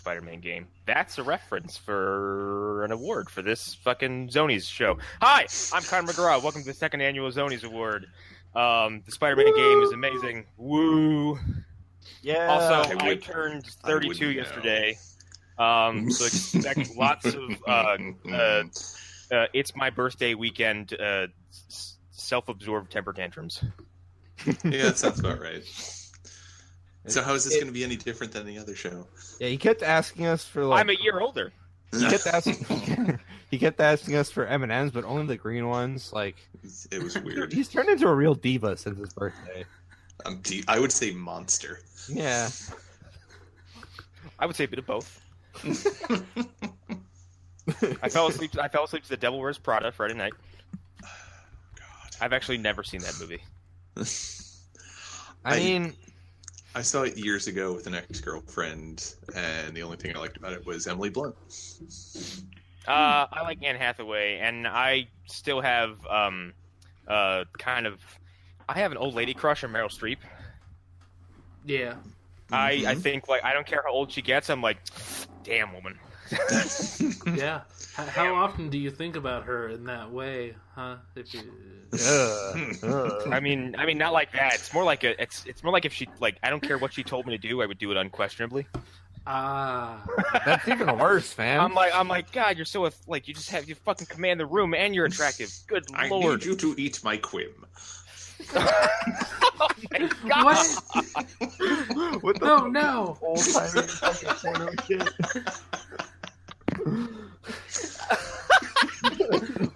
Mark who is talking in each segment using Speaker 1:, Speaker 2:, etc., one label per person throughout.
Speaker 1: Spider-Man game. That's a reference for an award for this fucking Zonies show. Hi, I'm Conor McGraw. Welcome to the second annual Zonies Award. The Spider-Man game is amazing. Woo!
Speaker 2: Yeah.
Speaker 1: Also, I turned 32 yesterday. So expect lots of it's my birthday weekend self-absorbed temper tantrums.
Speaker 3: Yeah, that sounds about right. So how is this going to be any different than the other show?
Speaker 2: Yeah, he kept asking us for like...
Speaker 1: I'm a year older.
Speaker 2: He kept asking us for M&Ms, but only the green ones. Like,
Speaker 3: it was weird.
Speaker 2: He's turned into a real diva since his birthday.
Speaker 3: I would say monster.
Speaker 2: Yeah.
Speaker 1: I would say a bit of both. I fell asleep to The Devil Wears Prada Friday night.
Speaker 3: God.
Speaker 1: I've actually never seen that movie.
Speaker 3: I saw it years ago with an ex-girlfriend, and the only thing I liked about it was Emily Blunt.
Speaker 1: I like Anne Hathaway, and I still have I have an old lady crush on Meryl Streep.
Speaker 4: Yeah.
Speaker 1: I think, like, I don't care how old she gets, I'm like, damn, woman.
Speaker 4: Yeah. How often do you think about her in that way, huh? If you...
Speaker 1: I mean, not like that. It's more like it's more like if she, like, I don't care what she told me to do, I would do it unquestionably.
Speaker 2: That's even worse, man.
Speaker 1: I'm like, God, you're so, like, you fucking command the room, and you're attractive. Good Lord.
Speaker 3: I need you to eat my quim.
Speaker 1: Oh my God!
Speaker 2: What the
Speaker 4: no!
Speaker 2: old-timey fucking porno shit.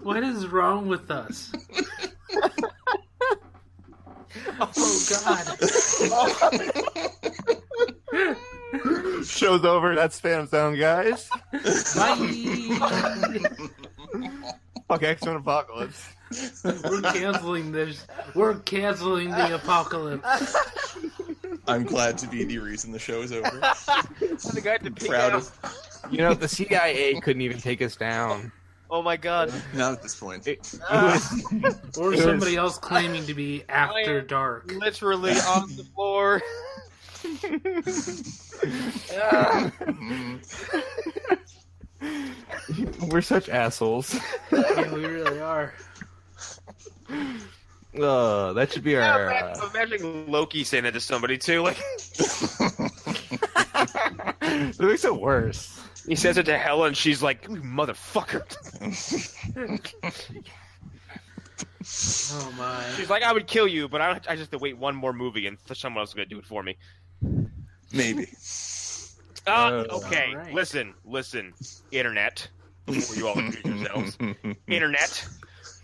Speaker 4: What is wrong with us? Oh God!
Speaker 2: Show's over. That's Phantom Sound, guys.
Speaker 4: Bye.
Speaker 2: Fuck X-Men Apocalypse.
Speaker 4: We're canceling this. We're canceling the apocalypse.
Speaker 3: I'm glad to be the reason the show is over.
Speaker 1: The guy to
Speaker 3: Proud of.
Speaker 2: You know, the CIA couldn't even take us down.
Speaker 1: Oh my God!
Speaker 3: Not at this point.
Speaker 4: Or somebody else claiming to be After Dark.
Speaker 1: Literally on the floor.
Speaker 2: We're such assholes.
Speaker 4: Yeah, we really are.
Speaker 2: That should be our...
Speaker 1: Imagine Loki saying that to somebody, too. Like,
Speaker 2: It makes it worse.
Speaker 1: he says it to Hela, and she's like, "You motherfucker."
Speaker 4: Oh my.
Speaker 1: She's like, "I would kill you, but I just have to wait one more movie, and someone else is going to do it for me."
Speaker 3: Maybe.
Speaker 1: Okay,
Speaker 4: Right.
Speaker 1: listen, Internet. Before you all accuse yourselves. Internet.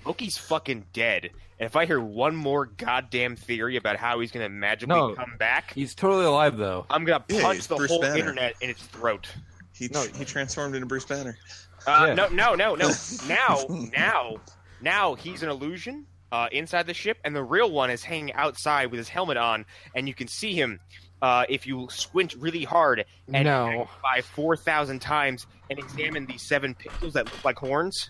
Speaker 1: Loki's fucking dead. And if I hear one more goddamn theory about how he's going to magically come back,
Speaker 2: He's totally alive, though.
Speaker 1: I'm going to punch
Speaker 3: he's
Speaker 1: the
Speaker 3: Bruce
Speaker 1: whole
Speaker 3: Banner.
Speaker 1: internet in its throat.
Speaker 3: He transformed into Bruce Banner.
Speaker 2: Yeah.
Speaker 1: No. Now he's an illusion inside the ship, and the real one is hanging outside with his helmet on, and you can see him if you squint really hard and by 4,000 times and examine these 7 pixels that look like horns.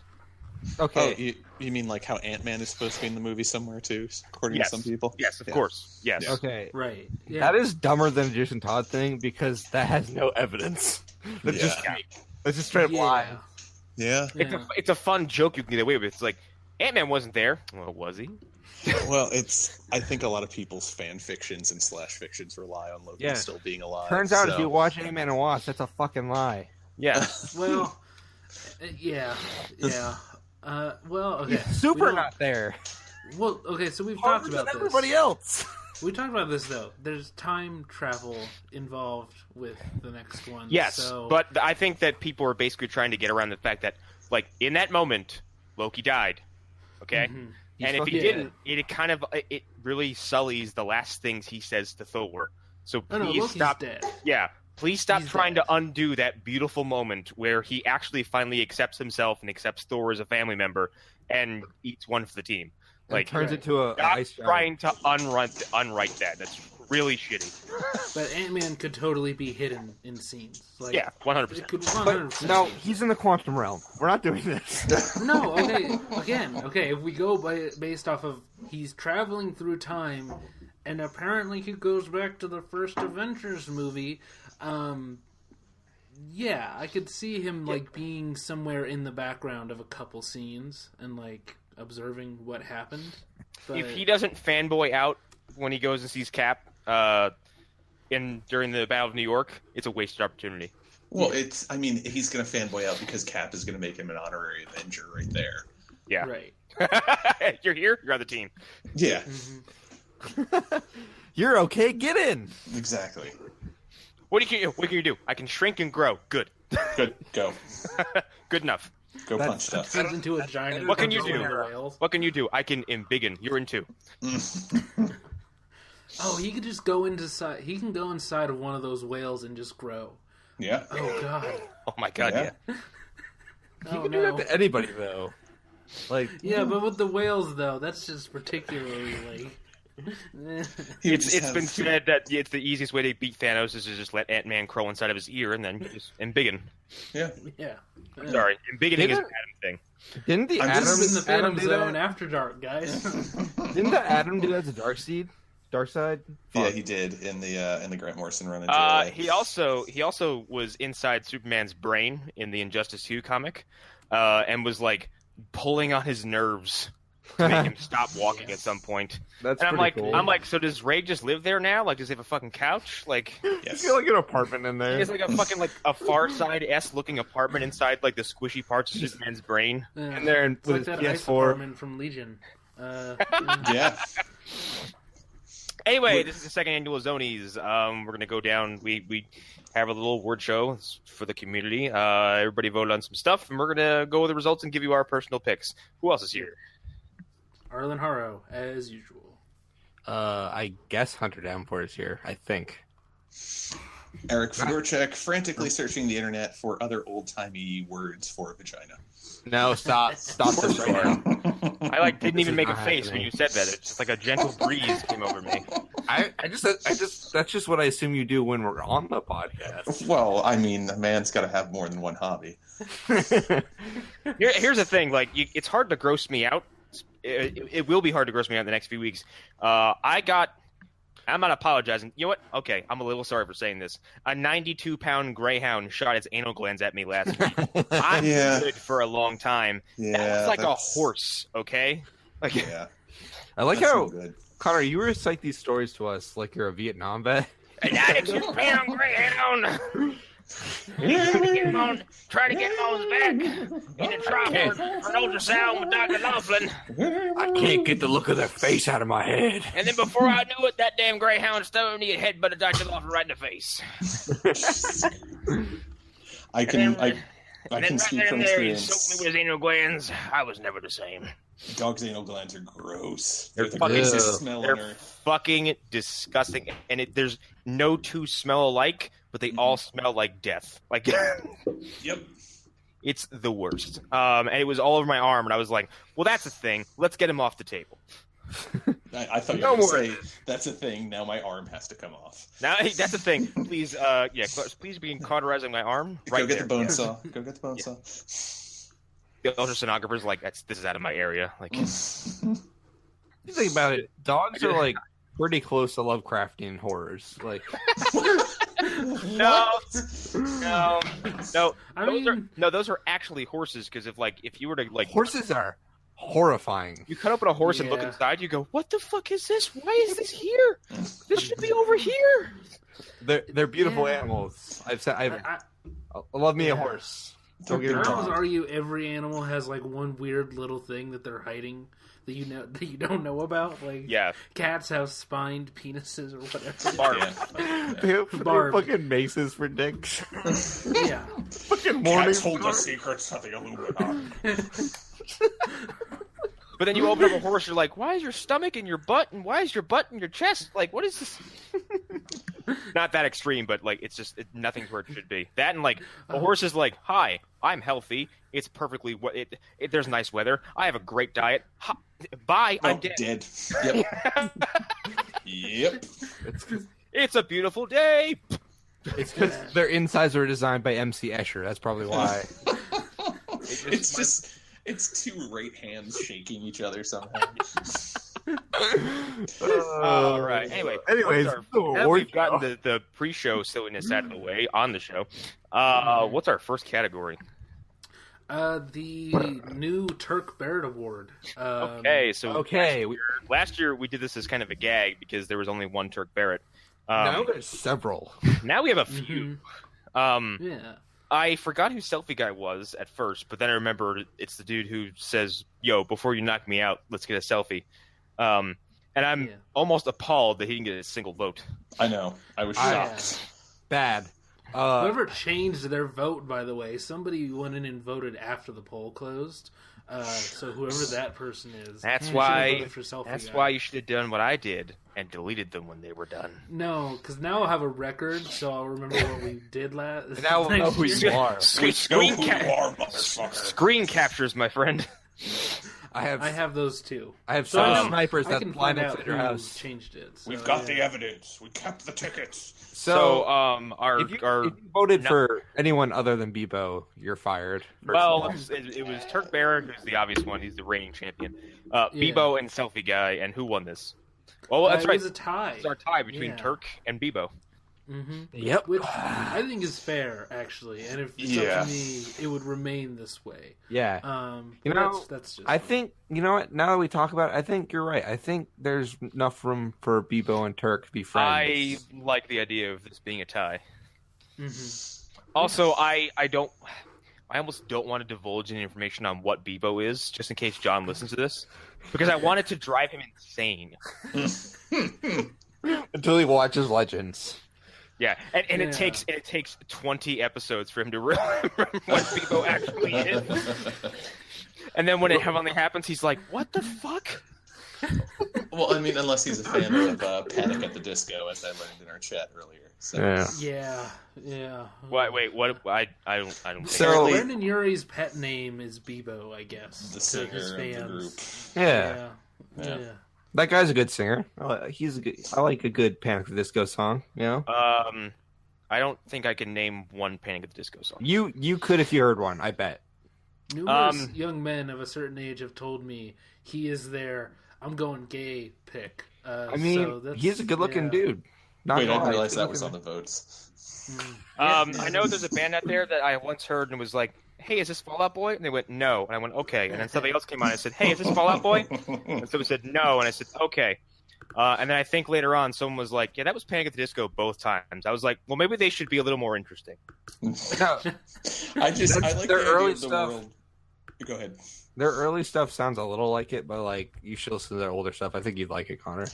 Speaker 2: Okay.
Speaker 3: Oh, you mean like how Ant-Man is supposed to be in the movie somewhere too, according to some people?
Speaker 1: Yes, of course. Yes.
Speaker 2: Okay.
Speaker 4: Right. Yeah.
Speaker 2: That is dumber than the Jason Todd thing because that has no evidence. That's just straight up lie.
Speaker 3: Yeah.
Speaker 1: It's a fun joke you can get away with. It's like, Ant-Man wasn't there. Well, was he?
Speaker 3: Well, I think a lot of people's fan fictions and slash fictions rely on Loki still being alive.
Speaker 2: Turns out if you watch Ant-Man and Wasp, that's a fucking lie.
Speaker 1: Yeah.
Speaker 4: Well, yeah. Well, okay.
Speaker 2: Super not there.
Speaker 4: Well, okay, so we've talked about this.
Speaker 2: Everybody else.
Speaker 4: We talked about this, though. There's time travel involved with the next one.
Speaker 1: Yes,
Speaker 4: so...
Speaker 1: but I think that people are basically trying to get around the fact that, like, in that moment, Loki died. Okay?
Speaker 4: Mm-hmm.
Speaker 1: And if he didn't, it really sullies the last things he says to Thor. So please stop.
Speaker 4: Dead.
Speaker 1: Yeah, please stop
Speaker 4: He's
Speaker 1: trying
Speaker 4: dead.
Speaker 1: to undo that beautiful moment where he actually finally accepts himself and accepts Thor as a family member and eats one for the team. Like,
Speaker 2: turns it to a
Speaker 1: stop
Speaker 2: ice
Speaker 1: trying to unwrite that. That's really shitty.
Speaker 4: But Ant-Man could totally be hidden in scenes. Like,
Speaker 1: Yeah, 100%.
Speaker 4: It could
Speaker 2: But
Speaker 4: 100%.
Speaker 2: no, he's in the quantum realm. We're not doing this.
Speaker 4: No, okay, if we go based off of he's traveling through time, and apparently he goes back to the first Avengers movie, Yeah, I could see him like being somewhere in the background of a couple scenes and like observing what happened. But...
Speaker 1: If he doesn't fanboy out when he goes and sees Cap during the Battle of New York, it's a wasted opportunity.
Speaker 3: Well, he's going to fanboy out because Cap is going to make him an honorary Avenger right there.
Speaker 1: Yeah.
Speaker 4: Right.
Speaker 1: You're here, you're on the team.
Speaker 3: Yeah.
Speaker 4: Mm-hmm.
Speaker 2: You're okay, get in!
Speaker 3: Exactly.
Speaker 1: What can you do? I can shrink and grow. Good.
Speaker 3: Good. Go.
Speaker 1: Good enough.
Speaker 3: Go punch stuff.
Speaker 4: Turns into a giant.
Speaker 1: What can you do?
Speaker 4: Whales.
Speaker 1: What can you do? I can embiggen. You're in 2.
Speaker 4: Oh, he could just go inside. He can go inside of one of those whales and just grow.
Speaker 3: Yeah.
Speaker 4: Oh God.
Speaker 1: Oh my God. Yeah.
Speaker 2: He can do that to anybody though. Like.
Speaker 4: Yeah, but with the whales though, that's just particularly like.
Speaker 1: It's been said that it's the easiest way to beat Thanos is to just let Ant-Man crawl inside of his ear and then just embiggen.
Speaker 3: Yeah.
Speaker 1: Sorry, embiggening is an Atom thing.
Speaker 2: Didn't the
Speaker 3: I'm
Speaker 2: Atom
Speaker 3: just
Speaker 4: in the Phantom
Speaker 2: do
Speaker 4: Zone
Speaker 2: that?
Speaker 4: after dark, guys?
Speaker 2: Didn't the Atom do that to Darkseid?
Speaker 3: Yeah, he did in the Grant Morrison run.
Speaker 1: He also was inside Superman's brain in the Injustice 2 comic, and was like pulling on his nerves to make him stop walking at some point.
Speaker 2: That's
Speaker 1: and
Speaker 2: cool.
Speaker 1: I'm like, so does Ray just live there now? Like, does he have a fucking couch? Like,
Speaker 3: Yes.
Speaker 2: He's got like an apartment in there.
Speaker 1: he has like a fucking like a Far Side-esque looking apartment inside like the squishy parts of Superman's brain.
Speaker 2: And there
Speaker 4: It's like
Speaker 2: with
Speaker 4: that
Speaker 2: his
Speaker 4: ice
Speaker 2: PS4.
Speaker 4: apartment from Legion.
Speaker 3: Yeah.
Speaker 1: Anyway, this is the second annual Zonies. We're gonna go down. We have a little award show for the community. Everybody voted on some stuff, and we're gonna go with the results and give you our personal picks. Who else is here?
Speaker 4: Arlen Harrow, as usual.
Speaker 2: I guess Hunter Downpour is here. I think.
Speaker 3: Erik Fedorchuk frantically searching the internet for other old-timey words for vagina.
Speaker 2: No, stop this right now.
Speaker 1: I didn't even
Speaker 2: is
Speaker 1: make a
Speaker 2: not
Speaker 1: face when
Speaker 2: happening.
Speaker 1: you said that. It's just like a gentle breeze came over me.
Speaker 2: I just that's just what I assume you do when we're on the podcast.
Speaker 3: Well, I mean, a man's got to have more than one hobby.
Speaker 1: Here's the thing: it's hard to gross me out. It will be hard to gross me out in the next few weeks. I'm not apologizing. You know what? Okay, I'm a little sorry for saying this. A 92-pound greyhound shot its anal glands at me last week. I'm good for a long time.
Speaker 3: Yeah,
Speaker 1: that was like a horse, okay? Like,
Speaker 3: Yeah.
Speaker 2: I like
Speaker 3: That's
Speaker 2: how
Speaker 3: so good.
Speaker 2: Connor, you recite these stories to us like you're a Vietnam vet.
Speaker 1: a 92-pound greyhound. Try to get him on his back in a trial for an ultrasound with Dr. Laughlin.
Speaker 2: I can't get the look of their face out of my head.
Speaker 1: And then before I knew it, that damn greyhound stoned me and headbutted Dr. Laughlin right in the face.
Speaker 3: I can speak from
Speaker 1: He
Speaker 3: experience.
Speaker 1: soaked me with his anal glands. I was never the same.
Speaker 3: Dogs' anal glands are gross.
Speaker 1: They're
Speaker 3: They're the
Speaker 1: fucking-
Speaker 3: grossest smell on
Speaker 1: They're
Speaker 3: earth.
Speaker 1: fucking disgusting. And there's no two smell alike, but they all smell like death. Like,
Speaker 3: Yep.
Speaker 1: it's the worst. And it was all over my arm, and I was like, well, that's a thing. Let's get him off the table.
Speaker 3: I thought you
Speaker 1: No
Speaker 3: were going
Speaker 1: more.
Speaker 3: to say, that's a thing, now my arm has to come off.
Speaker 1: Now, that's the thing. Please, please begin cauterizing my arm. Right
Speaker 3: Go get
Speaker 1: there.
Speaker 3: the bone saw. Go get the bone saw.
Speaker 1: The ultrasonographer's like, this is out of my area. Like,
Speaker 2: You think about it, dogs are like pretty close to Lovecraftian horrors. Like,
Speaker 1: no.
Speaker 4: I mean,
Speaker 1: Those are actually horses. Because if you were to
Speaker 2: horses are horrifying.
Speaker 1: you cut open a horse and look
Speaker 4: Yeah.
Speaker 1: inside, you go, what the fuck is this? Why is this here? This should be over here.
Speaker 2: They're beautiful
Speaker 4: Yeah.
Speaker 2: animals. I
Speaker 4: I
Speaker 2: love me a
Speaker 4: Yeah.
Speaker 2: horse.
Speaker 3: They're
Speaker 2: Don't get me
Speaker 4: I
Speaker 3: beautiful.
Speaker 2: wrong.
Speaker 4: always argue every animal has like one weird little thing that they're hiding that you don't know about. Like
Speaker 1: Yeah.
Speaker 4: cats have spined penises or whatever.
Speaker 1: Barb.
Speaker 3: Yeah.
Speaker 2: They have
Speaker 4: Barb.
Speaker 2: fucking maces for dicks.
Speaker 4: Yeah.
Speaker 2: Fucking morning.
Speaker 3: Cats hold the secrets of the Illuminati.
Speaker 1: But then you open up a horse, you're like, why is your stomach in your butt, and why is your butt in your chest? Like, what is this? Not that extreme, but it's just nothing's where it should be. That and a horse is like, hi, I'm healthy. It's perfectly there's nice weather. I have a great diet. Bye, I'm dead.
Speaker 3: Dead. Yep. Yep.
Speaker 1: It's a beautiful day.
Speaker 2: It's because their insides were designed by MC Escher. That's probably why.
Speaker 3: It's two right hands shaking each other somehow.
Speaker 1: All right. Anyways, now that we've gotten the pre-show silliness out of the way on the show, what's our first category?
Speaker 4: The new Turk Barrett Award.
Speaker 1: Last year we did this as kind of a gag because there was only one Turk Barrett.
Speaker 2: Now there's several.
Speaker 1: Now we have a few.
Speaker 4: Yeah.
Speaker 1: I forgot who Selfie Guy was at first, but then I remembered it's the dude who says, "Yo, before you knock me out, let's get a selfie." And I'm almost appalled that he didn't get a single vote.
Speaker 3: I know. I was shocked.
Speaker 2: Bad.
Speaker 4: Whoever changed their vote, by the way, somebody went in and voted after the poll closed. So whoever that person is,
Speaker 1: that's why you should have done what I did and deleted them when they were done.
Speaker 4: No, because now I'll have a record, so I'll remember what we did last.
Speaker 2: Now we'll know who you are.
Speaker 1: Screen captures, my friend.
Speaker 4: I have those too.
Speaker 2: I have some snipers that line up at your
Speaker 4: who
Speaker 2: house.
Speaker 4: Changed it. So,
Speaker 3: We've got the evidence. We kept the tickets.
Speaker 1: So,
Speaker 2: if you voted for anyone other than Bebo, you're fired.
Speaker 1: Well, it was Turk Barrett, who's the obvious one. He's the reigning champion. Bebo and Selfie Guy, and who won this? Well, that's right.
Speaker 4: It was a tie.
Speaker 1: It's our tie between Turk and Bebo.
Speaker 4: Mm-hmm.
Speaker 2: Yep.
Speaker 4: Which I think is fair, actually. And if it's up to me, it would remain this way.
Speaker 2: Yeah.
Speaker 4: That's just.
Speaker 2: I think, you know what? Now that we talk about it, I think you're right. I think there's enough room for Bebo and Turk to be friends.
Speaker 1: I like the idea of this being a tie.
Speaker 4: Mm-hmm.
Speaker 1: Also, I almost don't want to divulge any information on what Bebo is, just in case John listens to this, because I want it to drive him insane.
Speaker 2: Until he watches Legends.
Speaker 1: Yeah, and it takes 20 episodes for him to remember what Bebo actually is. And then when it finally happens, he's like, "What the fuck?"
Speaker 3: Well, I mean, unless he's a fan of Panic at the Disco, as I learned in our chat earlier. So.
Speaker 4: Yeah.
Speaker 1: Wait, what? I don't.
Speaker 2: So
Speaker 4: Brandon Urie's pet name is Bebo, I guess.
Speaker 3: The singer
Speaker 4: his fans.
Speaker 3: of the group.
Speaker 4: Yeah.
Speaker 2: That guy's a good singer. I like a good Panic at the Disco song. You know.
Speaker 1: I don't think I can name one Panic at the Disco song.
Speaker 2: You could if you heard one. I bet.
Speaker 4: Numerous young men of a certain age have told me he is their "I'm going gay" pick.
Speaker 2: I mean, he's a good-looking dude.
Speaker 3: Wait, I didn't realize that was on the votes.
Speaker 1: I know there's a band out there that I once heard and was like, "Hey, is this Fall Out Boy?" And they went, "No." And I went, "Okay." And then somebody else came on and said, "Hey, is this Fall Out Boy?" And somebody said, "No." And I said, "Okay." And then I think later on, someone was like, "Yeah, that was Panic at the Disco both times." I was like, "Well, maybe they should be a little more interesting."
Speaker 2: No.
Speaker 3: I like the
Speaker 2: early
Speaker 3: idea of the
Speaker 2: stuff.
Speaker 3: world. Go ahead.
Speaker 2: Their early stuff sounds a little like it, but like you should listen to their older stuff. I think you'd like it, Connor.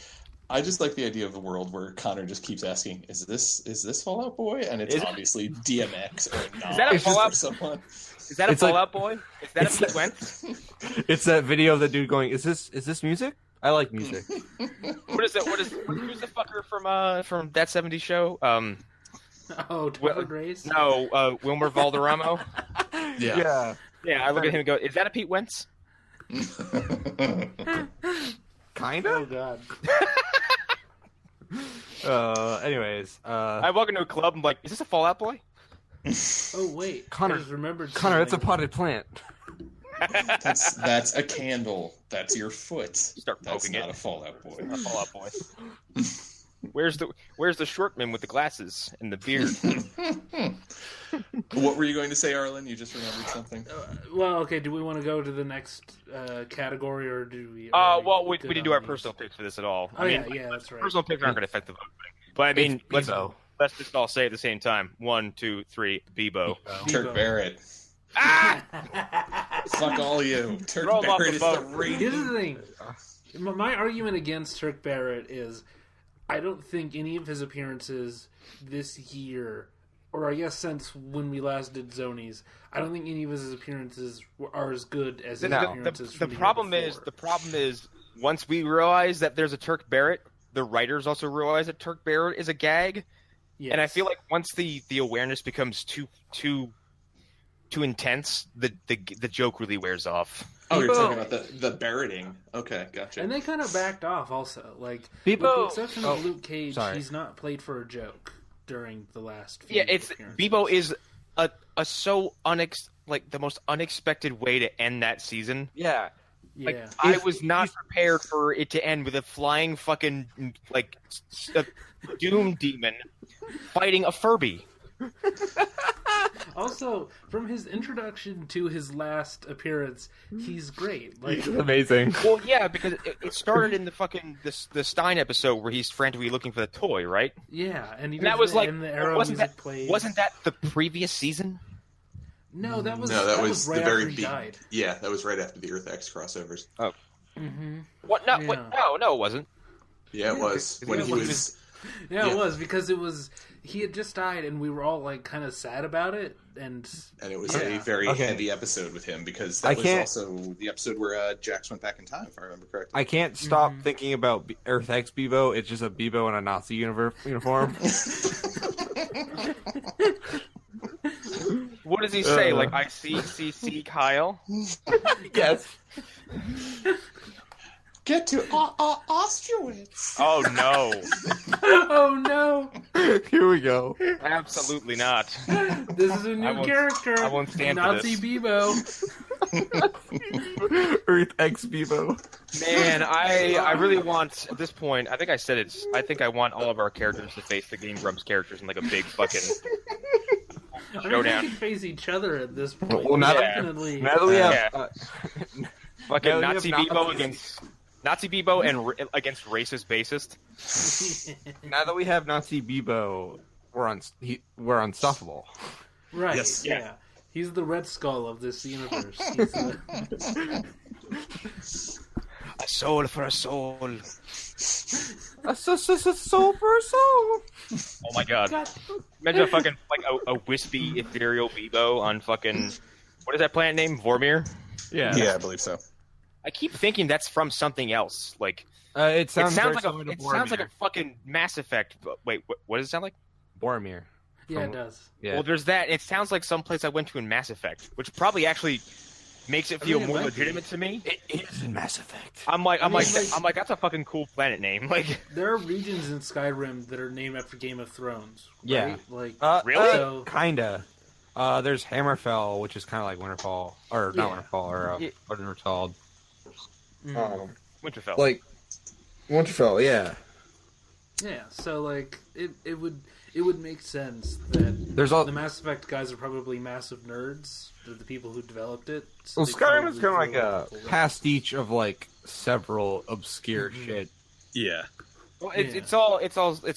Speaker 3: I just like the idea of the world where Connor just keeps asking, "Is this Fall Out Boy?" And it's obviously DMX or not.
Speaker 1: Is that a Fall Out
Speaker 3: someone?
Speaker 1: Is that a Fall Out Boy? Is that a Pete Wentz?
Speaker 2: It's that video of the dude going, "Is this music? I like music."
Speaker 1: Who's the fucker from That 70s Show?
Speaker 4: Tyler Grace?
Speaker 1: No, Wilmer Valderrama.
Speaker 3: Yeah.
Speaker 1: Yeah, I look at him and go, "Is that a Pete Wentz?"
Speaker 2: Kinda.
Speaker 4: Oh god.
Speaker 2: Anyways,
Speaker 1: I walk into a club and I'm like, "Is this a Fall Out Boy?"
Speaker 4: Oh wait,
Speaker 2: Connor.
Speaker 4: I just remembered.
Speaker 2: Connor, it's a
Speaker 4: something.
Speaker 2: potted plant.
Speaker 3: That's a candle. That's your foot.
Speaker 1: Start poking
Speaker 3: That's not
Speaker 1: it.
Speaker 3: a Fallout Boy.
Speaker 1: A Fall Out Boy. Where's the short man with the glasses and the beard?
Speaker 3: What were you going to say, Arlen? You just remembered something?
Speaker 4: Well, okay. Do we want to go to the next category, or do we?
Speaker 1: Well, we didn't do our personal picks for this at all.
Speaker 4: Oh, yeah, that's right.
Speaker 1: Personal picks aren't going to affect the vote. But I mean, let's just all say at the same time. 1, 2, 3, Bebo.
Speaker 3: Turk Barrett.
Speaker 1: Ah!
Speaker 3: Fuck all you. Turk
Speaker 1: Throw him off
Speaker 3: Barrett
Speaker 1: the
Speaker 3: is
Speaker 1: boat.
Speaker 3: the reigning.
Speaker 4: Here's the thing. My argument against Turk Barrett is, I don't think any of his appearances this year, or I guess since when we last did Zonies, I don't think any of his appearances are as good as his appearances from
Speaker 1: the problem is once we realize that there's a Turk Barrett, the writers also realize that Turk Barrett is a gag. Yes. And I feel like once the awareness becomes too intense, the joke really wears off.
Speaker 3: Oh, you're talking about the Barretting. Okay, gotcha.
Speaker 4: And they kind of backed off also. Like,
Speaker 2: Bebo,
Speaker 4: with the exception of Luke Cage,
Speaker 2: sorry.
Speaker 4: he's not played for a joke during the last few
Speaker 1: appearances. Bebo is a so the most unexpected way to end that season.
Speaker 2: Yeah.
Speaker 4: Yeah.
Speaker 1: Like, I was not prepared for it to end with a flying fucking, like, a doom demon fighting a Furby.
Speaker 4: Also, from his introduction to his last appearance, he's great. Like,
Speaker 2: He's amazing.
Speaker 1: Well, yeah, because it started in the fucking the Stein episode where he's frantically looking for the toy, right?
Speaker 4: yeah, and
Speaker 1: that was like,
Speaker 4: and the Arrow
Speaker 1: wasn't
Speaker 4: music
Speaker 1: that
Speaker 4: plays.
Speaker 1: wasn't that the previous season?
Speaker 4: No, that was
Speaker 3: the
Speaker 4: right
Speaker 3: very
Speaker 4: after he died.
Speaker 3: Yeah, that was right after the Earth X crossovers.
Speaker 1: Oh,
Speaker 4: Mm-hmm.
Speaker 1: what? No,
Speaker 4: Yeah.
Speaker 1: no, it wasn't.
Speaker 3: Yeah, it was when he was.
Speaker 4: Yeah, it was because he had just died, and we were all like kind of sad about it, and
Speaker 3: it was a very heavy episode with him because that was also the episode where Jax went back in time, if I remember correctly.
Speaker 2: I can't stop thinking about Earth X Beebo. It's just a Beebo in a Nazi uniform.
Speaker 1: What does he say? Like, I see Kyle?
Speaker 2: Yes.
Speaker 3: Get to Auschwitz.
Speaker 1: Oh, no.
Speaker 4: oh no,
Speaker 2: Here we go.
Speaker 1: Absolutely not.
Speaker 4: this is a new character.
Speaker 1: I won't stand for
Speaker 4: Nazi
Speaker 1: this.
Speaker 4: Bebo.
Speaker 2: Earth X Beebo.
Speaker 1: Man, I really want, at this point, I think I said it, I think I want all of our characters to face the Game Grumps characters in like a big fucking
Speaker 4: I mean,
Speaker 1: showdown.
Speaker 4: we can face each other at this point.
Speaker 2: Well, now
Speaker 4: definitely.
Speaker 2: Now that we have...
Speaker 1: Yeah. Fucking
Speaker 2: Yeah, we
Speaker 1: Nazi
Speaker 2: have
Speaker 1: Bebo against Nazi Bebo and against racist bassist.
Speaker 2: Now that we have Nazi Beebo, we're unstoppable.
Speaker 4: Right,
Speaker 3: Yes.
Speaker 4: yeah. He's the Red Skull of this universe.
Speaker 1: A soul for a soul.
Speaker 2: A soul for a soul.
Speaker 1: Oh my god. Imagine a fucking like a wispy ethereal Bebo on fucking what is that planet name? Vormir?
Speaker 2: Yeah.
Speaker 3: Yeah, I believe so.
Speaker 1: I keep thinking that's from something else. Like
Speaker 2: It sounds
Speaker 1: like
Speaker 2: Boromir.
Speaker 1: it sounds like a fucking Mass Effect. Wait, what does it sound like?
Speaker 2: Boromir.
Speaker 4: Yeah, it does.
Speaker 2: Yeah.
Speaker 1: Well, there's that. It sounds like some place I went to in Mass Effect, which probably actually makes it feel
Speaker 4: mean, it
Speaker 1: more
Speaker 4: might be.
Speaker 1: legitimate to me.
Speaker 2: It is in Mass Effect.
Speaker 1: I'm like,
Speaker 4: like-
Speaker 1: that's a fucking cool planet name. Like,
Speaker 4: There are regions in Skyrim that are named after Game of Thrones. Right?
Speaker 2: Yeah.
Speaker 4: Like,
Speaker 1: Really?
Speaker 4: So,
Speaker 2: Kinda. There's Hammerfell, which is kind of like Winterfell, or not
Speaker 4: Yeah.
Speaker 2: Winterfell, or
Speaker 1: Yeah.
Speaker 2: what is it called?
Speaker 1: Winterfell.
Speaker 2: Like Winterfell, yeah.
Speaker 4: yeah, so like it would make sense that
Speaker 2: There's all.
Speaker 4: the Mass Effect guys are probably massive nerds. They're the people who developed it. So
Speaker 2: Well,
Speaker 4: they
Speaker 2: Skyrim is kind of
Speaker 4: probably
Speaker 2: like
Speaker 4: feel
Speaker 2: a
Speaker 4: people-
Speaker 2: pastiche of like several obscure shit.
Speaker 3: Yeah.
Speaker 1: Well,
Speaker 4: Yeah.
Speaker 1: it's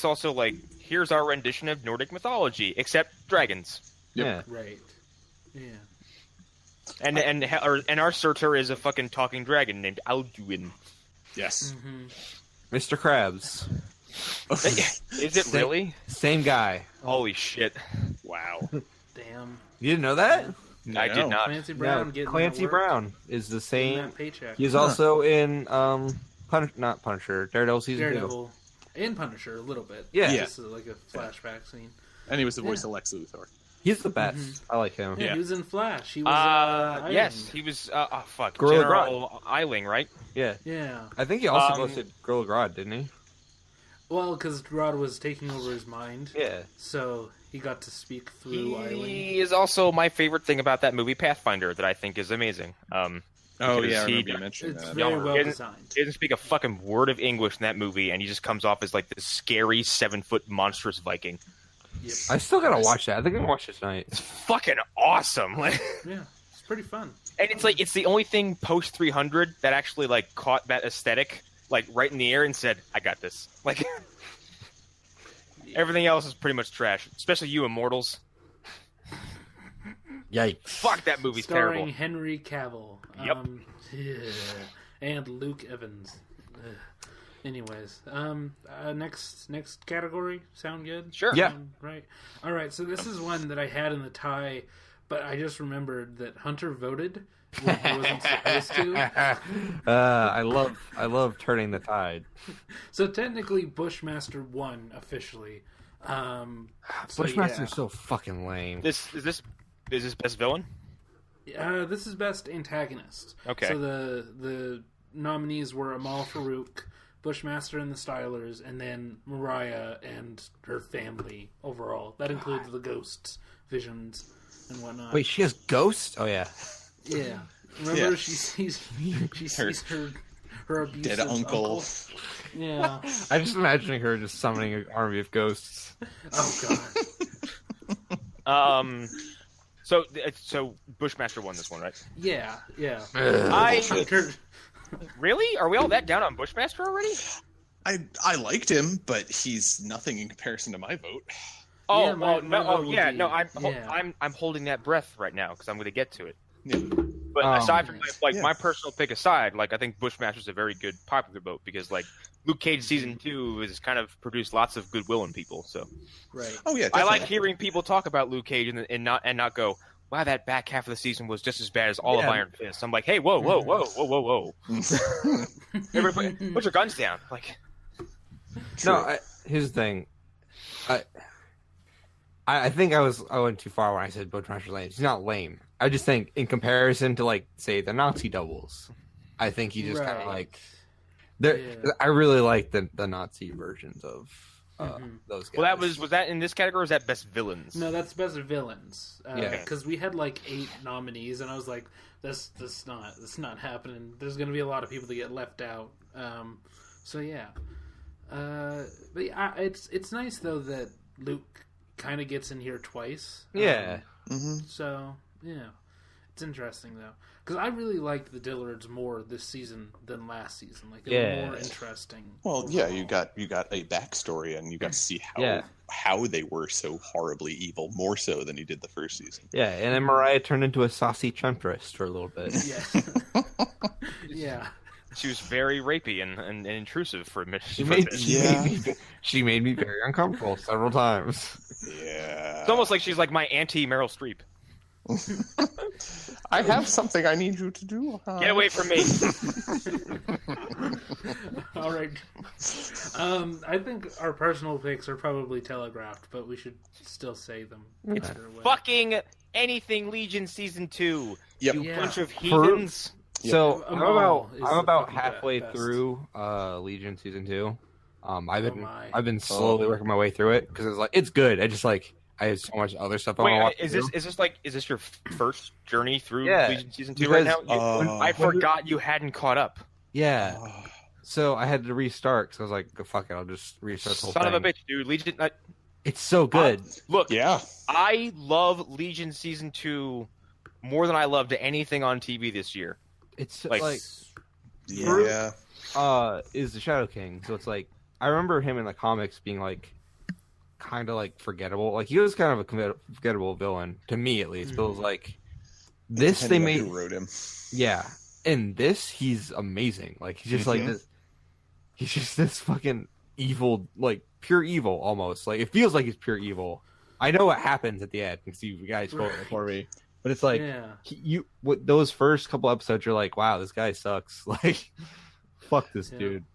Speaker 1: also like here's our rendition of Nordic mythology, except dragons.
Speaker 2: Yeah.
Speaker 4: Right. Yeah.
Speaker 1: And our Surtur is a fucking talking dragon named Alduin.
Speaker 3: Yes.
Speaker 2: Mr. Krabs.
Speaker 1: Is it really?
Speaker 2: Same guy.
Speaker 1: Holy shit!
Speaker 3: Wow.
Speaker 4: Damn.
Speaker 2: You didn't know that?
Speaker 1: I did not.
Speaker 4: Clancy Brown
Speaker 2: No,
Speaker 4: getting
Speaker 2: Clancy
Speaker 4: that work,
Speaker 2: Brown is the
Speaker 4: getting
Speaker 2: same.
Speaker 4: that paycheck.
Speaker 2: He's also in not Punisher, Daredevil season 2.
Speaker 4: Daredevil and Punisher a little bit.
Speaker 2: Yeah.
Speaker 4: Just like a flashback scene.
Speaker 3: And he was the voice of Lex Luthor.
Speaker 2: He's the best. I like him.
Speaker 4: Yeah,
Speaker 3: Yeah.
Speaker 4: he was in Flash. He was Iron.
Speaker 1: Yes, he was. Fuck,
Speaker 2: Gorilla
Speaker 1: General Eiling, right?
Speaker 2: Yeah.
Speaker 4: Yeah.
Speaker 2: I think he also ghosted Gorilla Grodd, didn't he?
Speaker 4: Well, because Rod was taking over his mind,
Speaker 2: Yeah.
Speaker 4: so he got to speak through Eiling.
Speaker 1: He is also my favorite thing about that movie Pathfinder that I think is amazing.
Speaker 3: Oh
Speaker 1: Because
Speaker 3: yeah, I
Speaker 1: he-
Speaker 3: remember you mentioning
Speaker 4: It's
Speaker 3: that.
Speaker 4: very
Speaker 1: Yeah.
Speaker 4: well
Speaker 1: He
Speaker 4: designed.
Speaker 1: He doesn't speak a fucking word of English in that movie, and he just comes off as like this scary 7-foot monstrous Viking.
Speaker 4: Yep.
Speaker 2: I still gotta watch that. I think I'm gonna watch it tonight.
Speaker 1: It's fucking awesome. Like,
Speaker 4: Yeah, it's pretty fun.
Speaker 1: and it's like it's the only thing post 300 that actually like caught that aesthetic like right in the air and said, "I got this." Like everything else is pretty much trash, especially you Immortals.
Speaker 2: Yikes.
Speaker 1: Fuck, that movie's
Speaker 4: Starring
Speaker 1: terrible.
Speaker 4: Henry Cavill.
Speaker 1: Yep.
Speaker 4: Yeah. And Luke Evans. Ugh. Anyways, next category. Sound good?
Speaker 1: Sure.
Speaker 2: Yeah.
Speaker 4: Right. All right. So this is one that I had in the tie, but I just remembered that Hunter voted when he wasn't supposed to.
Speaker 2: I love turning the tide.
Speaker 4: So technically, Bushmaster won officially. So
Speaker 2: Bushmaster's so fucking lame.
Speaker 1: Is this best villain?
Speaker 4: This is best antagonist.
Speaker 1: Okay.
Speaker 4: So the nominees were Amal Farouk, Bushmaster and the Stylers, and then Mariah and her family overall. That includes the ghosts, visions, and whatnot.
Speaker 2: Wait, she has ghosts? Oh yeah.
Speaker 4: Yeah. Remember, she sees her abusive
Speaker 3: dead uncle.
Speaker 4: Yeah.
Speaker 2: I'm just imagining her just summoning an army of ghosts.
Speaker 4: Oh god.
Speaker 1: So Bushmaster won this one, right?
Speaker 4: Yeah.
Speaker 1: Really? Are we all that down on Bushmaster already?
Speaker 3: I liked him, but he's nothing in comparison to my vote.
Speaker 1: Oh,
Speaker 4: Yeah, my vote would be-
Speaker 1: I'm holding that breath right now because I'm going to get to it.
Speaker 3: Yeah.
Speaker 1: But aside from
Speaker 3: Yeah.
Speaker 1: my personal pick aside, like I think Bushmaster's a very good popular vote because like Luke Cage season 2 has kind of produced lots of goodwill in people. So
Speaker 4: Right.
Speaker 3: Oh yeah,
Speaker 1: I
Speaker 3: definitely.
Speaker 1: like hearing people talk about Luke Cage and not go, wow, that back half of the season was just as bad as all of Iron Fist. I'm like, hey, whoa. Everybody, put your guns down. Like,
Speaker 2: No, here's the thing. I think I went too far when I said Bushmaster's lame. He's not lame. I just think in comparison to like say the Nazi doubles, I think he just kind of like. I really like the Nazi versions of those guys.
Speaker 1: well, was that in this category? Or was that best villains?
Speaker 4: No, that's best villains.
Speaker 2: Yeah.
Speaker 4: Because we had like 8 nominees, and I was like, "That's not happening. There's going to be a lot of people that get left out." So yeah, but yeah, it's nice though that Luke kind of gets in here twice.
Speaker 2: Yeah.
Speaker 4: So yeah, it's interesting though, because I really liked the Dillards more this season than last season. Like they were more interesting.
Speaker 3: Well, yeah, you got a backstory, and you got to see how they were so horribly evil, more so than you did the first season.
Speaker 2: Yeah, and then Mariah turned into a saucy temptress for a little bit.
Speaker 4: Yeah. Yeah.
Speaker 1: She was very rapey and intrusive for a minute.
Speaker 2: She made me very uncomfortable several times.
Speaker 3: Yeah.
Speaker 1: It's almost like she's like my anti Meryl Streep.
Speaker 3: I have something I need you to do.
Speaker 1: Get away from me.
Speaker 4: All right. I think our personal picks are probably telegraphed, but we should still say them.
Speaker 1: It's
Speaker 4: either way.
Speaker 1: fucking anything Legion season 2.
Speaker 3: Yep.
Speaker 1: You
Speaker 4: Yeah.
Speaker 1: bunch of heathens.
Speaker 2: So
Speaker 4: Amal is
Speaker 2: I'm
Speaker 4: the
Speaker 2: about
Speaker 4: fucking
Speaker 2: halfway
Speaker 4: best.
Speaker 2: through Legion season 2.
Speaker 4: my.
Speaker 2: I've been slowly working my way through it because it's like it's good. I just like I have so much other stuff I want to watch.
Speaker 1: Is this your first journey through Legion season 2
Speaker 2: because,
Speaker 1: right now? I forgot you hadn't caught up.
Speaker 2: Yeah. So I had to restart because I was like, "Go fuck it, I'll just restart the whole
Speaker 1: Son
Speaker 2: thing."
Speaker 1: of a bitch, dude. Legion.
Speaker 2: It's so good.
Speaker 1: Look,
Speaker 3: Yeah.
Speaker 1: I love Legion season 2 more than I loved anything on TV this year.
Speaker 2: It's
Speaker 1: like-
Speaker 2: like
Speaker 3: Yeah.
Speaker 2: is the Shadow King. So it's like I remember him in the comics being like kind of like forgettable. Like he was kind of a forgettable villain to me at least. But it was like this they
Speaker 3: Depending on
Speaker 2: made
Speaker 3: who wrote him.
Speaker 2: yeah. In this he's amazing. Like he's just like this. He's just this fucking evil, like pure evil almost. Like it feels like he's pure evil. I know what happens at the end because you guys spoiled it for me. But it's like those first couple episodes, you're like, wow, this guy sucks. Like, fuck this dude.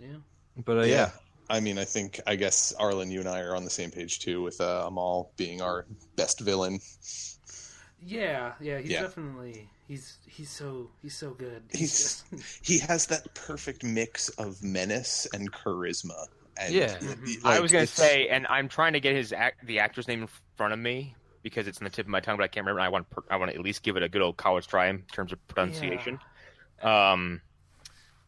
Speaker 4: Yeah.
Speaker 2: But yeah.
Speaker 3: I mean, I guess Arlen, you and I are on the same page too, with Amal being our best villain.
Speaker 4: Yeah, he's definitely he's so good.
Speaker 3: He has that perfect mix of menace and charisma. And
Speaker 1: I was gonna say, and I'm trying to get the actor's name in front of me because it's on the tip of my tongue, but I can't remember. I want to at least give it a good old college try in terms of pronunciation.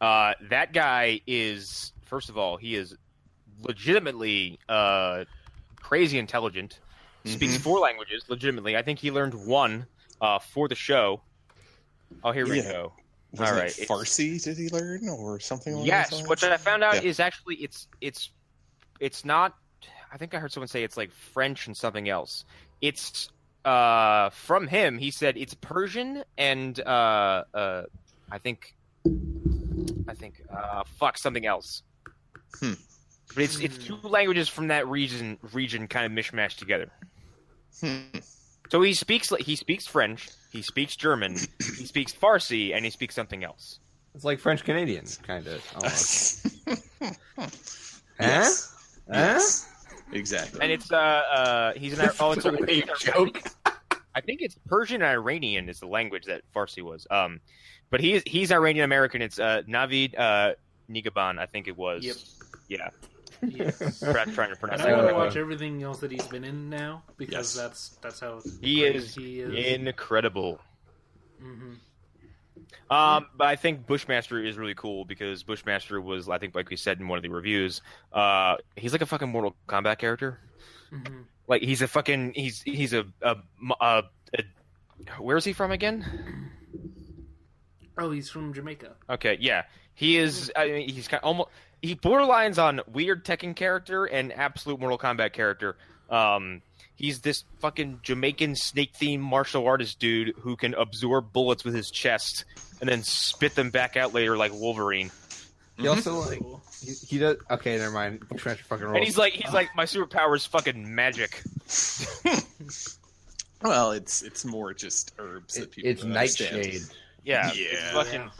Speaker 1: That guy is, first of all, he is legitimately crazy intelligent. Speaks 4 languages legitimately. I think he learned 1 for the show. Oh, here we go.
Speaker 3: Was
Speaker 1: all
Speaker 3: it
Speaker 1: right,
Speaker 3: Farsi? Did he learn or something? Along
Speaker 1: yes,
Speaker 3: those lines?
Speaker 1: which I found out is actually it's not. I think I heard someone say it's like French and something else. It's from him. He said it's Persian and I think something else. But it's 2 languages from that region kind of mishmashed together. So he speaks French, he speaks German, he speaks Farsi, and he speaks something else.
Speaker 2: It's like French Canadian, kind of. Almost.
Speaker 3: Yes. Yes. Exactly.
Speaker 1: And it's he's an it's a rape joke. I think it's Persian and Iranian is the language that Farsi was. But he's Iranian American. It's Navid Nigaban, I think it was.
Speaker 4: Yep.
Speaker 1: Yeah.
Speaker 4: Yes.
Speaker 1: Trying to pronounce
Speaker 4: And I want to
Speaker 1: that.
Speaker 4: watch everything else that he's been in now because that's how
Speaker 1: He
Speaker 4: great
Speaker 1: is
Speaker 4: he is.
Speaker 1: incredible. But I think Bushmaster is really cool because Bushmaster was, I think, like we said in one of the reviews, he's like a fucking Mortal Kombat character. Like he's a fucking he's a where is he from again?
Speaker 4: Oh, he's from Jamaica.
Speaker 1: Okay, yeah, he is. I mean, he's kind of almost he borderlines on weird Tekken character and absolute Mortal Kombat character. He's this fucking Jamaican snake-themed martial artist dude who can absorb bullets with his chest and then spit them back out later like Wolverine.
Speaker 2: He also like he does. Okay, never mind. Bushmaster fucking rolls.
Speaker 1: And he's like my superpower is fucking magic.
Speaker 3: Well, it's more just herbs that people.
Speaker 2: It's
Speaker 3: don't understand.
Speaker 2: nightshade.
Speaker 1: Yeah,
Speaker 3: Yeah.
Speaker 1: it's fucking.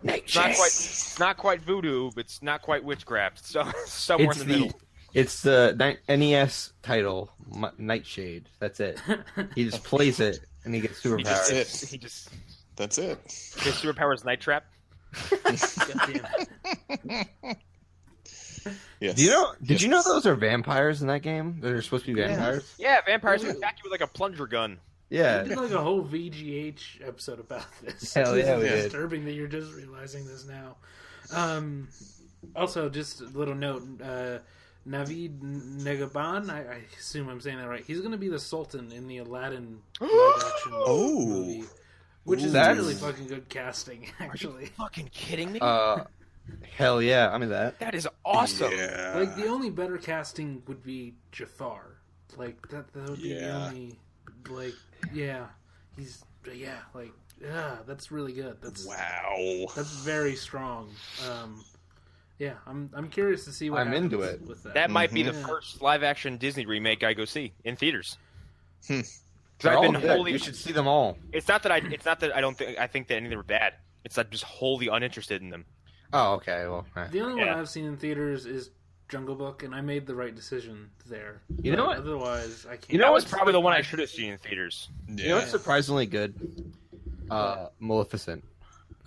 Speaker 1: It's not quite voodoo, but it's not quite witchcraft. So somewhere in the middle.
Speaker 2: It's the NES title, Nightshade. That's it. He just plays it, and he gets superpowers.
Speaker 3: That's it.
Speaker 1: His superpower is Night Trap.
Speaker 3: Yes.
Speaker 2: Did you know those are vampires in that game? They're supposed to be vampires.
Speaker 1: Yeah, vampires can attack you with like a plunger gun.
Speaker 2: Yeah.
Speaker 4: We did like a whole VGH episode about this.
Speaker 2: Hell yeah, we
Speaker 4: It's
Speaker 2: did.
Speaker 4: disturbing that you're just realizing this now. Also, just a little note. Naveed Negaban, I assume I'm saying that right. He's going to be the Sultan in the Aladdin live-action movie. Which is really fucking good casting, actually.
Speaker 1: Are you fucking kidding me?
Speaker 2: Hell yeah, I'm in that.
Speaker 1: That is awesome.
Speaker 3: Yeah.
Speaker 4: Like, the only better casting would be Jafar. Like, that would be the only... Like, that's really good.
Speaker 3: Wow.
Speaker 4: That's very strong. Yeah, I'm curious to see what
Speaker 2: I'm
Speaker 4: happens
Speaker 2: into it.
Speaker 4: with that.
Speaker 1: That might be the first live-action Disney remake I go see in theaters. Because
Speaker 2: They're
Speaker 1: I've been
Speaker 2: all good.
Speaker 1: wholly.
Speaker 2: You should see them all.
Speaker 1: It's not that I don't think I think that any of them are bad. It's that I'm just wholly uninterested in them.
Speaker 2: Oh, okay. Well,
Speaker 4: The only one I've seen in theaters is Jungle Book, and I made the right decision there.
Speaker 2: You know what?
Speaker 4: Otherwise, I can't.
Speaker 1: You know, that was probably the one I should have seen in theaters.
Speaker 3: Yeah.
Speaker 2: you know what's surprisingly good? Maleficent.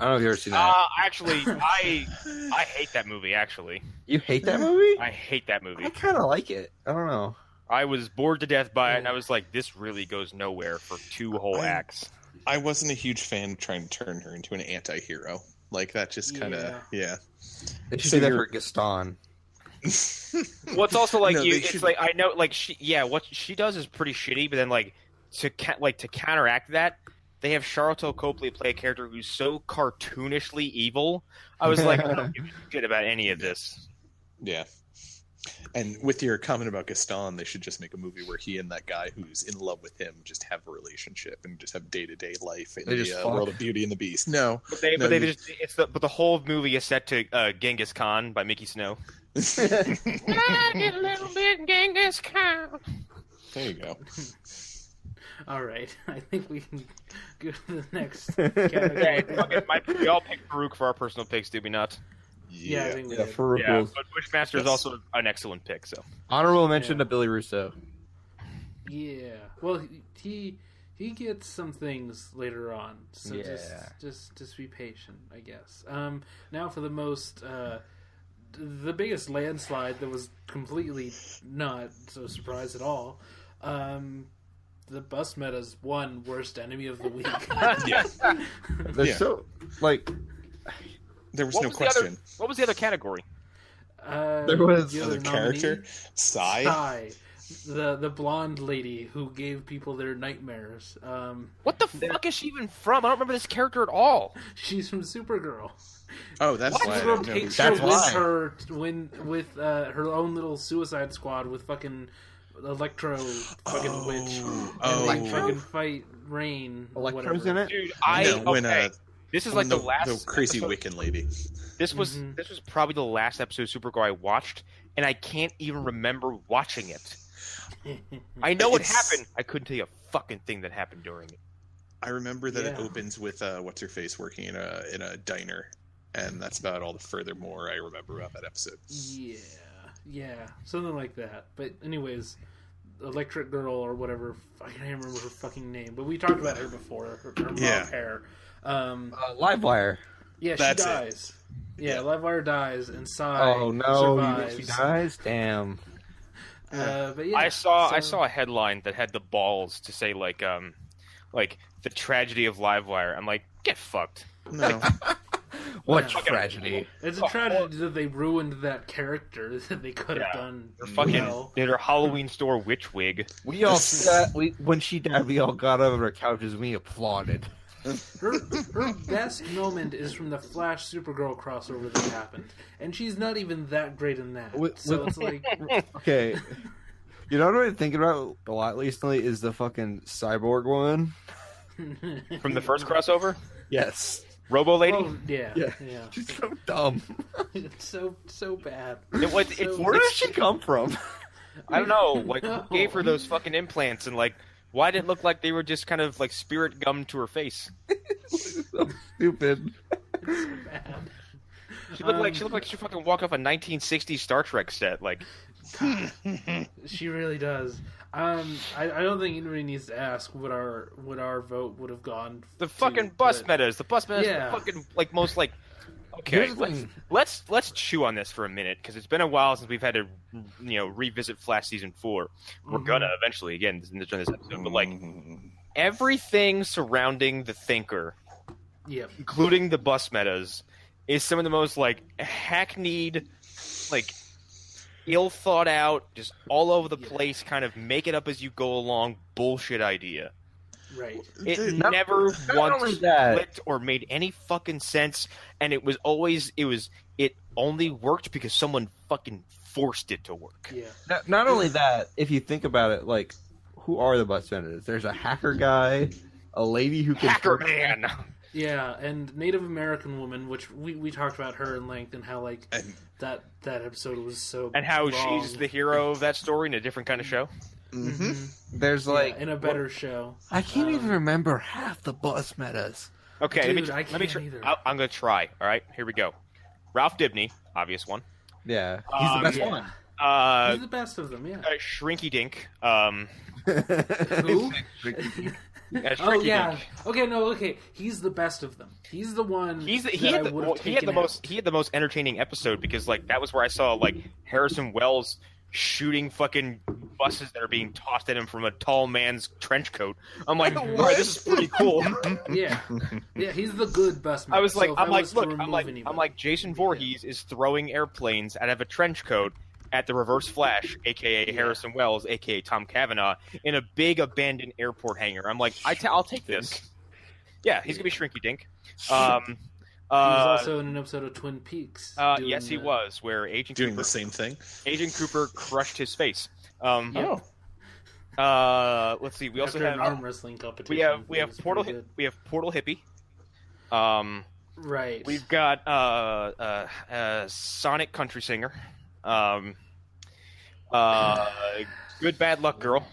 Speaker 2: I don't know if you've ever seen that.
Speaker 1: Actually, I hate that movie. Actually,
Speaker 2: You hate that movie?
Speaker 1: I hate that movie.
Speaker 2: I kind of like it. I don't know.
Speaker 1: I was bored to death by it, and I was like, "This really goes nowhere for 2 whole acts."
Speaker 3: I wasn't a huge fan of trying to turn her into an anti-hero. Like, that just kind of,
Speaker 2: They should
Speaker 3: So
Speaker 2: do that
Speaker 3: you're-
Speaker 2: for Gaston.
Speaker 1: Well, it's also like
Speaker 3: No,
Speaker 1: you.
Speaker 3: they
Speaker 1: It's
Speaker 3: should-
Speaker 1: like I know, like what she does is pretty shitty, but then like to counteract that, they have Charlotte Copley play a character who's so cartoonishly evil. I was like, I don't give a shit about any of this.
Speaker 3: Yeah. And with your comment about Gaston, they should just make a movie where he and that guy who's in love with him just have a relationship and just have day-to-day life in
Speaker 2: They just
Speaker 3: the
Speaker 2: fuck.
Speaker 3: world of Beauty and the Beast. No.
Speaker 1: But the whole movie is set to Genghis Khan by Mickey Snow. I get a little bit Genghis Khan.
Speaker 3: There you go.
Speaker 4: All right, I think we can go to the next
Speaker 1: Yeah,
Speaker 4: category.
Speaker 1: we all picked Farouk for our personal picks, did we not?
Speaker 4: Yeah, I think we
Speaker 2: Yeah,
Speaker 4: did.
Speaker 2: for
Speaker 1: Yeah,
Speaker 2: rules.
Speaker 1: but Bushmaster is also an excellent pick. So
Speaker 2: Honorable mention to Billy Russo.
Speaker 4: Yeah. Well, he gets some things later on, so
Speaker 2: Yeah.
Speaker 4: just be patient, I guess. Now for the most the biggest landslide that was completely not so surprised at all. The bus metas won worst enemy of the week.
Speaker 3: Yeah.
Speaker 2: They're
Speaker 3: Yeah.
Speaker 2: so like
Speaker 3: There was
Speaker 1: what
Speaker 3: no
Speaker 1: was the other-
Speaker 3: question.
Speaker 1: what was the other category?
Speaker 2: There was
Speaker 4: the
Speaker 3: Other
Speaker 4: nominee,
Speaker 3: character? Sai?
Speaker 4: Sai, the blonde lady who gave people their nightmares.
Speaker 1: What the fuck is she even from? I don't remember this character at all.
Speaker 4: She's from Supergirl.
Speaker 3: Oh, that's why I
Speaker 4: Supergirl
Speaker 3: don't know.
Speaker 4: takes her
Speaker 2: That's
Speaker 4: with
Speaker 2: why.
Speaker 4: her with her own little Suicide Squad with fucking Electro fucking witch and like
Speaker 3: oh.
Speaker 4: fucking fight Rain.
Speaker 2: Electro's
Speaker 4: whatever.
Speaker 2: in it.
Speaker 1: Dude, this is like
Speaker 3: the,
Speaker 1: the last
Speaker 3: crazy
Speaker 1: episode.
Speaker 3: Wiccan lady.
Speaker 1: This was probably the last episode of Supergirl I watched, and I can't even remember watching it. I know what happened. I couldn't tell you a fucking thing that happened during it.
Speaker 3: I remember that it
Speaker 4: Yeah.
Speaker 3: opens with what's her face working in a diner, and that's about all the furthermore I remember about that episode.
Speaker 4: Yeah, something like that. But anyways, Electric Girl or whatever, I can't remember her fucking name, but we talked about her before. Her mauve hair.
Speaker 2: Livewire.
Speaker 4: Yeah,
Speaker 3: That's
Speaker 4: she
Speaker 3: it.
Speaker 4: dies. Yeah, Livewire dies and Sai
Speaker 2: Oh no, you
Speaker 4: survives.
Speaker 2: think she dies? Damn.
Speaker 4: But yeah,
Speaker 1: I saw a headline that had the balls to say like like the tragedy of Livewire. I'm like, get fucked.
Speaker 3: No.
Speaker 2: What tragedy!
Speaker 4: It's a tragedy that they ruined that character that they could have done.
Speaker 1: Their fucking
Speaker 4: well.
Speaker 1: their Halloween store witch wig.
Speaker 2: We all when she died, we all got over our couches and we applauded.
Speaker 4: Her best moment is from the Flash Supergirl crossover that happened, and she's not even that great in that. So it's like,
Speaker 2: okay, you know what I've been thinking about a lot recently is the fucking cyborg woman
Speaker 1: From the first crossover?
Speaker 2: Yes,
Speaker 1: Robo Lady?
Speaker 4: oh, yeah.
Speaker 2: she's so dumb.
Speaker 4: It's so bad.
Speaker 1: Where
Speaker 2: Did she come from?
Speaker 1: I don't know. Like, who gave her those fucking implants, and like, why did it look like they were just kind of like spirit gummed to her face?
Speaker 2: So stupid.
Speaker 4: It's so bad.
Speaker 1: She looked like she fucking walked off a 1960s Star Trek set. Like,
Speaker 4: She really does. I don't think anybody needs to ask what our vote would have gone.
Speaker 1: the fucking bus
Speaker 4: but-
Speaker 1: metas. The bus metas.
Speaker 4: Yeah.
Speaker 1: The fucking like most like. Okay,
Speaker 2: Here's the thing.
Speaker 1: let's chew on this for a minute because it's been a while since we've had to revisit Flash season 4. We're gonna eventually again during this episode, but like everything surrounding the Thinker,
Speaker 4: Yep.
Speaker 1: including the bus metas, is some of the most like hackneyed, like ill thought out, just all over the place, kind of make it up as you go along bullshit idea.
Speaker 4: Right.
Speaker 1: It
Speaker 2: Not-
Speaker 1: never
Speaker 2: not only
Speaker 1: once
Speaker 2: that-
Speaker 1: clicked or made any fucking sense, and it only worked because someone fucking forced it to work.
Speaker 4: Yeah.
Speaker 2: Not only that, if you think about it, like, who are the bus vendors? There's a hacker guy, a lady who can
Speaker 1: Hacker Man.
Speaker 4: Yeah, and Native American woman, which we talked about her in length and how like
Speaker 3: And-
Speaker 4: that episode was so
Speaker 1: And how
Speaker 4: wrong.
Speaker 1: she's the hero of that story in a different kind of show.
Speaker 2: There's
Speaker 4: Yeah,
Speaker 2: like
Speaker 4: in a better show.
Speaker 2: I can't even remember half the bus metas.
Speaker 1: Okay,
Speaker 4: Dude, I
Speaker 1: let me
Speaker 4: can't
Speaker 1: try.
Speaker 4: either.
Speaker 1: I'm gonna try. All right, here we go. Ralph Dibny, obvious one.
Speaker 2: Yeah, he's the best
Speaker 4: yeah.
Speaker 2: one.
Speaker 4: He's the best of them, yeah.
Speaker 1: Shrinky Dink.
Speaker 4: Who?
Speaker 1: Shrinky
Speaker 4: Oh yeah.
Speaker 1: Dink.
Speaker 4: Okay. He's the best of them. He's the one.
Speaker 1: He
Speaker 4: that
Speaker 1: had
Speaker 4: I would have taken out.
Speaker 1: he had the most entertaining episode because like that was where I saw like Harrison Wells shooting fucking buses that are being tossed at him from a tall man's trench coat. I'm like, all right, this is pretty cool.
Speaker 4: Yeah. He's the good best man.
Speaker 1: I was like,
Speaker 4: So if
Speaker 1: I'm
Speaker 4: I
Speaker 1: like,
Speaker 4: was to
Speaker 1: look,
Speaker 4: remove anybody-
Speaker 1: I'm like, Jason Voorhees is throwing airplanes out of a trench coat at the Reverse Flash, aka Harrison Wells, aka Tom Cavanaugh, in a big abandoned airport hangar. I'm like, I'll take this. Yeah, he's gonna be Shrinky Dink.
Speaker 4: He was also in an episode of Twin Peaks.
Speaker 1: Yes, he was, where Agent
Speaker 3: Doing
Speaker 1: Cooper,
Speaker 3: the same thing.
Speaker 1: Agent Cooper crushed his face.
Speaker 3: Oh.
Speaker 1: Let's see. We also
Speaker 4: After
Speaker 1: have
Speaker 4: an arm wrestling competition.
Speaker 1: we have
Speaker 4: It was
Speaker 1: Portal
Speaker 4: pretty good.
Speaker 1: we have Portal Hippie.
Speaker 4: Right.
Speaker 1: We've got Sonic Country Singer. Good Bad Luck Girl.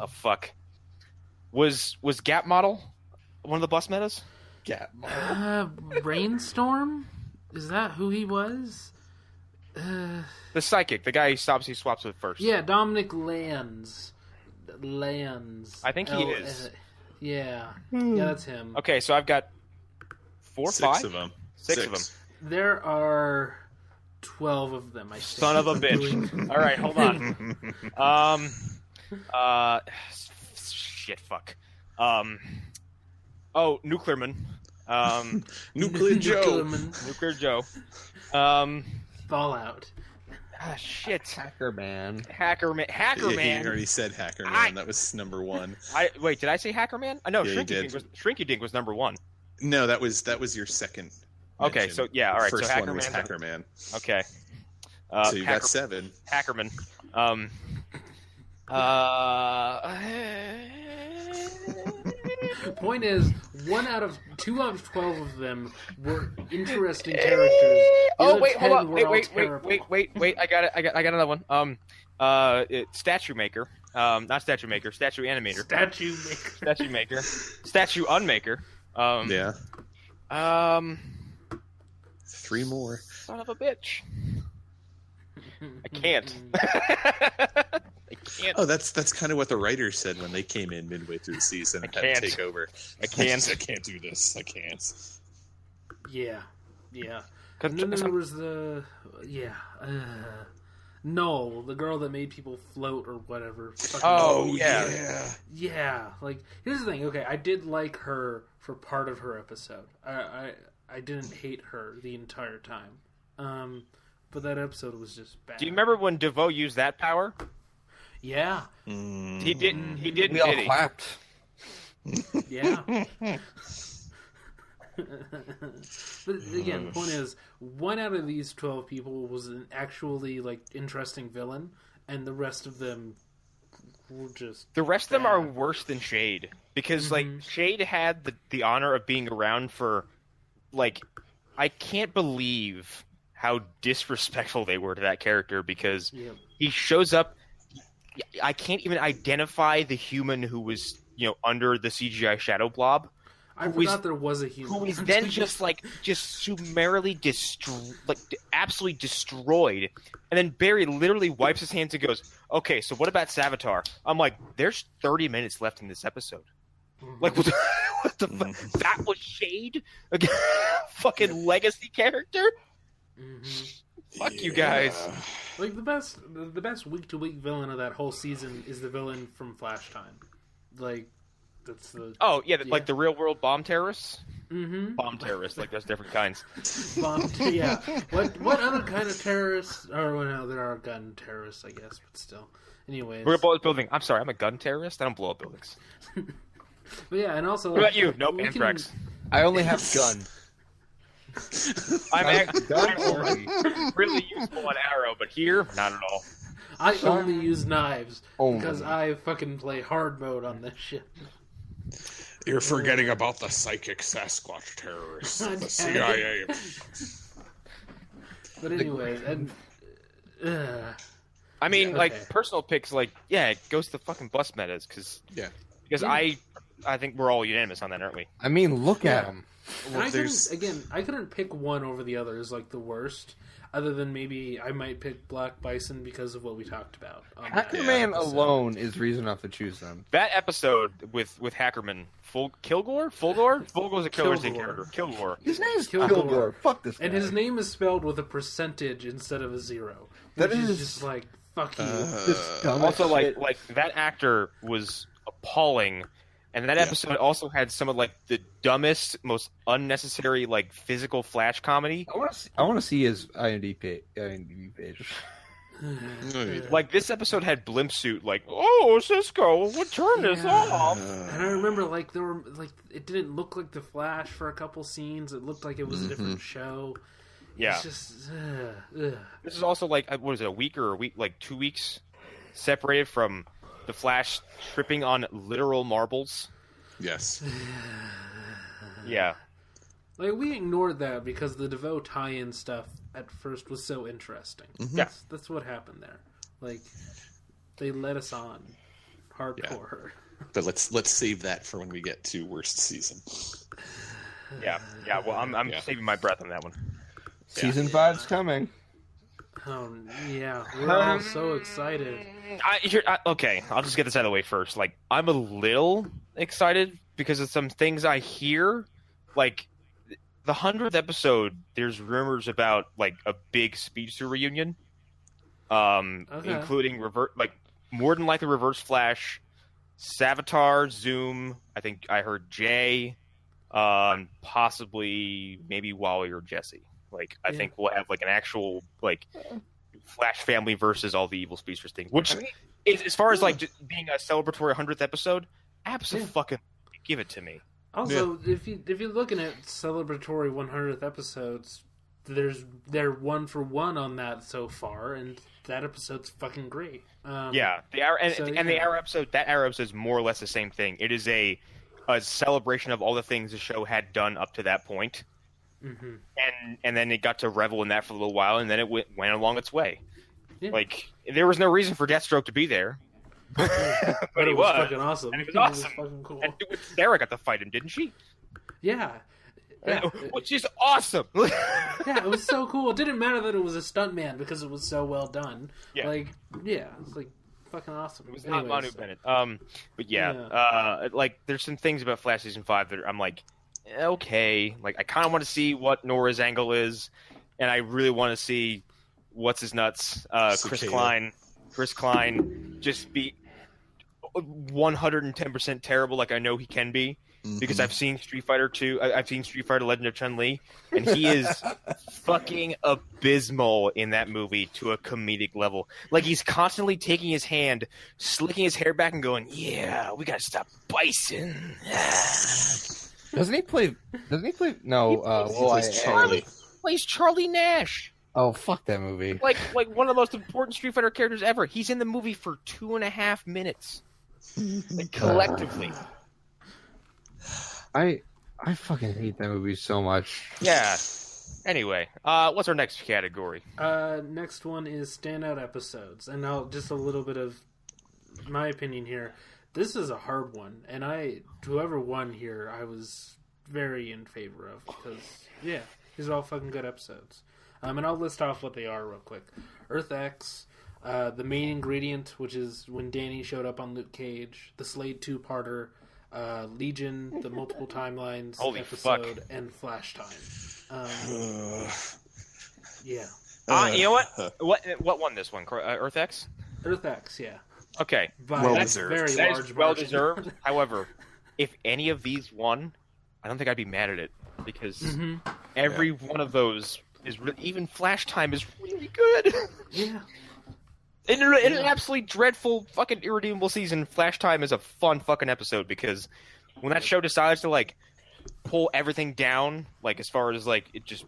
Speaker 1: Fuck. Was Gap Model one of the bus metas?
Speaker 3: Yeah.
Speaker 4: Rainstorm? Is that who he was?
Speaker 1: The psychic, the guy he swaps with first.
Speaker 4: Yeah, Dominic Lands.
Speaker 1: I think he
Speaker 4: L-
Speaker 1: is.
Speaker 4: Yeah. Yeah, that's him.
Speaker 1: Okay, so I've got 4 or 5?
Speaker 3: Six of them.
Speaker 1: Six of them.
Speaker 4: There are 12 of them, I think.
Speaker 1: Son of a bitch. All right, hold on. Shit, fuck. Nuclearman.
Speaker 3: Nuclear Joe.
Speaker 1: Nuclear Joe.
Speaker 4: Fallout.
Speaker 1: Shit.
Speaker 2: Hacker Man.
Speaker 1: Hacker Man.
Speaker 3: He already said Hacker Man. That was number 1.
Speaker 1: Wait, did I say Hacker Man? No,
Speaker 3: Yeah, you
Speaker 1: Shrinky Dink was number 1.
Speaker 3: No, that was your second.
Speaker 1: Okay,
Speaker 3: mention.
Speaker 1: so yeah, all right.
Speaker 3: First
Speaker 1: so
Speaker 3: one was
Speaker 1: Hacker
Speaker 3: Hacker Man.
Speaker 1: Okay.
Speaker 3: So you got 7.
Speaker 1: Hackerman.
Speaker 4: Point is, 2 out of 12 of them were interesting characters. The
Speaker 1: Oh
Speaker 4: other
Speaker 1: wait,
Speaker 4: 10
Speaker 1: hold on.
Speaker 4: were all terrible.
Speaker 1: Wait. I got it. I got another one. Statue Maker. Not Statue Maker. Statue Animator.
Speaker 4: Statue Maker.
Speaker 1: Statue Maker. Statue Unmaker.
Speaker 3: Yeah. 3 more.
Speaker 1: Son of a bitch. I can't. I can't.
Speaker 3: Oh, that's kind of what the writers said when they came in midway through the season and had
Speaker 1: can't.
Speaker 3: to take over.
Speaker 1: I can't.
Speaker 3: I can't do this. I can't.
Speaker 4: Yeah. And then
Speaker 1: Cause
Speaker 4: there was the... Yeah. No, the girl that made people float or whatever. Yeah. Like, here's the thing. Okay, I did like her for part of her episode. I didn't hate her the entire time. But that episode was just bad.
Speaker 1: Do you remember when DeVoe used that power?
Speaker 4: Yeah.
Speaker 1: He didn't. He didn't.
Speaker 2: We all
Speaker 1: Did he?
Speaker 2: clapped.
Speaker 4: Yeah. But again, the point is, one out of these 12 people was an actually like interesting villain, and the rest of them were just
Speaker 1: The rest of them are worse than Shade, because like Shade had the honor of being around for, like, I can't believe how disrespectful they were to that character, because he shows up. I can't even identify the human who was, under the CGI shadow blob.
Speaker 4: I forgot there was a human.
Speaker 1: Who is then just summarily absolutely destroyed. And then Barry literally wipes his hands and goes, okay, so what about Savitar? I'm like, there's 30 minutes left in this episode. Like, what the fuck? That was Shade? Fucking legacy character? Fuck you guys.
Speaker 4: Like, the best week-to-week villain of that whole season is the villain from Flash Time. Like, that's the...
Speaker 1: Oh, yeah, like the real-world bomb terrorists?
Speaker 4: Mm-hmm.
Speaker 1: Bomb terrorists, like there's different kinds.
Speaker 4: Yeah. What other kind of terrorists? Or, well, no, there are gun terrorists, I guess, but still. Anyways.
Speaker 1: We're gonna blow up building. I'm sorry, I'm a gun terrorist? I don't blow up buildings.
Speaker 4: But yeah, and also...
Speaker 1: What about you? Nope, anthrax.
Speaker 2: I only have gun.
Speaker 1: I'm really useful on arrow, but here, not at all.
Speaker 4: I only use knives
Speaker 2: Only.
Speaker 4: because I fucking play hard mode on this shit.
Speaker 3: You're forgetting about the psychic Sasquatch terrorists, the CIA.
Speaker 4: But anyways, and
Speaker 1: I mean, like personal picks, like it goes to fucking bus metas because I think we're all unanimous on that, aren't we?
Speaker 2: I mean, look at him.
Speaker 4: Well, I couldn't pick one over the other as like the worst. Other tran maybe I might pick Black Bison because of what we talked about.
Speaker 2: Hackerman alone is reason enough to choose them.
Speaker 1: That episode with Hackerman, Fulgore's a killer instinct character. Kilgore.
Speaker 2: His name is Kilgore. Fuck this guy.
Speaker 4: And his name is spelled with a percentage instead of a 0. That is just like fuck you.
Speaker 1: Also, like that actor was appalling. And that episode also had some of like the dumbest, most unnecessary like physical Flash comedy.
Speaker 2: I want to see his IMDb page.
Speaker 1: Like this episode had blimp suit. Like, oh Cisco, what turn this off?
Speaker 4: And I remember like there were like it didn't look like the Flash for a couple scenes. It looked like it was a different show.
Speaker 1: Yeah.
Speaker 4: It's just.
Speaker 1: This is also like what is it? A week, like 2 weeks separated from the Flash tripping on literal marbles.
Speaker 3: Yes.
Speaker 1: Yeah.
Speaker 4: Like, we ignored that because the DeVoe tie-in stuff at first was so interesting.
Speaker 3: Mm-hmm.
Speaker 1: Yeah.
Speaker 4: That's what happened there. Like, they led us on hardcore.
Speaker 3: Yeah. But let's save that for when we get to worst season.
Speaker 1: Yeah. Well, I'm saving my breath on that one.
Speaker 2: Season 5's coming.
Speaker 4: Oh, yeah. We're all so excited.
Speaker 1: Okay, I'll just get this out of the way first. Like, I'm a little excited because of some things I hear. Like, the 100th episode, there's rumors about, like, a big speedster reunion. Including, more than likely Reverse Flash, Savitar, Zoom, I think I heard Jay, possibly maybe Wally or Jesse. Like, I think we'll have, like, an actual, like, Flash family versus all the evil speedsters thing. Which, as far as, like, just being a celebratory 100th episode, absolutely give it to me.
Speaker 4: Also, if you're looking at celebratory 100th episodes, they're 1 for 1 on that so far, and that episode's fucking great.
Speaker 1: The Arrow episode, that Arrow episode is more or less the same thing. It is a celebration of all the things the show had done up to that point. Mm-hmm. And then it got to revel in that for a little while, and then it went along its way. Yeah. Like, there was no reason for Deathstroke to be there. but
Speaker 4: it was fucking awesome.
Speaker 1: And it was awesome.
Speaker 4: It was fucking cool.
Speaker 1: And Sarah got to fight him, didn't she?
Speaker 4: Yeah.
Speaker 1: Which is awesome.
Speaker 4: Yeah, it was so cool. It didn't matter that it was a stuntman because it was so well done.
Speaker 1: Yeah.
Speaker 4: It's like fucking awesome.
Speaker 1: It was not Manu Bennett. Like, there's some things about Flash Season 5 that I'm like, okay. Like, I kind of want to see what Nora's angle is, and I really want to see what's his nuts, Chris
Speaker 3: Cicada.
Speaker 1: Klein just be 110% terrible, like I know he can be, because I've seen Street Fighter 2, I've seen Street Fighter Legend of Chun-Li, and he is fucking abysmal in that movie to a comedic level. Like, he's constantly taking his hand, slicking his hair back and going, yeah, we gotta stop Bison.
Speaker 2: Doesn't he play? No.
Speaker 3: plays Charlie.
Speaker 1: Plays Charlie Nash.
Speaker 2: Oh, fuck that movie.
Speaker 1: Like one of the most important Street Fighter characters ever. He's in the movie for 2.5 minutes. Like, collectively.
Speaker 2: I fucking hate that movie so much.
Speaker 1: Yeah. Anyway, what's our next category?
Speaker 4: Next one is standout episodes, and I'll just a little bit of my opinion here. This is a hard one, and whoever won here, I was very in favor of, because these are all fucking good episodes. And I'll list off what they are real quick. Earth X, the main ingredient, which is when Danny showed up on Luke Cage, the Slade 2-parter, Legion, the multiple timelines
Speaker 1: Holy
Speaker 4: episode,
Speaker 1: fuck.
Speaker 4: and Flash Time. Yeah.
Speaker 1: You know what? What won this one? Earth X?
Speaker 4: Earth X, yeah.
Speaker 1: Okay.
Speaker 4: By
Speaker 3: Well
Speaker 4: that's
Speaker 3: deserved.
Speaker 4: very
Speaker 1: That
Speaker 4: large
Speaker 1: is well
Speaker 4: margin.
Speaker 1: deserved. However, if any of these won, I don't think I'd be mad at it, because every one of those is even Flash Time is really good.
Speaker 4: Yeah.
Speaker 1: In an absolutely dreadful, fucking irredeemable season, Flash Time is a fun fucking episode, because when that show decides to like pull everything down, like as far as like it just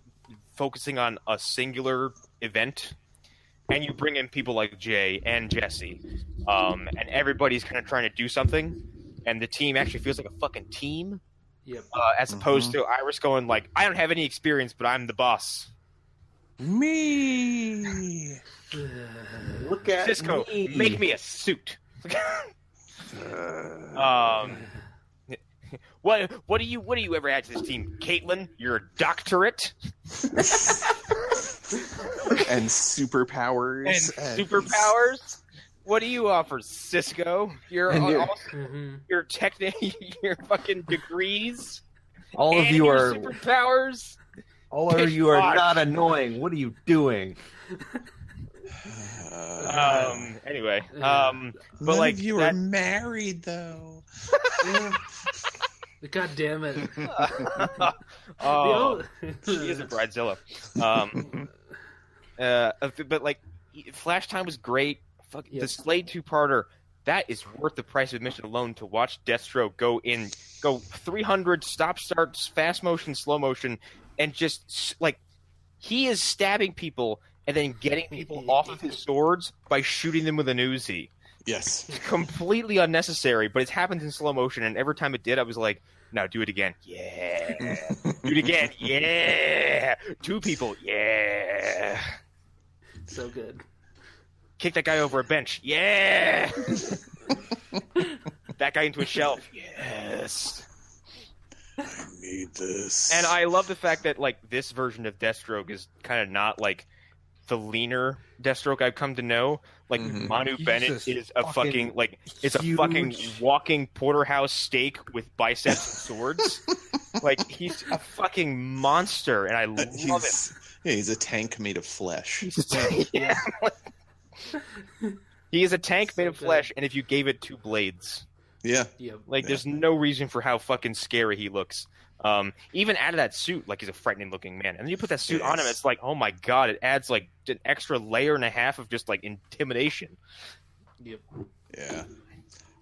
Speaker 1: focusing on a singular event, and you bring in people like Jay and Jesse, and everybody's kind of trying to do something, and the team actually feels like a fucking team,
Speaker 4: Yep.
Speaker 1: as opposed to Iris going like, I don't have any experience, but I'm the boss.
Speaker 3: Me.
Speaker 2: Look at
Speaker 1: Cisco,
Speaker 2: me.
Speaker 1: make me a suit. What do you ever add to this team? Caitlin, you're a doctorate
Speaker 3: And superpowers.
Speaker 1: and superpowers. What do you offer, Cisco? You're your fucking degrees.
Speaker 2: All of
Speaker 1: and
Speaker 2: you
Speaker 1: your
Speaker 2: are
Speaker 1: superpowers.
Speaker 2: all of you are not annoying. What are you doing?
Speaker 1: Anyway,
Speaker 3: None
Speaker 1: but like
Speaker 3: of you are married though.
Speaker 4: God damn it.
Speaker 1: oh, she is a bridezilla. But like, Flash Time was great. The Slade 2-parter, that is worth the price of admission alone to watch Deathstroke go 300 stop starts, fast motion, slow motion, and just like he is stabbing people and then getting people off of his swords by shooting them with an Uzi.
Speaker 3: Yes.
Speaker 1: It's completely unnecessary, but it happens in slow motion, and every time it did, I was like, "Now do it again, yeah. Do it again, yeah. 2 people, yeah.
Speaker 4: So good.
Speaker 1: Kick that guy over a bench, yeah. That guy into a shelf, yes."
Speaker 3: I need this.
Speaker 1: And I love the fact that like this version of Deathstroke is kind of not like the leaner Deathstroke I've come to know. Like Manu Bennett is a fucking like it's a fucking walking porterhouse steak with biceps and swords. Like he's a fucking monster, and I love it.
Speaker 3: Yeah, he's a tank made of flesh.
Speaker 1: Yeah. He is a tank made of flesh, and if you gave it 2 blades.
Speaker 3: Yeah.
Speaker 1: Like, there's no reason for how fucking scary he looks. Even out of that suit, like, he's a frightening looking man. And then you put that suit on him, it's like, oh my god, it adds, like, an extra layer and a half of just, like, intimidation.
Speaker 4: Yep.
Speaker 3: Yeah.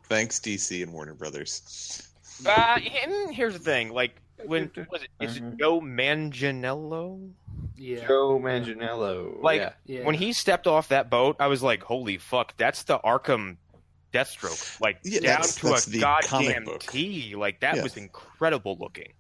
Speaker 3: Thanks, DC and Warner Brothers.
Speaker 1: And here's the thing, like, when, is it Joe Manganiello?
Speaker 4: Yeah.
Speaker 2: Joe Manganiello.
Speaker 1: Like, when he stepped off that boat, I was like, holy fuck, that's the Arkham Deathstroke, like down to a goddamn T. Like that was incredible looking.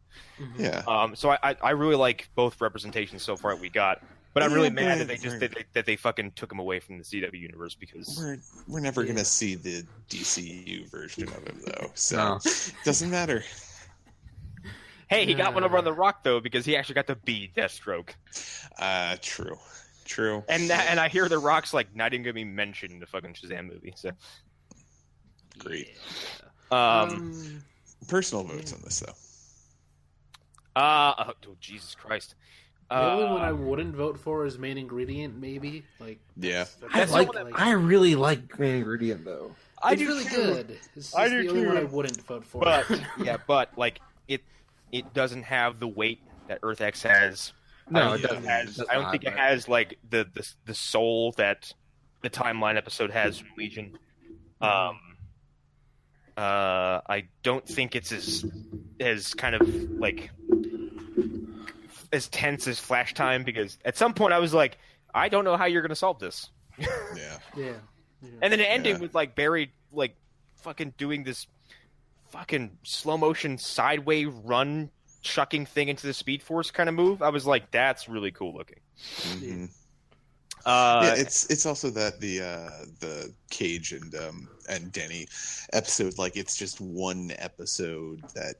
Speaker 3: Yeah.
Speaker 1: So I really like both representations so far that we got, but I'm really mad that they fucking took him away from the CW universe, because
Speaker 3: we're never gonna see the DCU version of him though, so doesn't matter.
Speaker 1: Hey, he got one over on The Rock though, because he actually got to be Deathstroke. True. And I hear The Rock's like not even gonna be mentioned in the fucking Shazam movie. So.
Speaker 3: Great.
Speaker 1: Personal
Speaker 3: votes on this though.
Speaker 1: Oh, Jesus Christ.
Speaker 4: The only one I wouldn't vote for is main ingredient, maybe. Like,
Speaker 3: Yeah.
Speaker 2: I really like main ingredient though.
Speaker 4: It's really good. It's just the only one I wouldn't vote for.
Speaker 1: But like it doesn't have the weight that Earth X has.
Speaker 2: No,
Speaker 1: it doesn't. I don't think it has like the soul that the timeline episode has from Legion. I don't think it's as kind of like as tense as Flash Time, because at some point I was like, I don't know how you're going to solve this.
Speaker 3: Yeah.
Speaker 1: And then it ended with like Barry like fucking doing this fucking slow motion sideway run chucking thing into the Speed Force kind of move. I was like, that's really cool looking.
Speaker 3: Mm-hmm.
Speaker 1: Yeah,
Speaker 3: it's also that the Cage and Denny episode, like it's just one episode that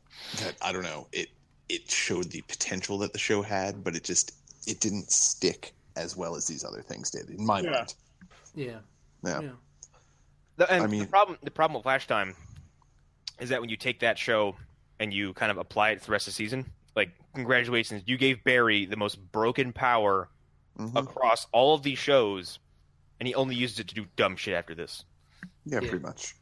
Speaker 3: I don't know, it showed the potential that the show had, but it didn't stick as well as these other things did in my mind.
Speaker 4: Yeah.
Speaker 1: The problem with Flash Time is that when you take that show and you kind of apply it to the rest of the season, like, congratulations, you gave Barry the most broken power across all of these shows, and he only used it to do dumb shit after this.
Speaker 3: Yeah, pretty much.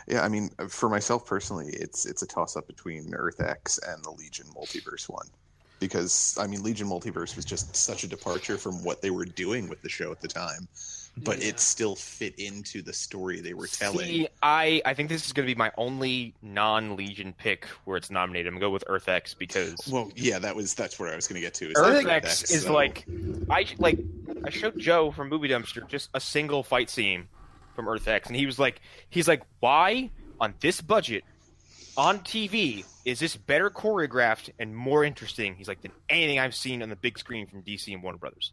Speaker 3: Yeah, I mean, for myself personally, it's a toss-up between Earth X and the Legion Multiverse one. Because, I mean, Legion Multiverse was just such a departure from what they were doing with the show at the time. But it still fit into the story they were telling.
Speaker 1: See, I think this is going to be my only non-Legion pick where it's nominated. I'm going to go with Earth X because...
Speaker 3: Well, yeah, that's what I was going to get to.
Speaker 1: Earth X is like... I showed Joe from Movie Dumpster just a single fight scene from Earth X, and he's like, why on this budget on TV is this better choreographed and more interesting? He's like, than anything I've seen on the big screen from DC and Warner Brothers.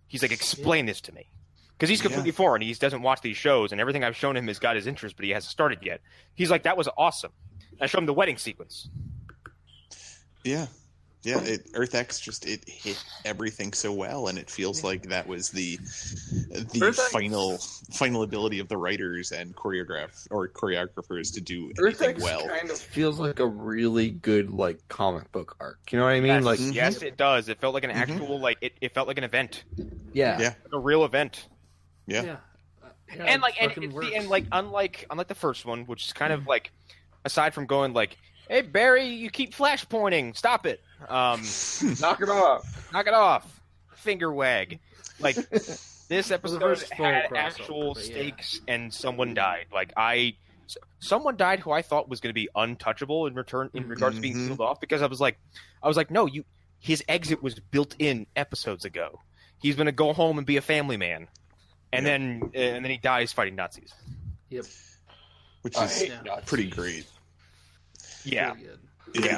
Speaker 1: He's like, explain this to me. Because he's completely foreign. He doesn't watch these shows, and everything I've shown him has got his interest, but he hasn't started yet. He's like, that was awesome. And I showed him the wedding sequence.
Speaker 3: Yeah. Earth X it hit everything so well, and it feels like that was the final ability of the writers and choreographers to do anything well.
Speaker 2: Kind of feels like a really good like comic book arc. You know what I mean?
Speaker 1: Yes, it does. It felt like an actual it felt like an event.
Speaker 2: Yeah.
Speaker 1: Like a real event.
Speaker 3: Yeah.
Speaker 1: And unlike the first one, which is kind of like, aside from going like, hey Barry, you keep flash pointing, stop it.
Speaker 2: Knock it off.
Speaker 1: Finger wag. Like, this episode had actual stakes, and someone died. Like, someone died who I thought was going to be untouchable in regards to being sealed off, because I was like, no, his exit was built in episodes ago. He's going to go home and be a family man, and then he dies fighting Nazis.
Speaker 4: Yep.
Speaker 3: Which is pretty great.
Speaker 1: Yeah.
Speaker 3: Yeah.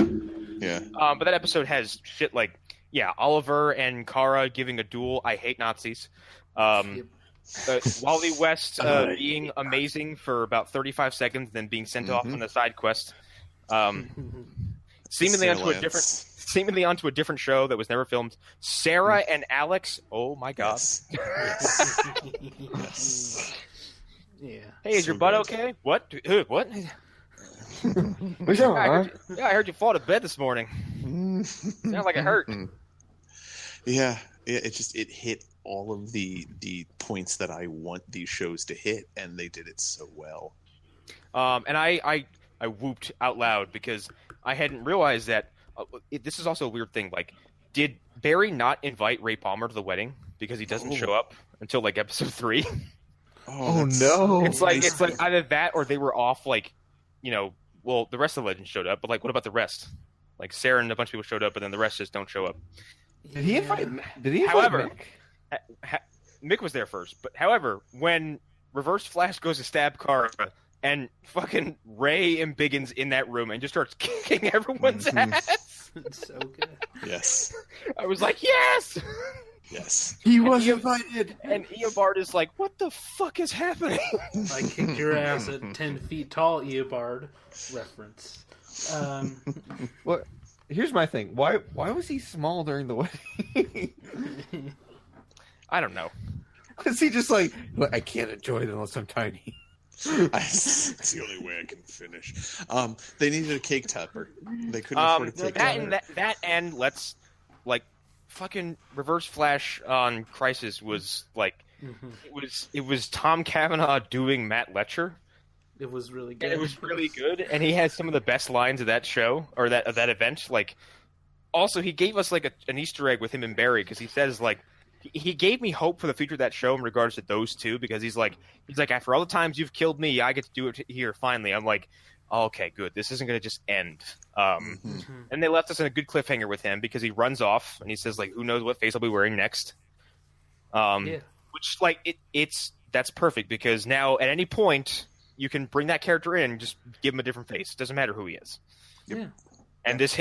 Speaker 1: But that episode has shit like, Oliver and Kara giving a duel. I hate Nazis. Wally West being amazing for about 35 seconds, then being sent off on the side quest. Seemingly onto a different show that was never filmed. Sarah and Alex. Oh my god.
Speaker 3: Yes.
Speaker 1: Yeah. Hey, is your butt okay? What? What?
Speaker 2: I
Speaker 1: heard you fall to bed this morning. Sounds like it hurt.
Speaker 3: Yeah, it hit all of the points that I want these shows to hit, and they did it so well.
Speaker 1: And I whooped out loud because I hadn't realized that this is also a weird thing. Like, did Barry not invite Ray Palmer to the wedding because he doesn't show up until like episode 3?
Speaker 2: Oh no!
Speaker 1: It's like either that or they were off. Like, well, the rest of the legends showed up, but like, what about the rest? Like, Sarah and a bunch of people showed up, but then the rest just don't show up.
Speaker 2: Did he invite
Speaker 1: However,
Speaker 2: Mick?
Speaker 1: Mick was there first. But however, when Reverse Flash goes to stab Kara, and fucking Ray embiggens in that room and just starts kicking everyone's ass.
Speaker 4: It's so good.
Speaker 3: Yes.
Speaker 1: I was like, yes!
Speaker 3: Yes.
Speaker 2: He was invited.
Speaker 1: And Eobard is like, what the fuck is happening?
Speaker 4: I kicked your ass at 10 feet tall, Eobard. Reference.
Speaker 2: What? Here's my thing. Why was he small during the wedding?
Speaker 1: I don't know.
Speaker 2: Was he just like, I can't enjoy it unless I'm tiny?
Speaker 3: It's the only way I can finish. They needed a cake topper. They couldn't afford a cake topper.
Speaker 1: That and let's, like, fucking Reverse Flash on Crisis was like, it was Tom Cavanaugh doing Matt Letcher.
Speaker 4: It was really good.
Speaker 1: And it was really good, and he had some of the best lines of that show or that event. Like, also he gave us like an Easter egg with him and Barry because he says like. He gave me hope for the future of that show in regards to those two because he's like after all the times you've killed me, I get to do it here finally. I'm like, oh, okay, good. This isn't going to just end. And they left us in a good cliffhanger with him because he runs off and he says like, who knows what face I'll be wearing next. Which like that's perfect because now at any point you can bring that character in and just give him a different face. It doesn't matter who he is.
Speaker 4: Yeah.
Speaker 1: And this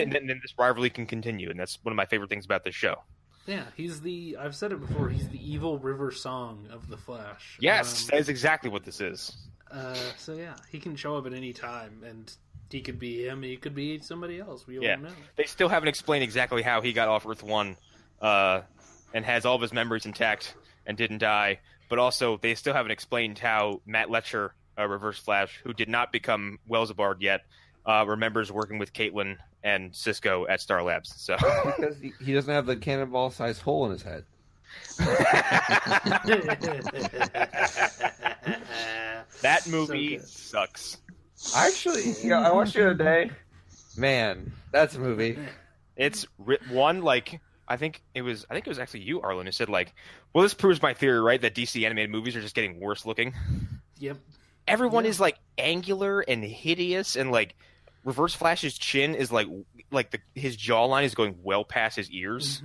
Speaker 1: rivalry can continue, and that's one of my favorite things about this show.
Speaker 4: Yeah, I've said it before, he's the evil river song of the Flash.
Speaker 1: Yes, that is exactly what this is.
Speaker 4: So yeah, he can show up at any time, and he could be him, he could be somebody else, we all know.
Speaker 1: They still haven't explained exactly how he got off Earth-1, and has all of his memories intact and didn't die, but also they still haven't explained how Matt Letcher, Reverse Flash, who did not become Wellsabard yet, remembers working with Caitlin and Cisco at Star Labs. So
Speaker 2: because he doesn't have the cannonball-sized hole in his head.
Speaker 1: That movie sucks.
Speaker 2: Actually, I watched it the other day. Man, that's a movie.
Speaker 1: It's one like I think it was actually you, Arlen, who said like, well, this proves my theory, right? That DC animated movies are just getting worse looking.
Speaker 4: Yep.
Speaker 1: Everyone is like angular and hideous, and like Reverse Flash's chin is like his jawline is going well past his ears.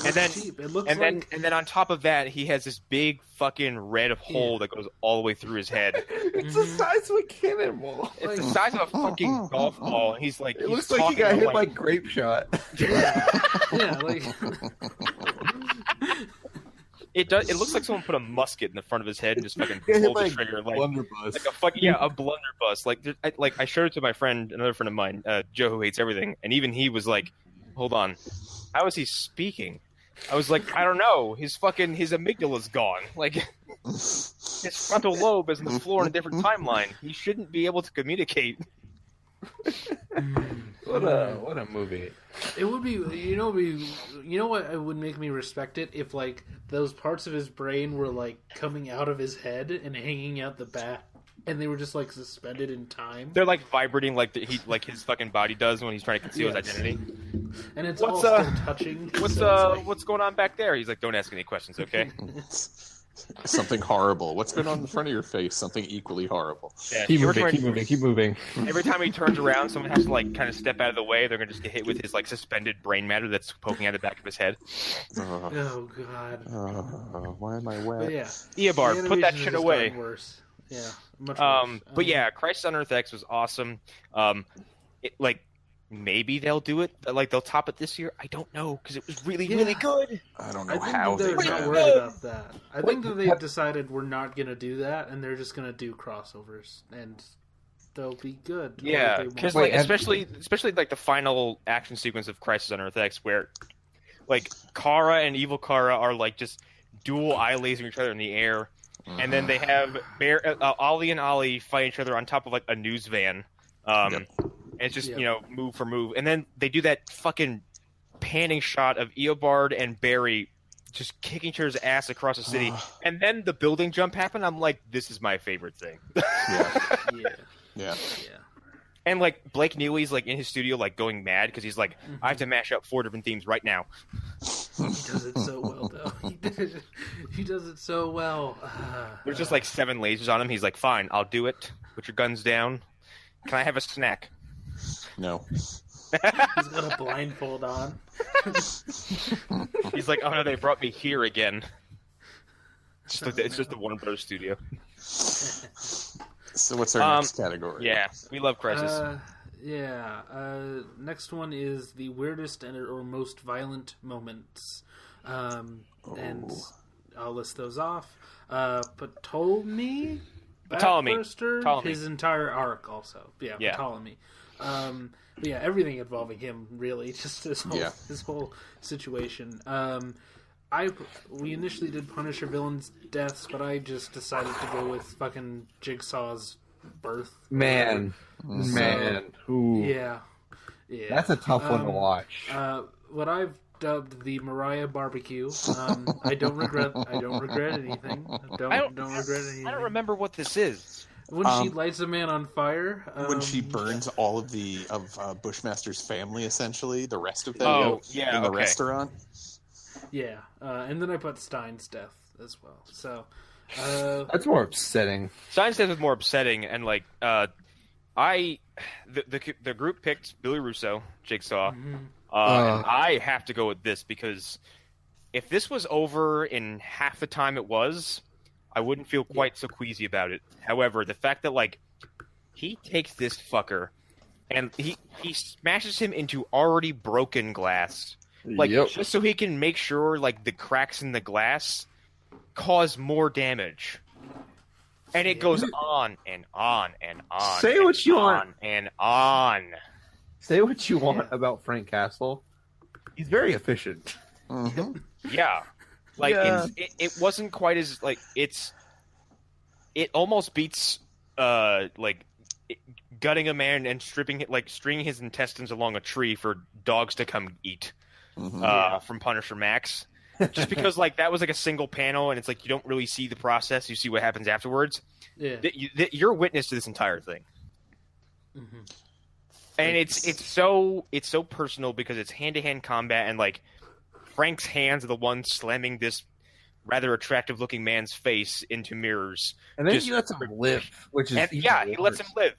Speaker 1: And then on top of that, he has this big fucking red hole that goes all the way through his head.
Speaker 2: It's the size of a cannonball.
Speaker 1: It's the size of a fucking golf ball. He's like,
Speaker 2: it looks like he got hit by grape shot.
Speaker 4: Yeah, like
Speaker 1: it does. It looks like someone put a musket in the front of his head and just fucking pulled the trigger, like
Speaker 2: blunderbuss.
Speaker 1: Like a fucking a blunderbuss. Like I showed it to my friend, another friend of mine, Joe, who hates everything, and even he was like, "Hold on, how is he speaking?" I was like, "I don't know. His amygdala's gone. Like his frontal lobe is on the floor in a different timeline. He shouldn't be able to communicate."
Speaker 2: What a movie.
Speaker 4: It would be, you know what it would make me respect it if like those parts of his brain were like coming out of his head and hanging out the back, and they were just like suspended in time.
Speaker 1: They're like vibrating like his fucking body does when he's trying to conceal his identity.
Speaker 4: And it's all still touching.
Speaker 1: What's going on back there? He's like, don't ask any questions, okay?
Speaker 3: Something horrible. What's going on in front of your face? Something equally horrible.
Speaker 1: Yeah,
Speaker 2: keep moving.
Speaker 1: Every time he turns around, someone has to like kind of step out of the way. They're gonna just get hit with his like suspended brain matter that's poking out the back of his head.
Speaker 4: Oh god.
Speaker 3: Why am I wet?
Speaker 4: But yeah,
Speaker 1: Eobard, put that shit away.
Speaker 4: Worse. Yeah, much worse.
Speaker 1: But yeah, Crisis on Earth X was awesome. Maybe they'll do it. Like they'll top it this year. I don't know because it was really good.
Speaker 3: I don't know
Speaker 4: I think
Speaker 3: how
Speaker 4: they're not worried about that. I think that they've decided we're not going to do that, and they're just going to do crossovers, and they'll be good.
Speaker 1: Yeah, because especially like the final action sequence of Crisis on Earth X, where like Kara and Evil Kara are like just dual eye lasering each other in the air, and then they have Ollie and Ollie fight each other on top of like a news van. And it's just, move for move. And then they do that fucking panning shot of Eobard and Barry just kicking each other's ass across the city. And then the building jump happened. I'm like, this is my favorite thing.
Speaker 3: Yeah.
Speaker 1: And, like, Blake Neely's, like, in his studio, like, going mad because he's like, I have to mash up 4 different themes right now.
Speaker 4: He does it so well, though. He does it so well.
Speaker 1: There's just, like, 7 lasers on him. He's like, fine, I'll do it. Put your guns down. Can I have a snack?
Speaker 3: No.
Speaker 4: He's got a blindfold on.
Speaker 1: He's like, oh no, they brought me here again. It's just the Warner Brothers studio.
Speaker 3: So what's our next category?
Speaker 1: Yeah, we love Crisis.
Speaker 4: Next one is the weirdest or most violent moments. And I'll list those off. Ptolemy, his entire arc also. Yeah. Ptolemy. But yeah, everything involving him, really, just his whole situation. We initially did Punisher villains' deaths, but I just decided to go with fucking Jigsaw's birth.
Speaker 2: Man. Ooh.
Speaker 4: Yeah.
Speaker 2: That's a tough one to watch.
Speaker 4: What I've dubbed the Mariah Barbecue. I don't regret anything. Don't regret anything.
Speaker 1: I don't remember what this is.
Speaker 4: When she lights a man on fire.
Speaker 3: When she burns all of Bushmaster's family, essentially, the rest of them in the restaurant.
Speaker 4: Yeah, and then I put Stein's death as well. So
Speaker 2: that's more upsetting.
Speaker 1: Stein's death was more upsetting, and like the group picked Billy Russo, Jigsaw. And I have to go with this because if this was over in half the time it was, I wouldn't feel quite so queasy about it. However, the fact that like he takes this fucker and he smashes him into already broken glass, like just so he can make sure like the cracks in the glass cause more damage. And it goes on and on and on.
Speaker 2: Say what you want
Speaker 1: and on.
Speaker 2: Say what you want about Frank Castle. He's very efficient.
Speaker 3: Mm-hmm.
Speaker 1: Yeah. Like it wasn't quite as like it almost beats gutting a man and stringing his intestines along a tree for dogs to come eat from Punisher Max. Just because like that was like a single panel and it's like you don't really see the process, you see what happens afterwards.
Speaker 4: Yeah,
Speaker 1: you're witness to this entire thing.
Speaker 4: Mm-hmm.
Speaker 1: And it's so personal because it's hand-to-hand combat and like Frank's hands are the ones slamming this rather attractive-looking man's face into mirrors.
Speaker 2: And then he lets him live, which is
Speaker 1: he lets him live.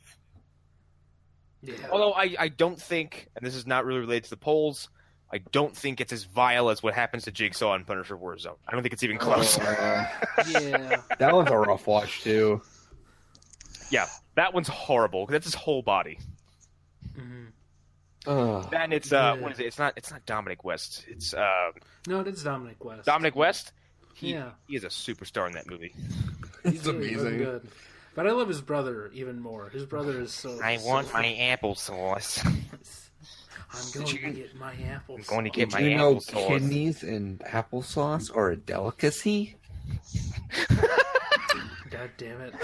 Speaker 4: Yeah.
Speaker 1: Although I don't think, and this is not really related to the polls, I don't think it's as vile as what happens to Jigsaw in Punisher Warzone. I don't think it's even close.
Speaker 4: Yeah.
Speaker 2: That one's a rough watch too.
Speaker 1: Yeah, that one's horrible. That's his whole body.
Speaker 4: Mm-hmm.
Speaker 1: Then it's what is it? It's not Dominic West. It's
Speaker 4: no, it is Dominic West.
Speaker 1: Dominic West. He is a superstar in that movie.
Speaker 2: He's amazing.
Speaker 4: Good. But I love his brother even more. His brother is so.
Speaker 1: I want my applesauce.
Speaker 4: I'm going to get my applesauce.
Speaker 1: I'm going to get my
Speaker 2: Did you know
Speaker 1: applesauce.
Speaker 2: kidneys and applesauce are a delicacy?
Speaker 4: God damn it.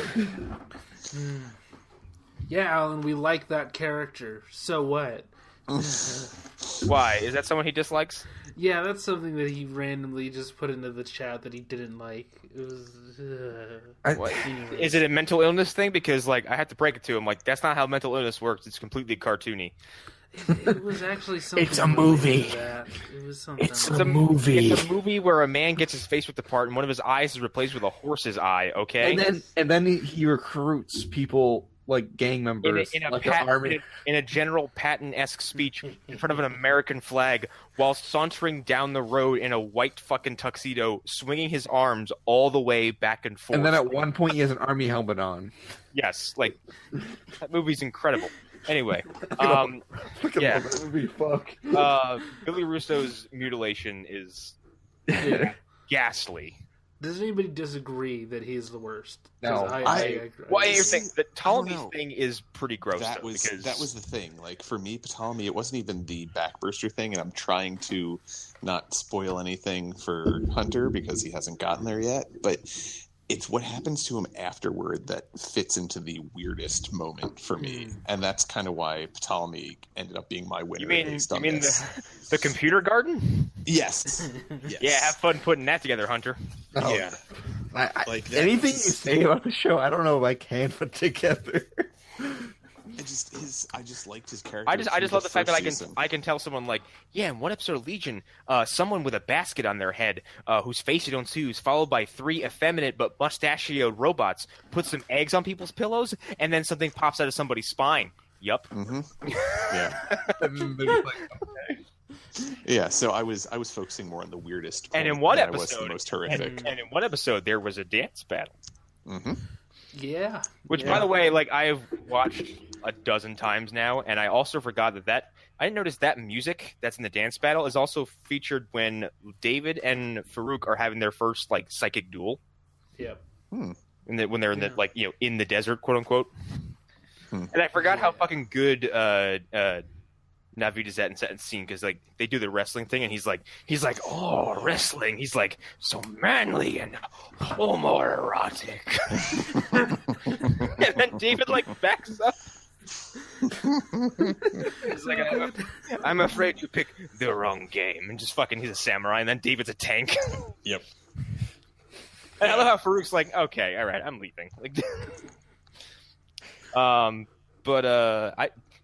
Speaker 4: Yeah, Alan, we like that character. So what?
Speaker 1: Why? Is that someone he dislikes?
Speaker 4: Yeah, that's something that he randomly just put into the chat that he didn't like. It was.
Speaker 1: Is it a mental illness thing? Because like I have to break it to him. Like that's not how mental illness works. It's completely cartoony.
Speaker 4: It was actually something.
Speaker 2: It's a movie.
Speaker 4: It was something.
Speaker 2: It's a movie.
Speaker 1: It's a movie where a man gets his face ripped apart and one of his eyes is replaced with a horse's eye. Okay,
Speaker 2: and then he recruits people like gang members
Speaker 1: in a General Patton-esque speech in front of an American flag while sauntering down the road in a white fucking tuxedo, swinging his arms all the way back and forth.
Speaker 2: And then at one point he has an army helmet on.
Speaker 1: Yes, like that movie's incredible. Anyway,
Speaker 2: yeah, that movie, fuck.
Speaker 1: Billy Russo's mutilation is ghastly.
Speaker 4: Does anybody disagree that he's the worst?
Speaker 2: No.
Speaker 1: The Ptolemy thing is pretty gross.
Speaker 3: That was the thing. Like for me, Ptolemy, it wasn't even the backburster thing, and I'm trying to not spoil anything for Hunter because he hasn't gotten there yet. But it's what happens to him afterward that fits into the weirdest moment for me, and that's kind of why Ptolemy ended up being my winner.
Speaker 1: You mean the computer garden?
Speaker 3: Yes.
Speaker 1: Yeah, have fun putting that together, Hunter.
Speaker 2: Oh.
Speaker 3: Yeah.
Speaker 2: Like anything you say about the show, I don't know if I can put together.
Speaker 3: I just liked his character.
Speaker 1: I just love the fact that I can tell someone like, yeah, in one episode of Legion, someone with a basket on their head, whose face you don't see, who's followed by 3 effeminate but mustachioed robots, put some eggs on people's pillows, and then something pops out of somebody's spine. Yup.
Speaker 3: Mm-hmm. Yeah. Yeah, so I was focusing more on the weirdest.
Speaker 1: And in one episode,
Speaker 3: was the most horrific.
Speaker 1: And in one episode, there was a dance battle.
Speaker 3: Mm-hmm.
Speaker 4: Yeah.
Speaker 1: Which, by the way, like I've watched a dozen times now, and I also forgot that I didn't notice that music that's in the dance battle is also featured when David and Farouk are having their first like psychic duel.
Speaker 4: Yep.
Speaker 1: When they're in the in the desert, quote unquote. And I forgot how fucking good Navid is at in that scene because like they do the wrestling thing and he's like oh wrestling, he's like so manly and homoerotic. And then David like backs up It's like, I'm afraid you picked the wrong game, and just fucking he's a samurai, and then David's a tank.
Speaker 3: Yep.
Speaker 1: And I love how Farouk's like, okay, all right, I'm leaving. Like,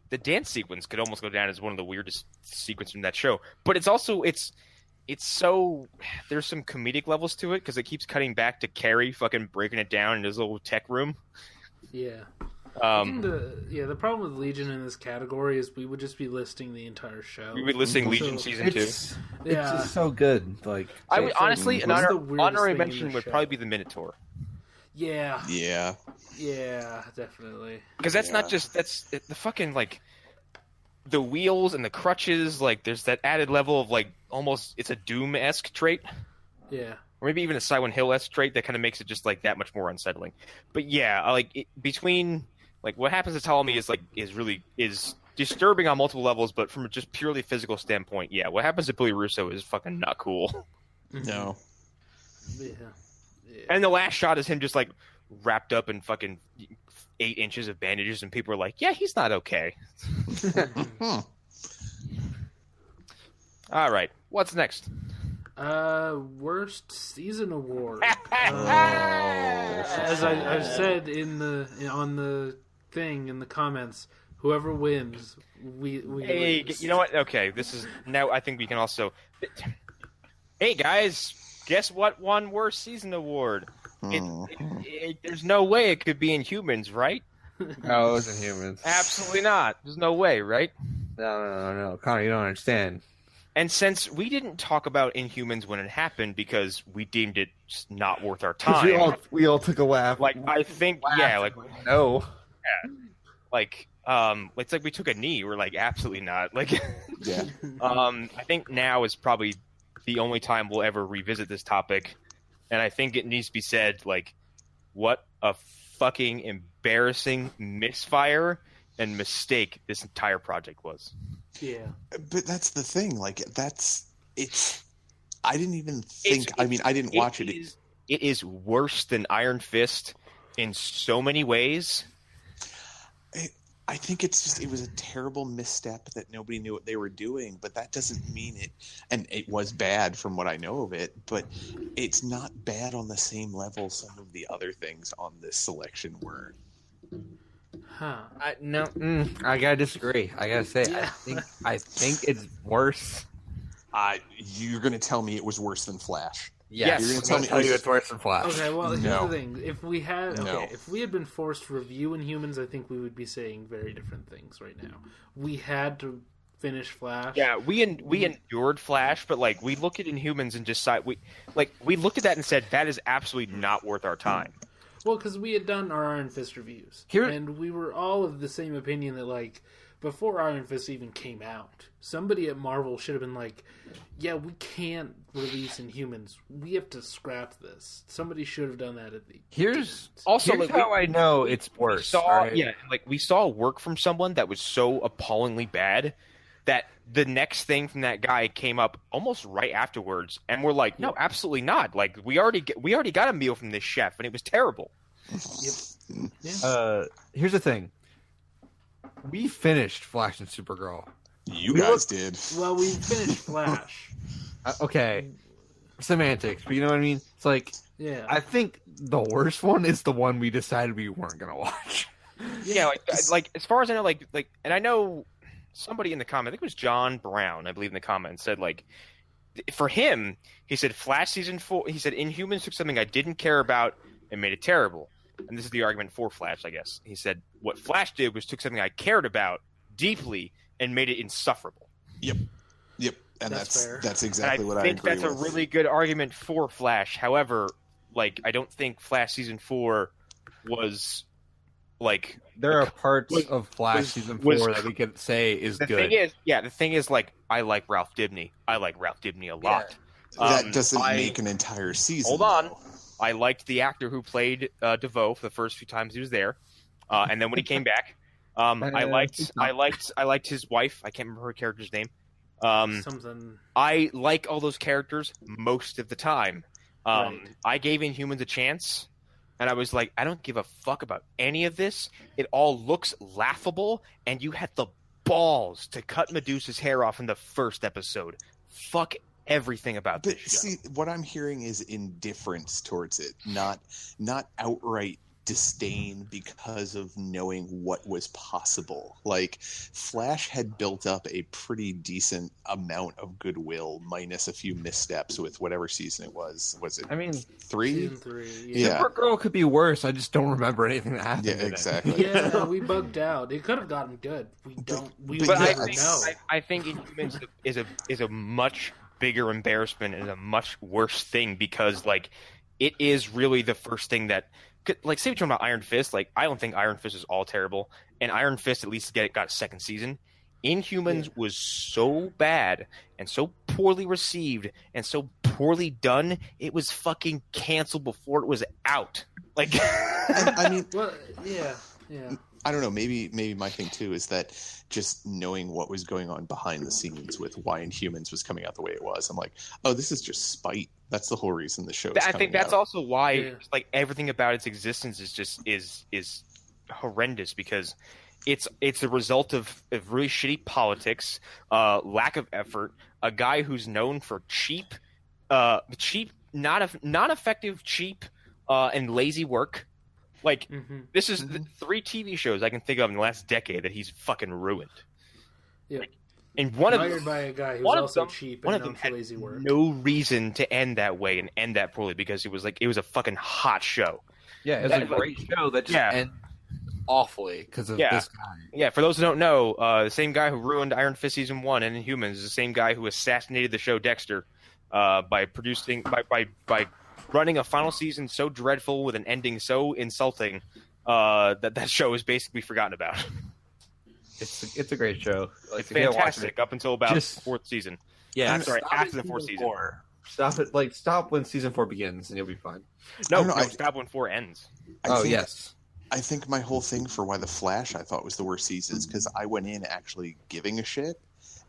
Speaker 1: the dance sequence could almost go down as one of the weirdest sequences from that show. But it's also it's so there's some comedic levels to it because it keeps cutting back to Carrie fucking breaking it down in his little tech room.
Speaker 4: Yeah. I think the problem with Legion in this category is we would just be listing the entire show.
Speaker 1: We would be listing Legion season 2.
Speaker 2: It's just so good. Like
Speaker 1: I would honestly, an honorary
Speaker 4: thing
Speaker 1: mention
Speaker 4: in the
Speaker 1: would
Speaker 4: show?
Speaker 1: probably be the Minotaur.
Speaker 4: Yeah.
Speaker 3: Yeah.
Speaker 4: Yeah, definitely.
Speaker 1: Because that's not just the fucking like the wheels and the crutches. Like there's that added level of like almost it's a Doom-esque trait.
Speaker 4: Yeah.
Speaker 1: Or maybe even a Silent Hill-esque trait that kind of makes it just like that much more unsettling. But yeah, like between like what happens to Ptolemy is disturbing on multiple levels, but from a just purely physical standpoint, yeah, what happens to Billy Russo is fucking not cool.
Speaker 3: No.
Speaker 4: Yeah.
Speaker 1: And the last shot is him just like wrapped up in fucking 8 inches of bandages, and people are like, "Yeah, he's not okay." All right, what's next?
Speaker 4: Worst season award. As I said on the thing in the comments, whoever wins, we
Speaker 1: Hey,
Speaker 4: lose.
Speaker 1: you know what? Okay, this is now. I think we can also. Hey guys, guess what won worst season award? There's no way it could be Inhumans, right?
Speaker 2: No, it wasn't Humans.
Speaker 1: Absolutely not. There's no way, right?
Speaker 2: No, Connor, you don't understand.
Speaker 1: And since we didn't talk about Inhumans when it happened because we deemed it just not worth our time,
Speaker 2: We all took a laugh.
Speaker 1: like I think, yeah, like
Speaker 2: no,
Speaker 1: like it's like we took a knee. We're like, absolutely not. Like,
Speaker 3: Yeah.
Speaker 1: I think now is probably the only time we'll ever revisit this topic, and I think it needs to be said, like, what a fucking embarrassing misfire and mistake this entire project was.
Speaker 4: Yeah.
Speaker 3: But that's the thing. Like, I didn't even think. I didn't watch it.
Speaker 1: It is worse than Iron Fist in so many ways.
Speaker 3: I think it's just it was a terrible misstep that nobody knew what they were doing, but that doesn't mean it. And it was bad from what I know of it, but it's not bad on the same level some of the other things on this selection were.
Speaker 4: Huh.
Speaker 2: I gotta disagree. I gotta say,
Speaker 4: Yeah.
Speaker 2: I think it's worse.
Speaker 3: You're gonna tell me it was worse than Flash?
Speaker 2: Yes,
Speaker 3: You're
Speaker 2: I'm
Speaker 3: gonna
Speaker 2: gonna tell you it's worse than Flash.
Speaker 4: Okay, well, here's
Speaker 3: No.
Speaker 4: the thing. If we had
Speaker 3: No.
Speaker 4: if we had been forced to review Inhumans, I think we would be saying very different things right now. We had to finish Flash.
Speaker 1: Yeah, we endured Flash, but like we looked at Inhumans and just we looked at that and said that is absolutely not worth our time.
Speaker 4: Well, because we had done our Iron Fist reviews, and we were all of the same opinion that, like, before Iron Fist even came out, somebody at Marvel should have been like, yeah, we can't release Inhumans. We have to scrap this. Somebody should have done that at the
Speaker 2: Here's
Speaker 1: Also,
Speaker 2: here's how I know it's worse.
Speaker 1: We saw work from someone that was so appallingly bad that the next thing from that guy came up almost right afterwards, and we're like, no, absolutely not. Like we already got a meal from this chef, and it was terrible.
Speaker 4: Yep.
Speaker 2: Here's the thing. We finished Flash and Supergirl.
Speaker 3: You guys did.
Speaker 4: Well, we finished Flash.
Speaker 2: Okay, semantics, but you know what I mean? It's like,
Speaker 4: Yeah.
Speaker 2: I think the worst one is the one we decided we weren't gonna watch.
Speaker 1: Yeah, like as far as I know, like, and I know somebody in the comment, I think it was John Brown, I believe in the comment, said like, for him, he said Flash season 4. He said Inhumans took something I didn't care about and made it terrible. And this is the argument for Flash, I guess. He said what Flash did was took something I cared about deeply and made it insufferable.
Speaker 3: Yep. And
Speaker 4: That's fair.
Speaker 3: that's exactly what I
Speaker 1: think
Speaker 3: agree
Speaker 1: that's
Speaker 3: with.
Speaker 1: a really good argument for Flash. However, like I don't think Flash season 4 was like
Speaker 2: There are parts of Flash season 4 that we could say is
Speaker 1: the
Speaker 2: good.
Speaker 1: the thing is like I like Ralph Dibny. I like Ralph Dibny a lot.
Speaker 3: That doesn't make an entire season.
Speaker 1: Hold on.
Speaker 3: though.
Speaker 1: I liked the actor who played DeVoe for the first few times he was there, and then when he came back, I liked his wife. I can't remember her character's name.
Speaker 4: Something.
Speaker 1: I like all those characters most of the time.
Speaker 4: Right.
Speaker 1: I gave Inhumans a chance, And I was like, I don't give a fuck about any of this. It all looks laughable, and you had the balls to cut Medusa's hair off in the first episode. Fuck everything about this show.
Speaker 3: See, what I'm hearing is indifference towards it, not outright disdain because of knowing what was possible. Like, Flash had built up a pretty decent amount of goodwill, minus a few missteps with whatever season it was. Was it?
Speaker 2: I mean,
Speaker 3: 3?
Speaker 4: Season 3. Yeah.
Speaker 2: Supergirl could be worse. I just don't remember anything that happened.
Speaker 3: Yeah,
Speaker 2: in it.
Speaker 3: exactly.
Speaker 4: Yeah, we bugged out. It could have gotten good. We don't. We
Speaker 3: but
Speaker 4: never
Speaker 3: I
Speaker 4: know.
Speaker 1: I think Inhumans is a much bigger embarrassment and a much worse thing because like it is really the first thing that. Like, say what you're talking about Iron Fist. Like, I don't think Iron Fist is all terrible, and Iron Fist at least got a second season. Inhumans was so bad and so poorly received and so poorly done. It was fucking canceled before it was out. Like,
Speaker 3: I mean,
Speaker 4: well, yeah.
Speaker 3: I don't know. Maybe my thing too is that just knowing what was going on behind the scenes with why Inhumans was coming out the way it was. I'm like, oh, this is just spite. That's the whole reason the show is
Speaker 1: I think that's
Speaker 3: out.
Speaker 1: also why like everything about its existence is just is horrendous because it's a result of really shitty politics, lack of effort, a guy who's known for cheap, not effective, cheap, and lazy work. Like this is 3 TV shows I can think of in the last decade that he's fucking ruined.
Speaker 4: Yeah.
Speaker 1: And one of
Speaker 4: Hired by a guy who's also cheap and known for lazy work.
Speaker 1: No reason to end that way and end that poorly because it was a fucking hot show.
Speaker 2: Yeah, it was a great show that just ended awfully because of this guy.
Speaker 1: Yeah, for those who don't know, the same guy who ruined Iron Fist season 1 and Inhumans is the same guy who assassinated the show Dexter by running a final season so dreadful with an ending so insulting that show is basically forgotten about.
Speaker 2: It's a great show. Like,
Speaker 1: it's fantastic up until about the 4th season.
Speaker 2: Yeah,
Speaker 1: I'm sorry, after the 4th season.
Speaker 2: Stop it! Like stop when season 4 begins, and you'll be fine.
Speaker 1: No, stop when 4 ends.
Speaker 2: Yes.
Speaker 3: I think my whole thing for why The Flash I thought was the worst season is because I went in actually giving a shit,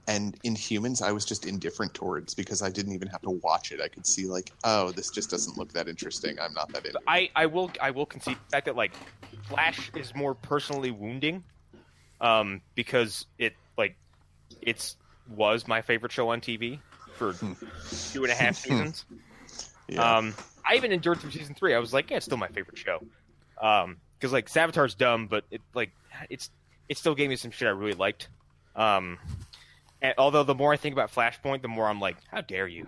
Speaker 3: and Inhumans I was just indifferent towards because I didn't even have to watch it. I could see like, oh, this just doesn't look that interesting. I'm not that into it.
Speaker 1: I will concede the fact that like Flash is more personally wounding. Because it was my favorite show on TV for 2.5 seasons.
Speaker 3: Yeah.
Speaker 1: I even endured through season 3. I was like, yeah, it's still my favorite show. Because like Savitar's dumb, but it still gave me some shit I really liked. And although the more I think about Flashpoint, the more I'm like, how dare you?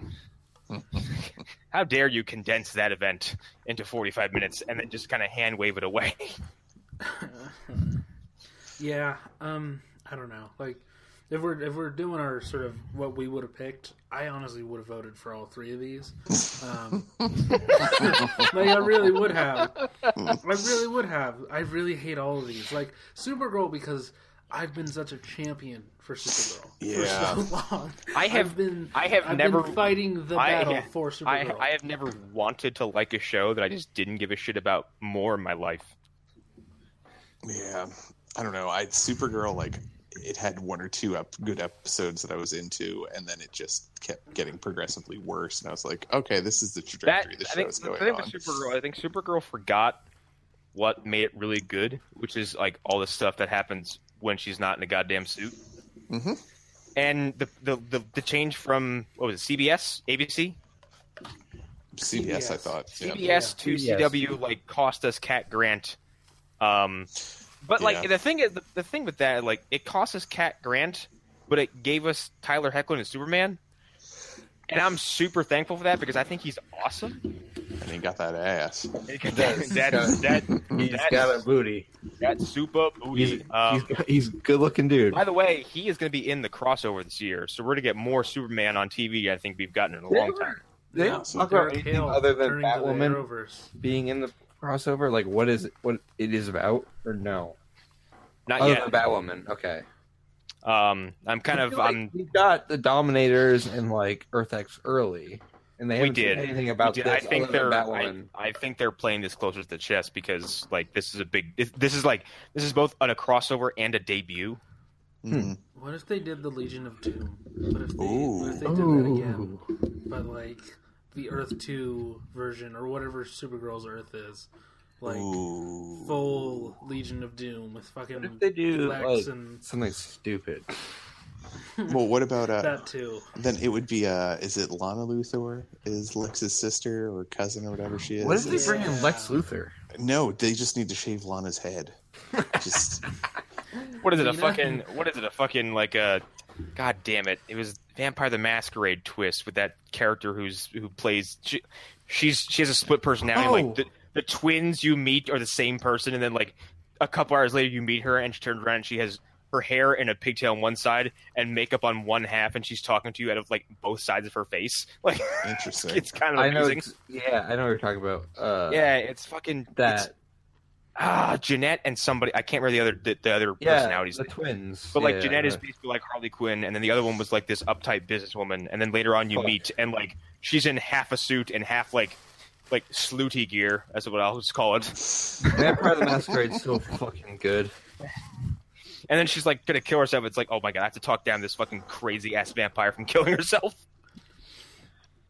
Speaker 1: How dare you condense that event into 45 minutes and then just kind of hand wave it away?
Speaker 4: Yeah, I don't know. Like, if we're doing our sort of what we would have picked, I honestly would have voted for all 3 of these. Like, I really would have. I really hate all of these. Like Supergirl because I've been such a champion for Supergirl for so long. I've been fighting the battle for Supergirl.
Speaker 1: I have never wanted to like a show that I just didn't give a shit about more in my life.
Speaker 3: Yeah. I don't know. Supergirl, like, it had 1 or 2 good episodes that I was into, and then it just kept getting progressively worse. And I was like, okay, this is the trajectory the show is going on.
Speaker 1: I think Supergirl forgot what made it really good, which is like all the stuff that happens when she's not in a goddamn suit.
Speaker 3: Mm-hmm.
Speaker 1: And the change from what was it, CBS, ABC?
Speaker 3: CBS, I thought.
Speaker 1: CBS to CW like cost us Cat Grant. But like the thing with that, like it cost us Cat Grant, but it gave us Tyler Hoechlin as Superman, and I'm super thankful for that because I think he's awesome.
Speaker 3: And he got that ass.
Speaker 2: He's got a booty.
Speaker 1: That super booty.
Speaker 2: He's a good looking dude.
Speaker 1: By the way, he is going to be in the crossover this year, so we're going to get more Superman on TV. I think we've gotten in a long time.
Speaker 2: They don't talk about anything other than Batwoman being in the crossover. Like what it is about, or no?
Speaker 1: Not
Speaker 2: other
Speaker 1: yet.
Speaker 2: Than Batwoman. Okay.
Speaker 1: We
Speaker 2: got the Dominators and like Earth X early, and they haven't said anything about this.
Speaker 1: I think
Speaker 2: Batwoman.
Speaker 1: I think they're playing this closer to the chest because like this is both a crossover and a debut.
Speaker 3: Mm-hmm.
Speaker 4: What if they did the Legion of Doom? What if they did that again? But like the Earth 2 version or whatever Supergirl's Earth is, like full Legion of Doom with fucking
Speaker 2: What if they do
Speaker 4: Lex
Speaker 2: like
Speaker 4: and
Speaker 2: something stupid?
Speaker 3: Well, what about
Speaker 4: that too?
Speaker 3: Then it would be is it Lana Luthor? Is Lex's sister or cousin or whatever she is?
Speaker 2: What if they bring in Lex Luthor?
Speaker 3: No, they just need to shave Lana's head. Just
Speaker 1: What is it? A fucking like a? God damn it! It was Vampire the Masquerade twist with that character who plays. She has a split personality.
Speaker 2: Oh.
Speaker 1: Like the twins you meet are the same person, and then like a couple hours later you meet her and she turns around and she has her hair in a pigtail on one side and makeup on one half, and she's talking to you out of like both sides of her face. Like
Speaker 3: interesting.
Speaker 1: it's kind of
Speaker 2: I know.
Speaker 1: amazing.
Speaker 2: I know what you're talking about.
Speaker 1: Yeah, it's fucking
Speaker 2: that.
Speaker 1: Jeanette and somebody I can't remember the other personalities.
Speaker 2: The twins.
Speaker 1: But like
Speaker 2: Yeah,
Speaker 1: Jeanette is basically like Harley Quinn, and then the other one was like this uptight businesswoman, and then later on you meet, and like she's in half a suit and half like sleuty gear, that's what I'll just call it.
Speaker 2: Vampire the Masquerade's so fucking good.
Speaker 1: And then she's like gonna kill herself. It's like, oh my god, I have to talk down this fucking crazy ass vampire from killing herself.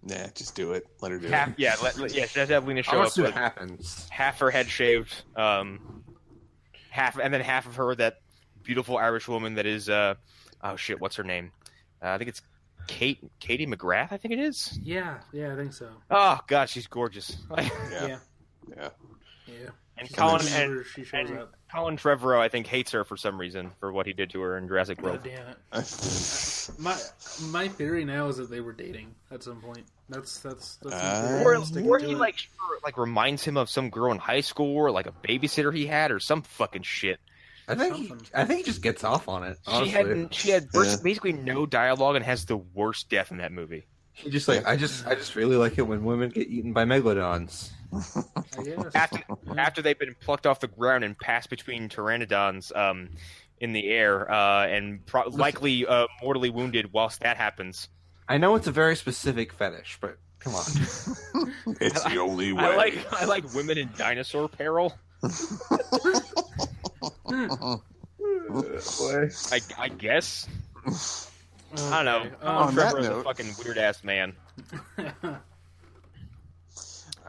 Speaker 3: Nah, just do it. Let her do it.
Speaker 1: Yeah, she has to have Lena show up.
Speaker 2: What happens?
Speaker 1: Half her head shaved, half, and then half of her, that beautiful Irish woman that is, oh shit, what's her name? I think it's Katie McGrath. I think it is.
Speaker 4: Yeah, I think so.
Speaker 1: Oh god, she's gorgeous.
Speaker 3: Yeah.
Speaker 1: And
Speaker 4: She's
Speaker 1: Colin
Speaker 4: whenever she shows up.
Speaker 1: Colin Trevorrow, I think, hates her for some reason for what he did to her in Jurassic World.
Speaker 4: God damn it. My theory now is that they were dating at some point. That's my theory.
Speaker 1: Or he like reminds him of some girl in high school, or like a babysitter he had, or some fucking shit.
Speaker 2: I think he just gets off on it. Honestly.
Speaker 1: She had basically no dialogue and has the worst death in that movie.
Speaker 2: He just like I just really like it when women get eaten by megalodons.
Speaker 1: After they've been plucked off the ground and passed between pteranodons in the air and likely mortally wounded whilst that happens.
Speaker 2: I know it's a very specific fetish, but come on.
Speaker 3: It's the only way.
Speaker 1: I like women in dinosaur peril. I guess. Okay. I don't know.
Speaker 3: On that
Speaker 1: Trevor's
Speaker 3: note,
Speaker 1: a fucking weird ass man.
Speaker 3: All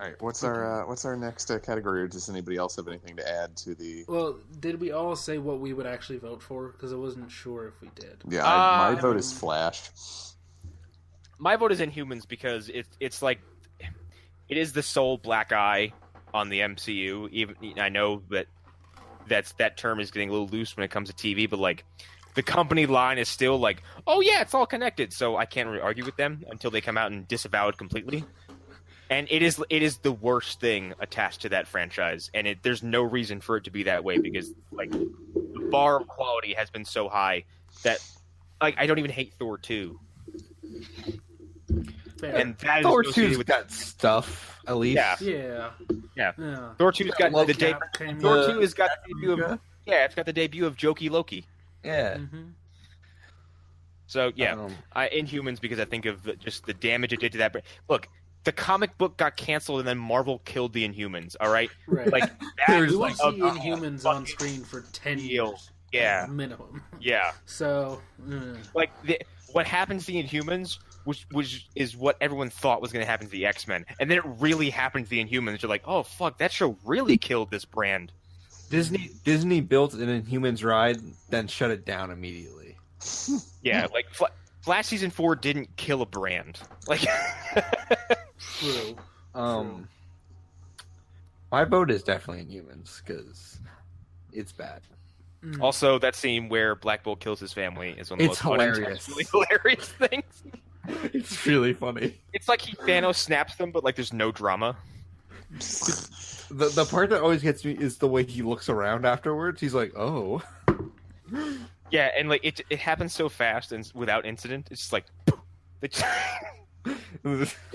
Speaker 3: right, what's our next category, or does anybody else have anything to add to the?
Speaker 4: Well, did we all say what we would actually vote for? Because I wasn't sure if we did.
Speaker 3: Yeah, my vote is Flash.
Speaker 1: My vote is Inhumans because it's like it is the sole black eye on the MCU. Even I know that term is getting a little loose when it comes to TV, but like the company line is still like, oh yeah, it's all connected. So I can't really argue with them until they come out and disavow it completely. And it is the worst thing attached to that franchise, and there's no reason for it to be that way because like the bar of quality has been so high that like I don't even hate Thor 2.
Speaker 4: Fair.
Speaker 1: And that
Speaker 2: Thor
Speaker 1: is
Speaker 2: 2's got stuff at least.
Speaker 1: Yeah.
Speaker 4: Yeah.
Speaker 1: Thor 2's got the debut. Thor 2 has got the debut of it's got the debut of Jokey Loki.
Speaker 2: Yeah.
Speaker 4: Mm-hmm.
Speaker 1: So yeah, Inhumans because I think of just the damage it did to that. Look, the comic book got canceled and then Marvel killed the Inhumans. All right,
Speaker 4: right.
Speaker 1: Like
Speaker 4: we will see Inhumans on screen for 10 years.
Speaker 1: Yeah,
Speaker 4: minimum.
Speaker 1: Yeah.
Speaker 4: So,
Speaker 1: like what happens to the Inhumans, which is what everyone thought was going to happen to the X-Men, and then it really happened to the Inhumans. You're like, oh fuck, that show really killed this brand.
Speaker 2: Disney built an Inhumans ride, then shut it down immediately.
Speaker 1: Yeah, like Flash season 4 didn't kill a brand. Like,
Speaker 4: true.
Speaker 2: My vote is definitely Inhumans because it's bad.
Speaker 1: Also, that scene where Black Bolt kills his family is one of the most unintentionally hilarious things.
Speaker 2: It's really funny.
Speaker 1: It's like Thanos snaps them, but like there's no drama.
Speaker 2: The part that always gets me is the way he looks around afterwards. He's like, "Oh."
Speaker 1: Yeah, and like it happens so fast and without incident. It's just like it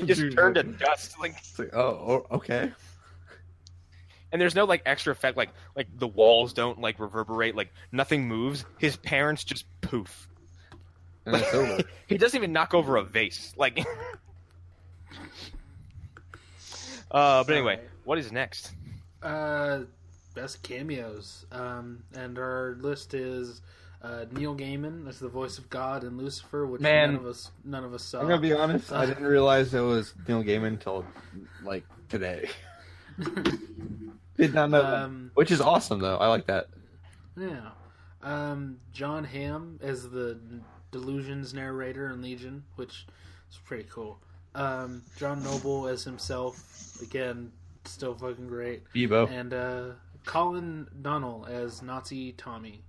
Speaker 1: just turned to dust. Like,
Speaker 2: it's like, oh, okay.
Speaker 1: And there's no like extra effect, like the walls don't like reverberate, like nothing moves. His parents just poof.
Speaker 2: And it's over.
Speaker 1: He doesn't even knock over a vase. Like, but anyway, what is next?
Speaker 4: Best cameos, and our list is Neil Gaiman as the voice of God in Lucifer, which none of us saw.
Speaker 2: I'm gonna be honest, I didn't realize it was Neil Gaiman until like today. Did not know that. Which is awesome, though. I like that.
Speaker 4: Yeah. John Hamm as the Delusions narrator in Legion, which is pretty cool. John Noble as himself, again, still fucking great.
Speaker 2: Bebo.
Speaker 4: And Colin Donnell as Nazi Tommy.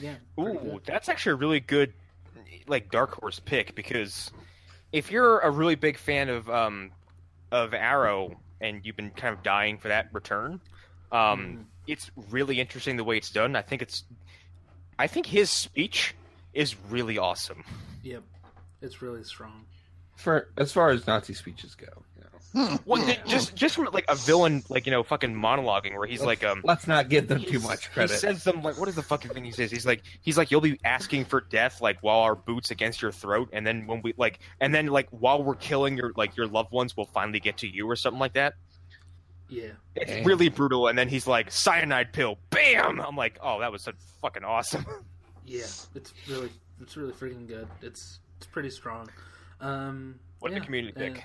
Speaker 4: Yeah.
Speaker 1: Ooh, that's actually a really good, like, dark horse pick, because if you're a really big fan of Arrow and you've been kind of dying for that return, it's really interesting the way it's done. I think his speech is really awesome.
Speaker 4: Yep, it's really strong.
Speaker 2: As far as Nazi speeches go,
Speaker 1: Well, just from like a villain, like, fucking monologuing where he's
Speaker 2: let's not give them too much credit.
Speaker 1: He says them like, what is the fucking thing he says? He's like, you'll be asking for death like while our boots against your throat, and then when we while we're killing your loved ones, we'll finally get to you, or something like that.
Speaker 4: Yeah,
Speaker 1: it's really brutal. And then he's like, cyanide pill, bam! I'm like, oh, that was so fucking awesome.
Speaker 4: Yeah, it's really freaking good. It's pretty strong.
Speaker 1: What did the community pick?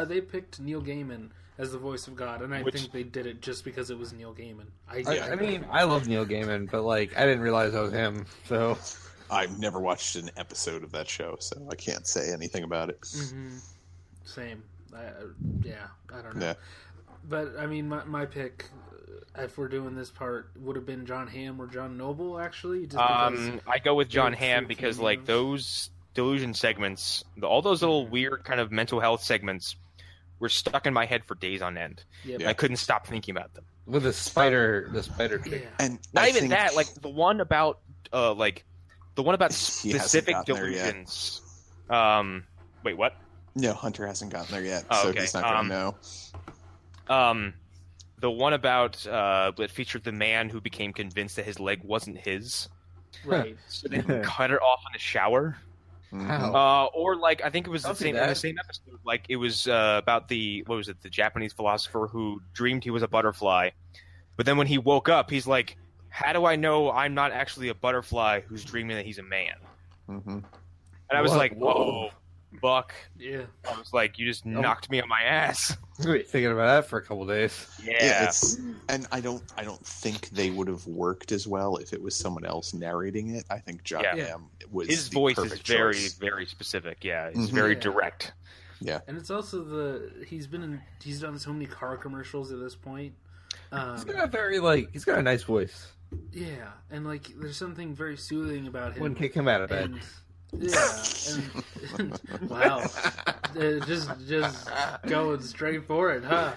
Speaker 4: They picked Neil Gaiman as the voice of God, and I think they did it just because it was Neil Gaiman.
Speaker 2: I mean, I love Neil Gaiman, but I didn't realize that was him. So
Speaker 3: I've never watched an episode of that show, so I can't say anything about it.
Speaker 4: Mm-hmm. Same. I don't know.
Speaker 3: Yeah.
Speaker 4: But I mean, my pick, if we're doing this part, would have been John Hamm or John Noble. Actually, just
Speaker 1: I go with John Hamm because those delusion segments, all those little weird kind of mental health segments, were stuck in my head for days on end.
Speaker 4: Yep.
Speaker 1: I couldn't stop thinking about them.
Speaker 2: With the spider thing.
Speaker 4: Yeah.
Speaker 3: And
Speaker 1: not even that, like the one about specific delusions. Wait, what?
Speaker 3: No, Hunter hasn't gotten there yet,
Speaker 1: oh,
Speaker 3: so
Speaker 1: okay.
Speaker 3: he's not going to know.
Speaker 1: The one about that featured the man who became convinced that his leg wasn't his.
Speaker 4: Right.
Speaker 1: So they cut it off in the shower. Or I think it was in the same episode. Like it was about the Japanese philosopher who dreamed he was a butterfly, but then when he woke up, he's like, "How do I know I'm not actually a butterfly who's dreaming that he's a man?"
Speaker 3: Mm-hmm.
Speaker 1: And I was like, "Whoa, Buck!"
Speaker 4: Yeah.
Speaker 1: I was like, "You just knocked me on my ass."
Speaker 2: Thinking about that for a couple days.
Speaker 1: Yeah.
Speaker 3: And I don't think they would have worked as well if it was someone else narrating it. I think John Hamm was
Speaker 1: his
Speaker 3: the
Speaker 1: voice is
Speaker 3: perfect
Speaker 1: very,
Speaker 3: choice.
Speaker 1: very specific. Yeah, it's very direct.
Speaker 3: Yeah,
Speaker 4: and it's also he's done so many car commercials at this point.
Speaker 2: He's got a nice voice.
Speaker 4: Yeah, and there's something very soothing about him.
Speaker 2: Wouldn't kick him out of bed.
Speaker 4: And wow, just going straight for it, huh?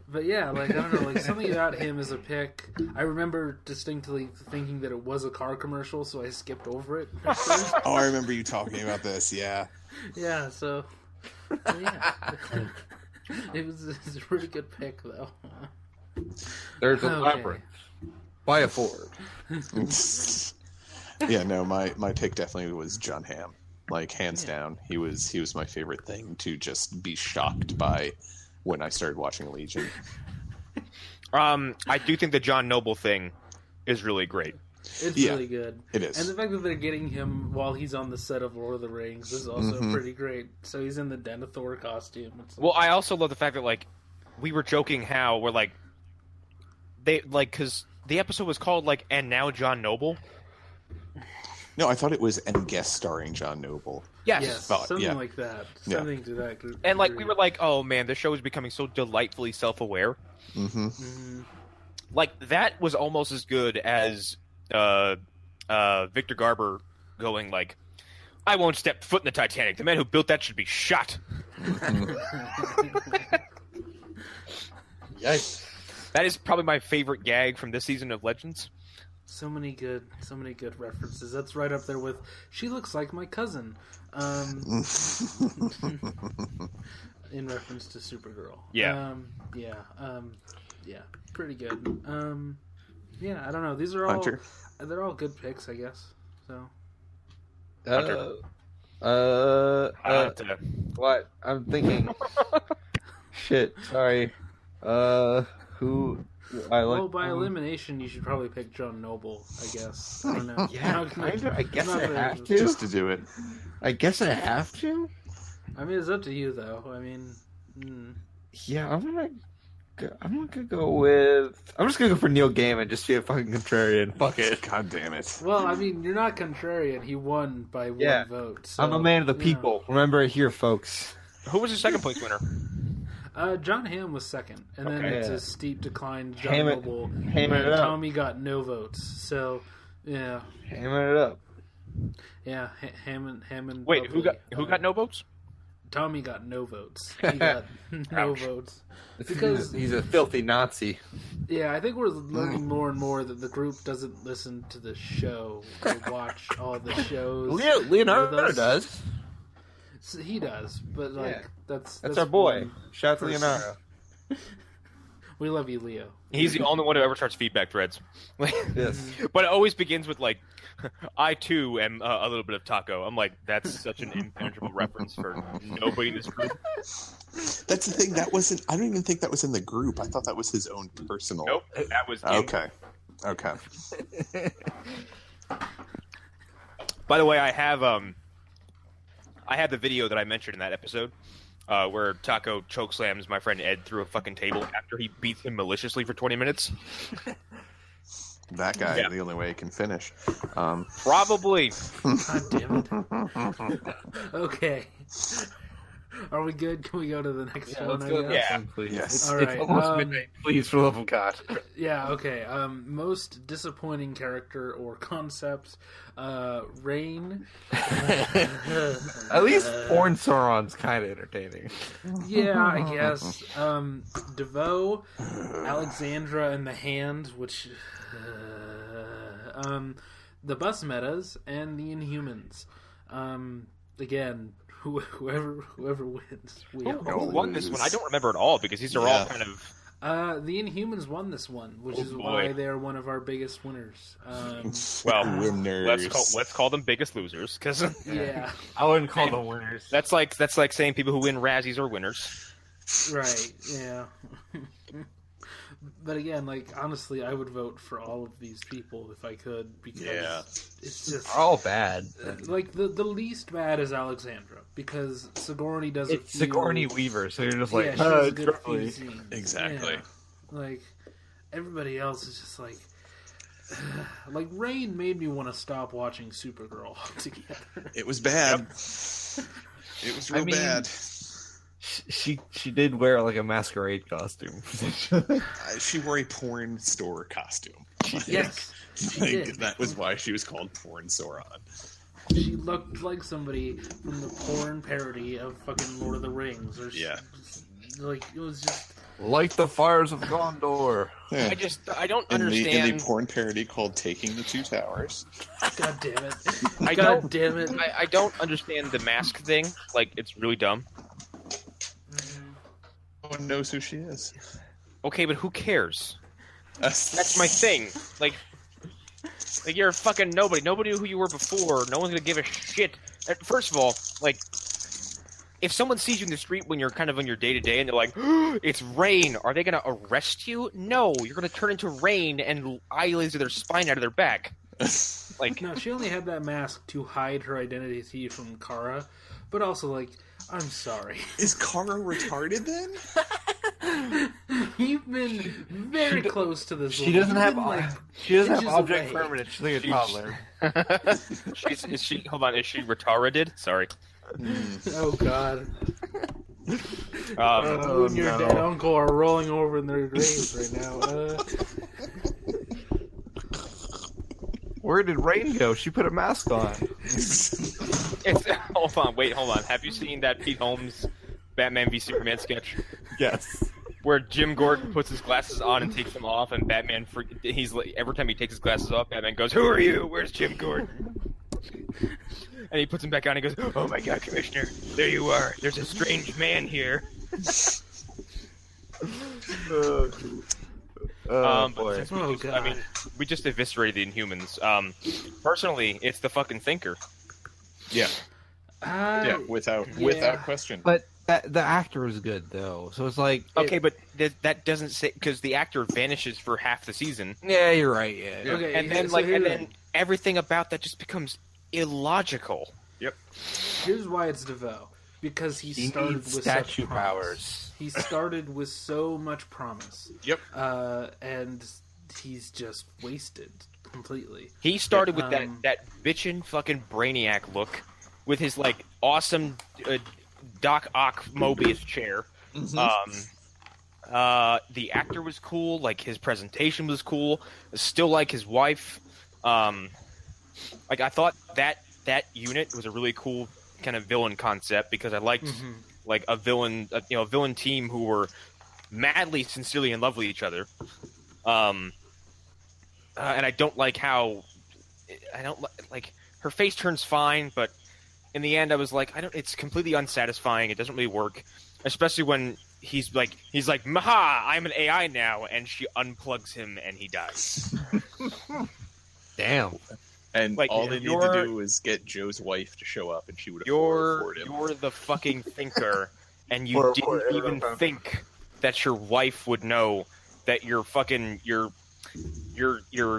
Speaker 4: But yeah, I don't know, something about him as a pick. I remember distinctly thinking that it was a car commercial, so I skipped over it.
Speaker 3: Oh, I remember you talking about this. Yeah.
Speaker 4: Yeah. So yeah, it's a pretty good pick, though.
Speaker 2: There's a labyrinth. Buy a Ford.
Speaker 3: Yeah, no, my pick definitely was John Hamm. Hands down, he was my favorite thing to just be shocked by when I started watching Legion.
Speaker 1: I do think the John Noble thing is really great.
Speaker 4: It's really good.
Speaker 3: It is.
Speaker 4: And the fact that they're getting him while he's on the set of Lord of the Rings is also pretty great. So he's in the Denethor costume.
Speaker 1: Well, I also love the fact that we were joking how we're because the episode was called "And Now John Noble."
Speaker 3: No, I thought it was and guest starring John Noble.
Speaker 4: Yes, something like that. Something to that group.
Speaker 1: And we were like, oh man, the show is becoming so delightfully self-aware. That was almost as good as Victor Garber going I won't step foot in the Titanic. The man who built that should be shot.
Speaker 2: Yikes.
Speaker 1: That is probably my favorite gag from this season of Legends.
Speaker 4: So many good references. That's right up there with "She looks like my cousin," in reference to Supergirl.
Speaker 1: Yeah.
Speaker 4: Pretty good. I don't know. These are all they're all good picks, I guess. So.
Speaker 2: What? I'm thinking. Shit. Sorry. Who?
Speaker 4: Well, by elimination, you should probably pick John Noble, I guess. I don't know.
Speaker 2: Yeah, I guess I have to.
Speaker 3: Just to do it.
Speaker 2: I guess I have to?
Speaker 4: I mean, it's up to you, though. I mean...
Speaker 2: Yeah, I'm gonna I'm gonna go with. I'm just gonna go for Neil Gaiman. Just be a fucking contrarian. Fuck it.
Speaker 3: God damn it.
Speaker 4: Well, I mean, you're not contrarian. He won by one vote. So,
Speaker 2: I'm a man of the people. Remember it here, folks.
Speaker 1: Who was the second place winner?
Speaker 4: John Hamm was second, and then it's a steep decline. John
Speaker 2: Hamming
Speaker 4: Noble,
Speaker 2: it up.
Speaker 4: Tommy got no votes. So, yeah,
Speaker 2: Hamming it up.
Speaker 4: yeah, Hammond.
Speaker 1: Wait, who got no votes?
Speaker 4: Tommy got no votes. He got no votes. Because
Speaker 2: he's a filthy Nazi.
Speaker 4: Yeah, I think we're learning more and more that the group doesn't listen to the show or watch all the shows.
Speaker 2: Leonardo does.
Speaker 4: So he does, but that's
Speaker 2: our boy.
Speaker 4: one
Speaker 2: Shout out to
Speaker 4: person.
Speaker 2: Leonardo.
Speaker 4: We love you, Leo.
Speaker 1: He's the only one who ever starts feedback threads.
Speaker 2: Yes.
Speaker 1: But it always begins with like, I too am a little bit of taco. I'm like, that's such an impenetrable reference for nobody in this group.
Speaker 3: That's the thing. That wasn't. I don't even think that was in the group. I thought that was his own personal.
Speaker 1: Nope, that was
Speaker 3: Okay.
Speaker 1: By the way, I have the video that I mentioned in that episode, where Taco chokeslams my friend Ed through a fucking table after he beats him maliciously for 20 minutes.
Speaker 3: That guy, the only way he can finish.
Speaker 1: Probably.
Speaker 4: God damn it. Okay. Are we good? Can we go to the next one?
Speaker 2: Let's go.
Speaker 1: Yeah.
Speaker 2: Please.
Speaker 3: Yes.
Speaker 4: All right.
Speaker 2: It's almost midnight. Please, for the love of God.
Speaker 4: Yeah, okay. Most disappointing character or concept, Rain.
Speaker 2: At least porn Sauron's kind of entertaining.
Speaker 4: Yeah, I guess. DeVoe, Alexandra and the Hand, which... the Bus Metas, and the Inhumans. Again... Whoever wins, we
Speaker 1: Who won this one? I don't remember at all because these are all kind of.
Speaker 4: The Inhumans won this one, which is why they're one of our biggest winners.
Speaker 1: Well,
Speaker 3: winners.
Speaker 1: let's call them biggest losers because
Speaker 4: Yeah,
Speaker 2: I wouldn't call them winners.
Speaker 1: that's like saying people who win Razzies are winners.
Speaker 4: right. Yeah. But again, like honestly, I would vote for all of these people if I could because it's just
Speaker 2: They're all bad.
Speaker 4: like the least bad is Alexandra because Sigourney doesn't.
Speaker 2: It's Sigourney Weaver, so you're just like,
Speaker 4: she has a good
Speaker 2: Charlie.
Speaker 4: few scenes.
Speaker 3: Exactly.
Speaker 4: Yeah. Like everybody else is just like Rain made me want to stop watching Supergirl altogether.
Speaker 3: It was bad. It was real bad.
Speaker 2: She did wear like a masquerade costume.
Speaker 3: She wore a porn store costume.
Speaker 4: Yes, she did.
Speaker 3: That was why she was called Porn Sauron.
Speaker 4: She looked like somebody from the porn parody of fucking Lord of the Rings. Or like it was just
Speaker 2: Like the fires of Gondor.
Speaker 3: Yeah.
Speaker 1: I don't understand.
Speaker 3: In the porn parody called Taking the Two Towers.
Speaker 4: God damn it!
Speaker 1: Damn it! I don't understand the mask thing. Like it's really dumb.
Speaker 3: No one knows who she is.
Speaker 1: Okay, but who cares? That's my thing. Like you're a fucking nobody. Nobody knew who you were before. No one's gonna give a shit. First of all, like, if someone sees you in the street when you're kind of on your day-to-day and they're like, it's Rain, are they gonna arrest you? No, you're gonna turn into Rain and eye laser their spine out of their back. Like,
Speaker 4: no, she only had that mask to hide her identity from Kara, but also, like, I'm sorry.
Speaker 3: Is Kara retarded then?
Speaker 4: You've been very close to this.
Speaker 2: She doesn't have object
Speaker 4: away.
Speaker 2: permanence. She's like a toddler.
Speaker 1: is she? Hold on, is she retarded? Sorry.
Speaker 4: Oh God.
Speaker 1: You
Speaker 4: and your dead uncle are rolling over in their graves right now.
Speaker 2: Where did Rain go? She put a mask on.
Speaker 1: Hold on. Have you seen that Pete Holmes Batman v Superman sketch?
Speaker 2: Yes.
Speaker 1: Where Jim Gordon puts his glasses on and takes them off, and Batman, he's like, every time he takes his glasses off, Batman goes, "Who are you? Where's Jim Gordon?" And he puts them back on and goes, "Oh my God, Commissioner, there you are. There's a strange man here."
Speaker 2: Boy.
Speaker 1: I mean, we just eviscerated the Inhumans. Personally, it's the fucking Thinker.
Speaker 3: Yeah. Without question.
Speaker 2: But the actor was good though, so it's like
Speaker 1: okay, but that doesn't say because the actor vanishes for half the season.
Speaker 2: Yeah, you're right. Yeah.
Speaker 4: Okay,
Speaker 1: and then then everything about that just becomes illogical.
Speaker 3: Yep.
Speaker 4: Here's why it's DeVoe. because he
Speaker 2: He
Speaker 4: started
Speaker 2: needs
Speaker 4: with
Speaker 2: statue
Speaker 4: such promise.
Speaker 2: powers.
Speaker 4: He started with so much promise.
Speaker 3: Yep.
Speaker 4: And he's just wasted completely.
Speaker 1: He started with that bitchin' fucking Brainiac look, with his like awesome Doc Ock Mobius chair. The actor was cool. Like his presentation was cool. Still like his wife. Like I thought that unit was a really cool kind of villain concept because I liked like a villain team who were madly, sincerely in love with each other. And I don't like how like her face turns fine, but in the end I was like, it's completely unsatisfying. It doesn't really work, especially when he's like, "Maha, I'm an AI now," and she unplugs him and he dies.
Speaker 2: Damn.
Speaker 3: And
Speaker 1: like,
Speaker 3: all they need to do is get Joe's wife to show up, and she would have afforded him.
Speaker 1: You're the fucking thinker, and you didn't even think that your wife would know that your fucking your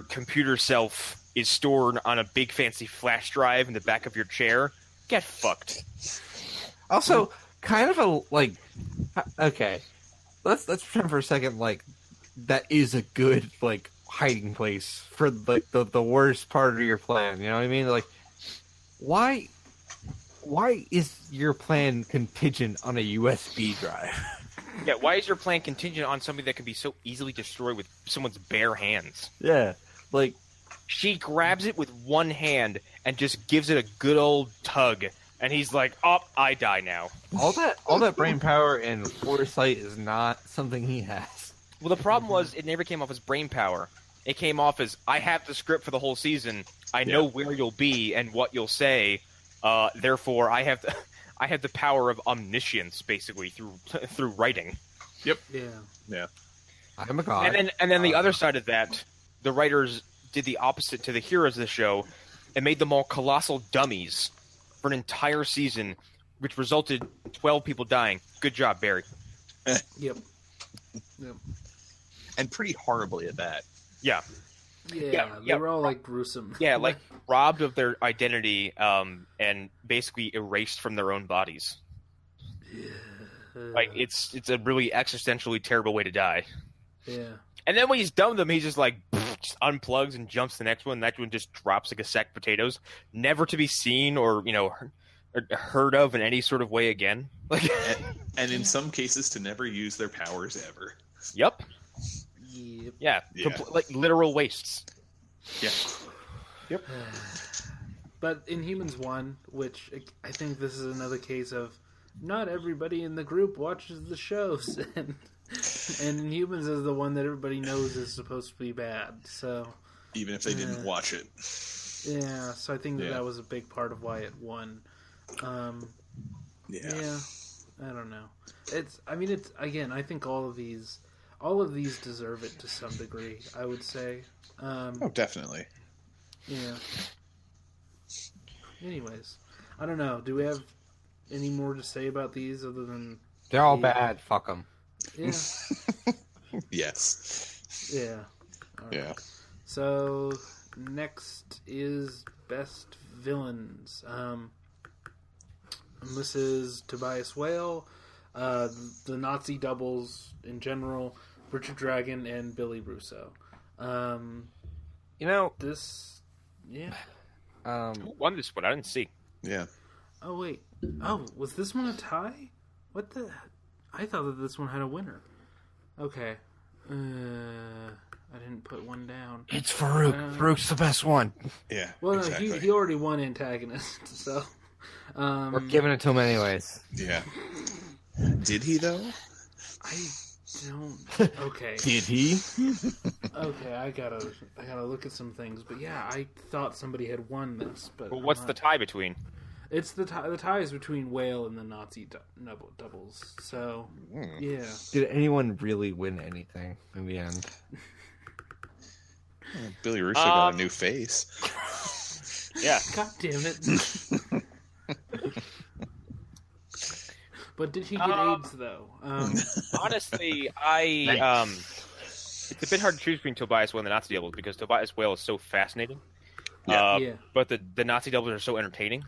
Speaker 1: computer self is stored on a big fancy flash drive in the back of your chair. Get fucked.
Speaker 2: Also, kind of a like. Okay, let's pretend for a second like that is a good like hiding place for like the worst part of your plan. You know what I mean? Like, why is your plan contingent on a USB drive?
Speaker 1: Yeah, why is your plan contingent on something that can be so easily destroyed with someone's bare hands?
Speaker 2: Yeah, like
Speaker 1: she grabs it with one hand and just gives it a good old tug, and he's like, "Oh, I die now."
Speaker 2: all that brain power and foresight is not something he has.
Speaker 1: Well, the problem was it never came off as brain power. It came off as, I have the script for the whole season. I know where you'll be and what you'll say. Therefore, I have the power of omniscience, basically through writing.
Speaker 3: Yep.
Speaker 4: Yeah.
Speaker 2: I'm a god.
Speaker 1: And then the other side of that, the writers did the opposite to the heroes of the show and made them all colossal dummies for an entire season, which resulted in 12 people dying. Good job, Barry.
Speaker 4: Yep.
Speaker 3: And pretty horribly at that.
Speaker 1: Yeah.
Speaker 4: They were all like gruesome.
Speaker 1: Yeah, like robbed of their identity and basically erased from their own bodies. Like it's a really existentially terrible way to die.
Speaker 4: Yeah.
Speaker 1: And then when he's done with them, he's just like just unplugs and jumps to the next one. That one just drops like a sack of potatoes, never to be seen or heard of in any sort of way again. Like,
Speaker 3: and in some cases, to never use their powers ever.
Speaker 1: Yep.
Speaker 4: Yep.
Speaker 1: Yeah. Like literal wastes.
Speaker 3: Yeah.
Speaker 1: Yep.
Speaker 4: But Inhumans 1, which I think this is another case of not everybody in the group watches the shows, and Inhumans is the one that everybody knows is supposed to be bad. So
Speaker 3: even if they didn't watch it.
Speaker 4: Yeah. So I think that was a big part of why it won. Yeah. I don't know. It's again, I think all of these deserve it to some degree, I would say.
Speaker 3: Oh, definitely.
Speaker 4: Yeah. Anyways, I don't know. Do we have any more to say about these other than
Speaker 2: they're all bad? Fuck them.
Speaker 4: Yeah.
Speaker 3: Yes.
Speaker 4: Yeah. All right.
Speaker 3: Yeah.
Speaker 4: So next is best villains. This is Tobias Whale, the Nazi doubles in general, Richard Dragon, and Billy Russo. This, yeah.
Speaker 1: Who won this one? I didn't see.
Speaker 3: Yeah.
Speaker 4: Oh wait. Oh, was this one a tie? What the? I thought that this one had a winner. Okay. I didn't put one down.
Speaker 2: It's Farouk. Farouk's the best one.
Speaker 3: Yeah.
Speaker 4: Well,
Speaker 3: exactly.
Speaker 4: no, he already won antagonist, so.
Speaker 2: We're giving it to him anyways.
Speaker 3: Yeah. Did he though?
Speaker 4: I don't. Okay.
Speaker 2: Did he?
Speaker 4: Okay, I gotta look at some things, but yeah, I thought somebody had won this, but
Speaker 1: Well, what's the tie between?
Speaker 4: It's the tie is between Whale and the Nazi doubles. So yeah.
Speaker 2: Did anyone really win anything in the end?
Speaker 3: Billy Russo got a new face.
Speaker 1: Yeah.
Speaker 4: God damn it. But did he get AIDS though?
Speaker 1: Honestly, it's a bit hard to choose between Tobias Whale and the Nazi doubles because Tobias Whale is so fascinating.
Speaker 4: Yeah.
Speaker 1: But the Nazi doubles are so entertaining.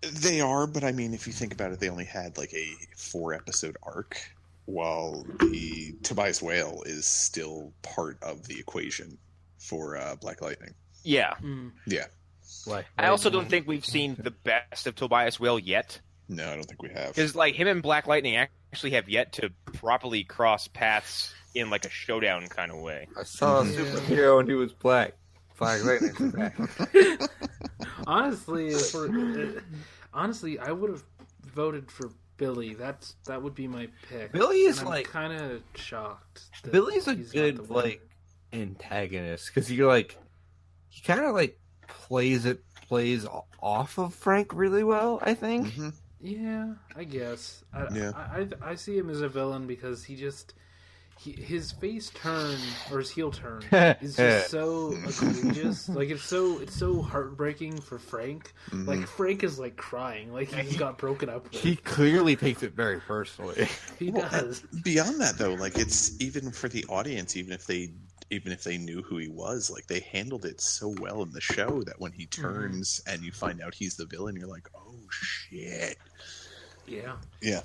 Speaker 3: They are, but I mean, if you think about it, they only had like a 4-episode arc, while the Tobias Whale is still part of the equation for Black Lightning.
Speaker 1: Yeah.
Speaker 3: Yeah.
Speaker 1: I also don't think we've seen the best of Tobias Whale yet.
Speaker 3: No, I don't think we have.
Speaker 1: Because like him and Black Lightning actually have yet to properly cross paths in like a showdown kind of way.
Speaker 2: I saw a superhero and he was black. Black Lightning.
Speaker 4: Honestly, I would have voted for Billy. That would be my pick.
Speaker 2: Billy is
Speaker 4: I'm kind of shocked.
Speaker 2: Billy's a good like antagonist because he kind of like plays off of Frank really well. I think.
Speaker 3: Mm-hmm.
Speaker 4: Yeah, I guess. I see him as a villain because his face turn or his heel turn is just so egregious. Like it's so heartbreaking for Frank.
Speaker 3: Mm-hmm.
Speaker 4: Like Frank is like crying, like he got broken up with.
Speaker 2: He clearly takes it very personally.
Speaker 4: He does.
Speaker 3: Beyond that, though, like it's even for the audience, even if they knew who he was, like they handled it so well in the show that when he turns and you find out he's the villain, you're like, oh shit.
Speaker 4: Yeah.
Speaker 3: Yeah.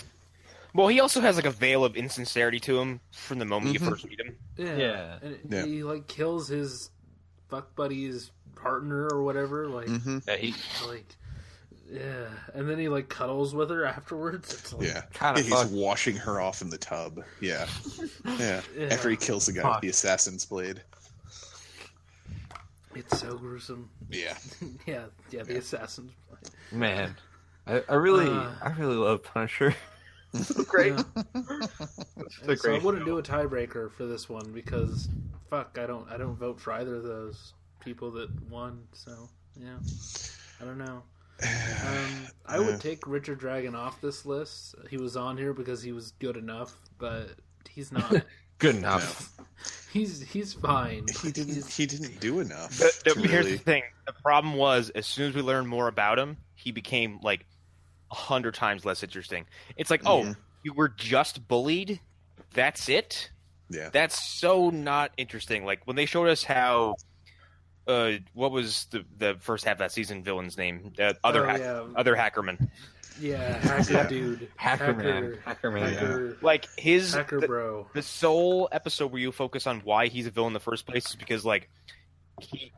Speaker 1: Well, he also has like a veil of insincerity to him from the moment you first meet him.
Speaker 4: Yeah. And he like kills his fuck buddy's partner or whatever. Like, yeah, and then he like cuddles with her afterwards. It's like,
Speaker 3: kind of. He's washing her off in the tub. Yeah. After he kills the guy with the assassin's blade.
Speaker 4: It's so gruesome.
Speaker 3: Yeah.
Speaker 4: The assassin's blade.
Speaker 2: Man, I really love Punisher. Great.
Speaker 4: So I wouldn't do a tiebreaker for this one because fuck, I don't vote for either of those people that won. So yeah, I don't know. I would take Richard Dragon off this list. He was on here because he was good enough, but he's not
Speaker 2: good enough.
Speaker 4: He's fine.
Speaker 3: He didn't do enough.
Speaker 1: Here's the thing. The problem was as soon as we learned more about him, he became like 100 times less interesting. It's like, oh, you were just bullied? That's it?
Speaker 3: Yeah.
Speaker 1: That's so not interesting. Like, when they showed us how... what was the first half of that season villain's name? Other Hackerman.
Speaker 4: Yeah, Hacker Dude.
Speaker 2: Hackerman.
Speaker 4: Hacker,
Speaker 1: like,
Speaker 4: Hacker Bro.
Speaker 1: The sole episode where you focus on why he's a villain in the first place is because, like, he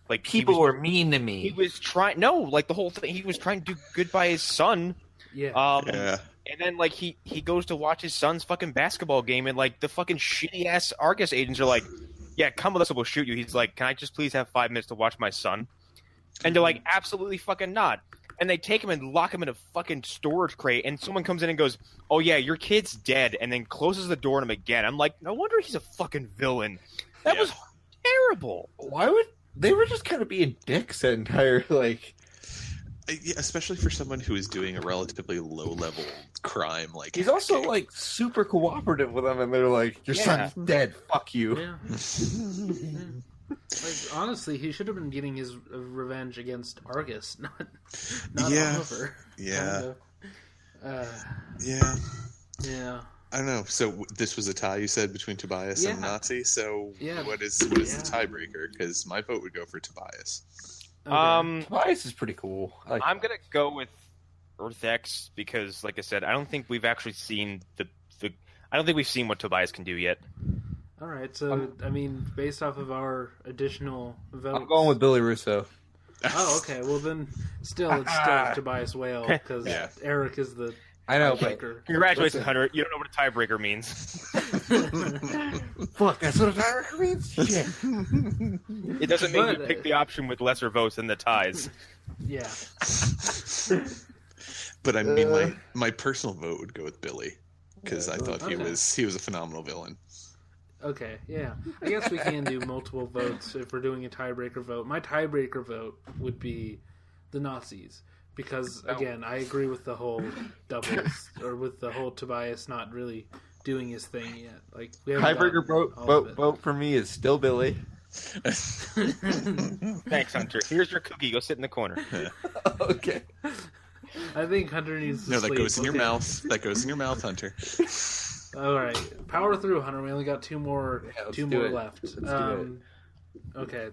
Speaker 1: like
Speaker 2: people were mean to me.
Speaker 1: He was trying the whole thing. He was trying to do good by his son.
Speaker 4: Yeah.
Speaker 1: And then like he goes to watch his son's fucking basketball game, and like the fucking shitty ass Argus agents are like, "Yeah, come with us, or we'll shoot you." He's like, "Can I just please have 5 minutes to watch my son?" And they're like, "Absolutely fucking not." And they take him and lock him in a fucking storage crate, and someone comes in and goes, "Oh yeah, your kid's dead," and then closes the door on him again. I'm like, no wonder he's a fucking villain. That was terrible.
Speaker 2: Why would they were just kind of being dicks that entire like.
Speaker 3: Yeah, especially for someone who is doing a relatively low-level crime, like
Speaker 2: he's also like super cooperative with them, and they're like, "Your son's dead. Fuck you."
Speaker 4: Yeah. Like honestly, he should have been getting his revenge against Argus, not Oliver.
Speaker 3: Yeah.
Speaker 4: Yeah.
Speaker 3: I don't know. So this was a tie, you said, between Tobias and Nazi. So what is the tiebreaker? Because my vote would go for Tobias.
Speaker 4: Okay.
Speaker 2: Tobias is pretty cool.
Speaker 1: I'm gonna go with Earth X because, like I said, I don't think we've actually seen I don't think we've seen what Tobias can do yet.
Speaker 4: All right, so I mean, based off of our additional votes,
Speaker 2: I'm going with Billy Russo.
Speaker 4: Oh, okay. Well, then it's still Tobias Whale because Erik is the.
Speaker 2: I know,
Speaker 4: but
Speaker 1: congratulations, Hunter. You don't know what a tiebreaker means.
Speaker 2: Fuck, that's what a tiebreaker means?
Speaker 1: It doesn't mean you pick the option with lesser votes than the ties.
Speaker 4: Yeah.
Speaker 3: But I mean, my personal vote would go with Billy because I thought he was a phenomenal villain.
Speaker 4: Okay, yeah. I guess we can do multiple votes if we're doing a tiebreaker vote. My tiebreaker vote would be the Nazis. Because, again, I agree with the whole doubles, or with the whole Tobias not really doing his thing yet. Like
Speaker 2: tiebreaker vote for me is still Billy.
Speaker 1: Thanks, Hunter. Here's your cookie. Go sit in the corner.
Speaker 2: Okay.
Speaker 4: I think Hunter needs to sleep.
Speaker 3: No, that goes in your mouth. That goes in your mouth, Hunter.
Speaker 4: All right. Power through, Hunter. We only got two more left.
Speaker 2: Let's do it.
Speaker 4: Okay.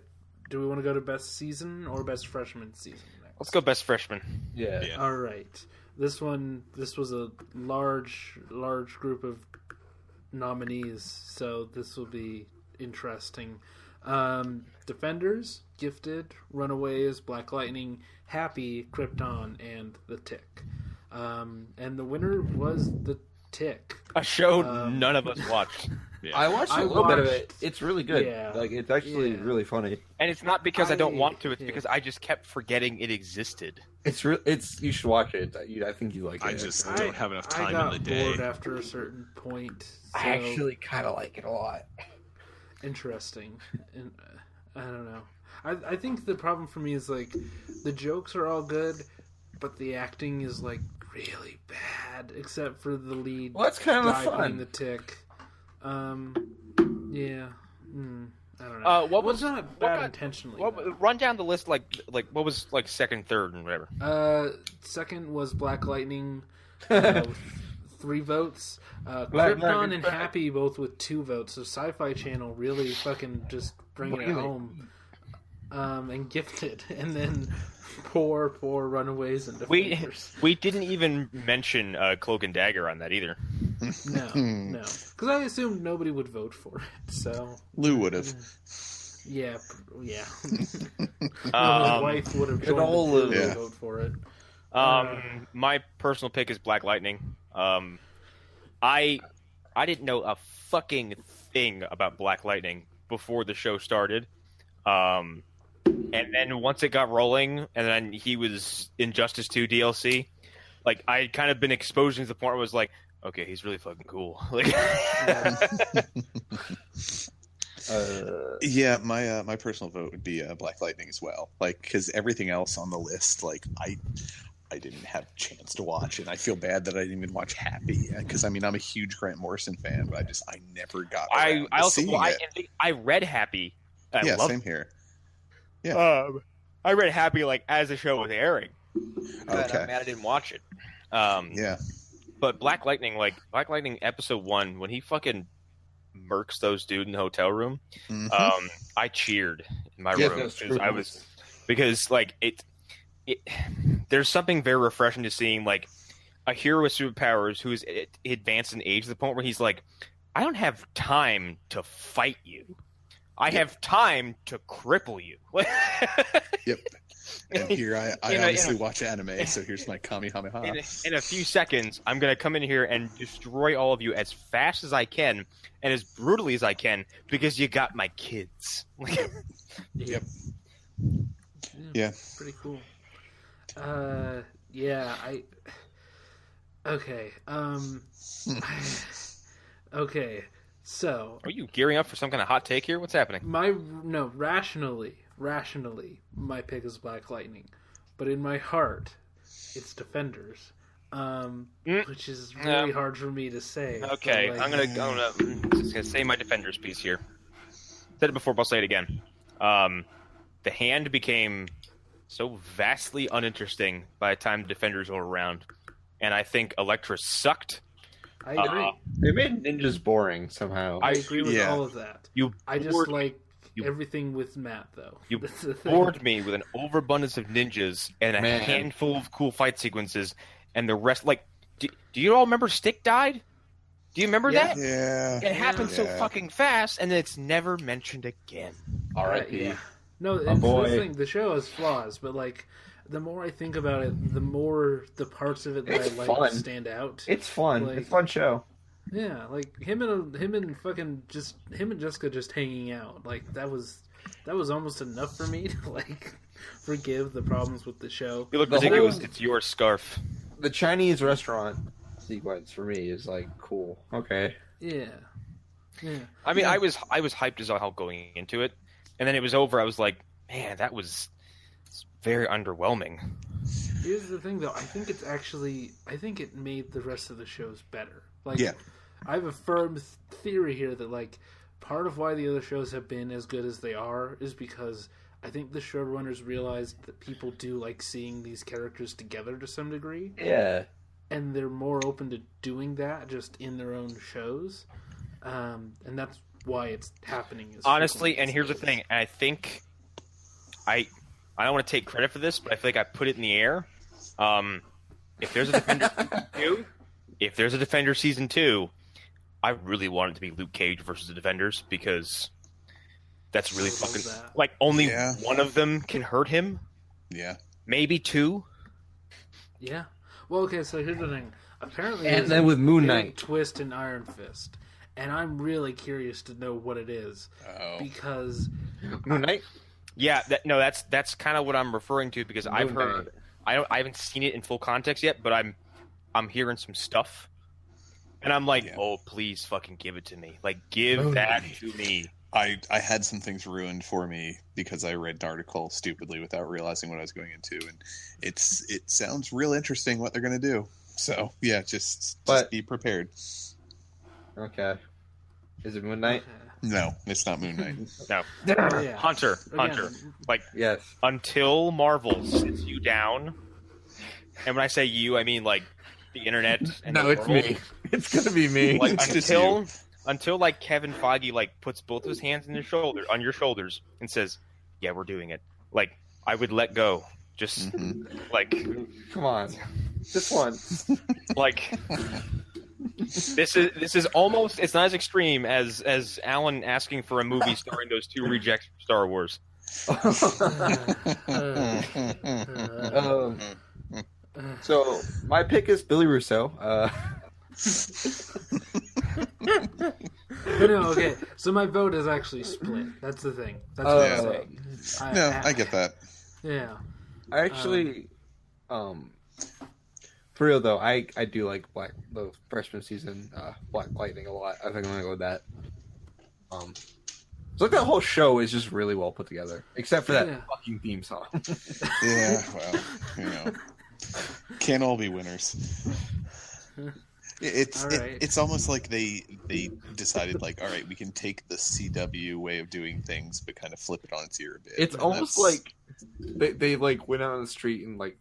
Speaker 4: do we want to go to best season or best freshman season next?
Speaker 1: Let's go best freshman.
Speaker 2: Yeah.
Speaker 4: All right. This was a large group of nominees, so this will be interesting. Defenders, Gifted, Runaways, Black Lightning, Happy, Krypton, and The Tick. And the winner was The Tick.
Speaker 1: A show none of us watched.
Speaker 3: Yeah.
Speaker 2: I watched a little bit of it. It's really good.
Speaker 4: Yeah.
Speaker 2: Like, it's actually really funny.
Speaker 1: And it's not because I don't want to, it's because I just kept forgetting it existed.
Speaker 2: You should watch it. I think you like it.
Speaker 3: I just don't have enough time
Speaker 4: I got
Speaker 3: in the day.
Speaker 4: bored after a certain point. So
Speaker 2: I actually kind of like it a lot.
Speaker 4: interesting. And I don't know. I think the problem for me is like the jokes are all good, but the acting is like really bad, except for the lead.
Speaker 2: Well, that's kind of
Speaker 4: guy
Speaker 2: fun.
Speaker 4: playing the Tick. Yeah. I don't know.
Speaker 1: What was
Speaker 4: not bad intentionally?
Speaker 1: Run down the list. Like what was like second, third, and whatever.
Speaker 4: Second was Black Lightning, with 3 votes. Krypton and Happy both with 2 votes. So Sci-Fi Channel really fucking just bringing it home. And Gifted, and then poor Runaways and Defenders.
Speaker 1: We didn't even mention Cloak and Dagger on that either.
Speaker 4: No, because I assumed nobody would vote for it. So
Speaker 3: Lou would have.
Speaker 4: yeah. My wife would have joined the
Speaker 3: Yeah.
Speaker 4: vote for it.
Speaker 1: My personal pick is Black Lightning. I didn't know a fucking thing about Black Lightning before the show started. And then once it got rolling, and then he was Injustice 2 DLC, like I had kind of been exposed to the point where I was like, okay, he's really fucking cool. Like,
Speaker 3: yeah, my personal vote would be Black Lightning as well. Like, because everything else on the list, like I didn't have a chance to watch, and I feel bad that I didn't even watch Happy, because I mean I'm a huge Grant Morrison fan, but I never got.
Speaker 1: I also
Speaker 3: seeing it.
Speaker 1: I read Happy.
Speaker 3: Yeah,
Speaker 1: loved
Speaker 3: same here. Yeah.
Speaker 1: I read Happy like as the show was airing.
Speaker 3: Okay.
Speaker 1: I'm mad I didn't watch it.
Speaker 3: Yeah.
Speaker 1: But Black Lightning episode 1, when he fucking murks those dudes in the hotel room,
Speaker 3: Mm-hmm.
Speaker 1: I cheered in my room because like it there's something very refreshing to seeing like a hero with superpowers who is advanced in age to the point where he's like, I don't have time to fight you. I have time to cripple you.
Speaker 3: Yep. And here I obviously watch anime, so here's my Kamehameha.
Speaker 1: In a few seconds, I'm going to come in here and destroy all of you as fast as I can and as brutally as I can because you got my kids.
Speaker 3: Yep. Yeah.
Speaker 4: Pretty cool. Yeah, Okay. Okay. So,
Speaker 1: are you gearing up for some kind of hot take here? What's happening?
Speaker 4: Rationally, my pick is Black Lightning, but in my heart, it's Defenders, which is really hard for me to say.
Speaker 1: Okay,
Speaker 4: like,
Speaker 1: I'm gonna say my Defenders piece here. Said it before, but I'll say it again. The Hand became so vastly uninteresting by the time Defenders were around, and I think Elektra sucked.
Speaker 4: I agree.
Speaker 2: They made ninjas boring somehow.
Speaker 4: I agree with all of that. I just like
Speaker 1: You,
Speaker 4: everything with Matt, though.
Speaker 1: You bored me with an overabundance of ninjas and a handful of cool fight sequences, and the rest. Like, do you all remember Stick died? Do you remember that?
Speaker 3: Yeah.
Speaker 1: It happened so fucking fast, and it's never mentioned again.
Speaker 2: R.I.P.
Speaker 4: Yeah. No, it's the thing. The show has flaws, but like, the more I think about it, the more the parts of it that I like stand out.
Speaker 2: It's fun.
Speaker 4: Like,
Speaker 2: it's a fun show.
Speaker 4: Yeah, like him and Jessica just hanging out. Like that was almost enough for me to like forgive the problems with the show.
Speaker 1: You look ridiculous. It's your scarf.
Speaker 2: The Chinese restaurant sequence for me is like cool. Okay.
Speaker 4: Yeah.
Speaker 1: I mean, I was hyped as hell going into it, and then it was over. I was like, man, that was very underwhelming.
Speaker 4: Here's the thing, though. I think it made the rest of the shows better. Like, I have a firm theory here that like part of why the other shows have been as good as they are is because I think the showrunners realized that people do like seeing these characters together to some degree.
Speaker 2: Yeah.
Speaker 4: And they're more open to doing that just in their own shows. And that's why it's happening.
Speaker 1: Honestly, and here's the thing. I think I don't want to take credit for this, but I feel like I put it in the air. If there's a Defender season 2, I really want it to be Luke Cage versus the Defenders, because that's really fucking like only one of them can hurt him.
Speaker 3: Yeah,
Speaker 1: maybe 2.
Speaker 4: Yeah. Well, okay. So here's the thing. Apparently,
Speaker 2: and then with Moon Knight,
Speaker 4: twist and Iron Fist, and I'm really curious to know what it is because
Speaker 2: Moon Knight.
Speaker 1: Yeah, that's kind of what I'm referring to, because I've heard. I haven't seen it in full context yet, but I'm hearing some stuff, and I'm like, oh, please fucking give it to me. Like, give that to me.
Speaker 3: I had some things ruined for me because I read an article stupidly without realizing what I was going into, and it sounds real interesting what they're going to do. So yeah, just be prepared.
Speaker 2: Okay. Is it Moon Knight?
Speaker 3: No, it's not Moon Knight.
Speaker 1: No.
Speaker 4: Oh, yeah.
Speaker 1: Hunter. Like,
Speaker 2: yes.
Speaker 1: Until Marvel sits you down, and when I say you, I mean like the internet. And
Speaker 2: no, it's me. It's gonna be me.
Speaker 1: Like until like Kevin Feige like puts both of his hands on your shoulders and says, "Yeah, we're doing it." Like, I would let go. Just like,
Speaker 2: come on, just one.
Speaker 1: Like, this is almost, it's not as extreme as Alan asking for a movie starring those 2 rejects from Star Wars.
Speaker 2: So my pick is Billy Russo.
Speaker 4: But no, okay. So my vote is actually split. That's the thing. That's what I'm saying.
Speaker 3: I get that.
Speaker 4: Yeah.
Speaker 2: I actually, for real though, I do like the freshman season Black Lightning a lot. I think I'm gonna go with that. So like that whole show is just really well put together, except for that fucking theme song.
Speaker 3: Yeah, well, can't all be winners. It's almost like they decided, like, all right, we can take the CW way of doing things, but kind of flip it on its ear a bit.
Speaker 2: It's almost like they like went out on the street and like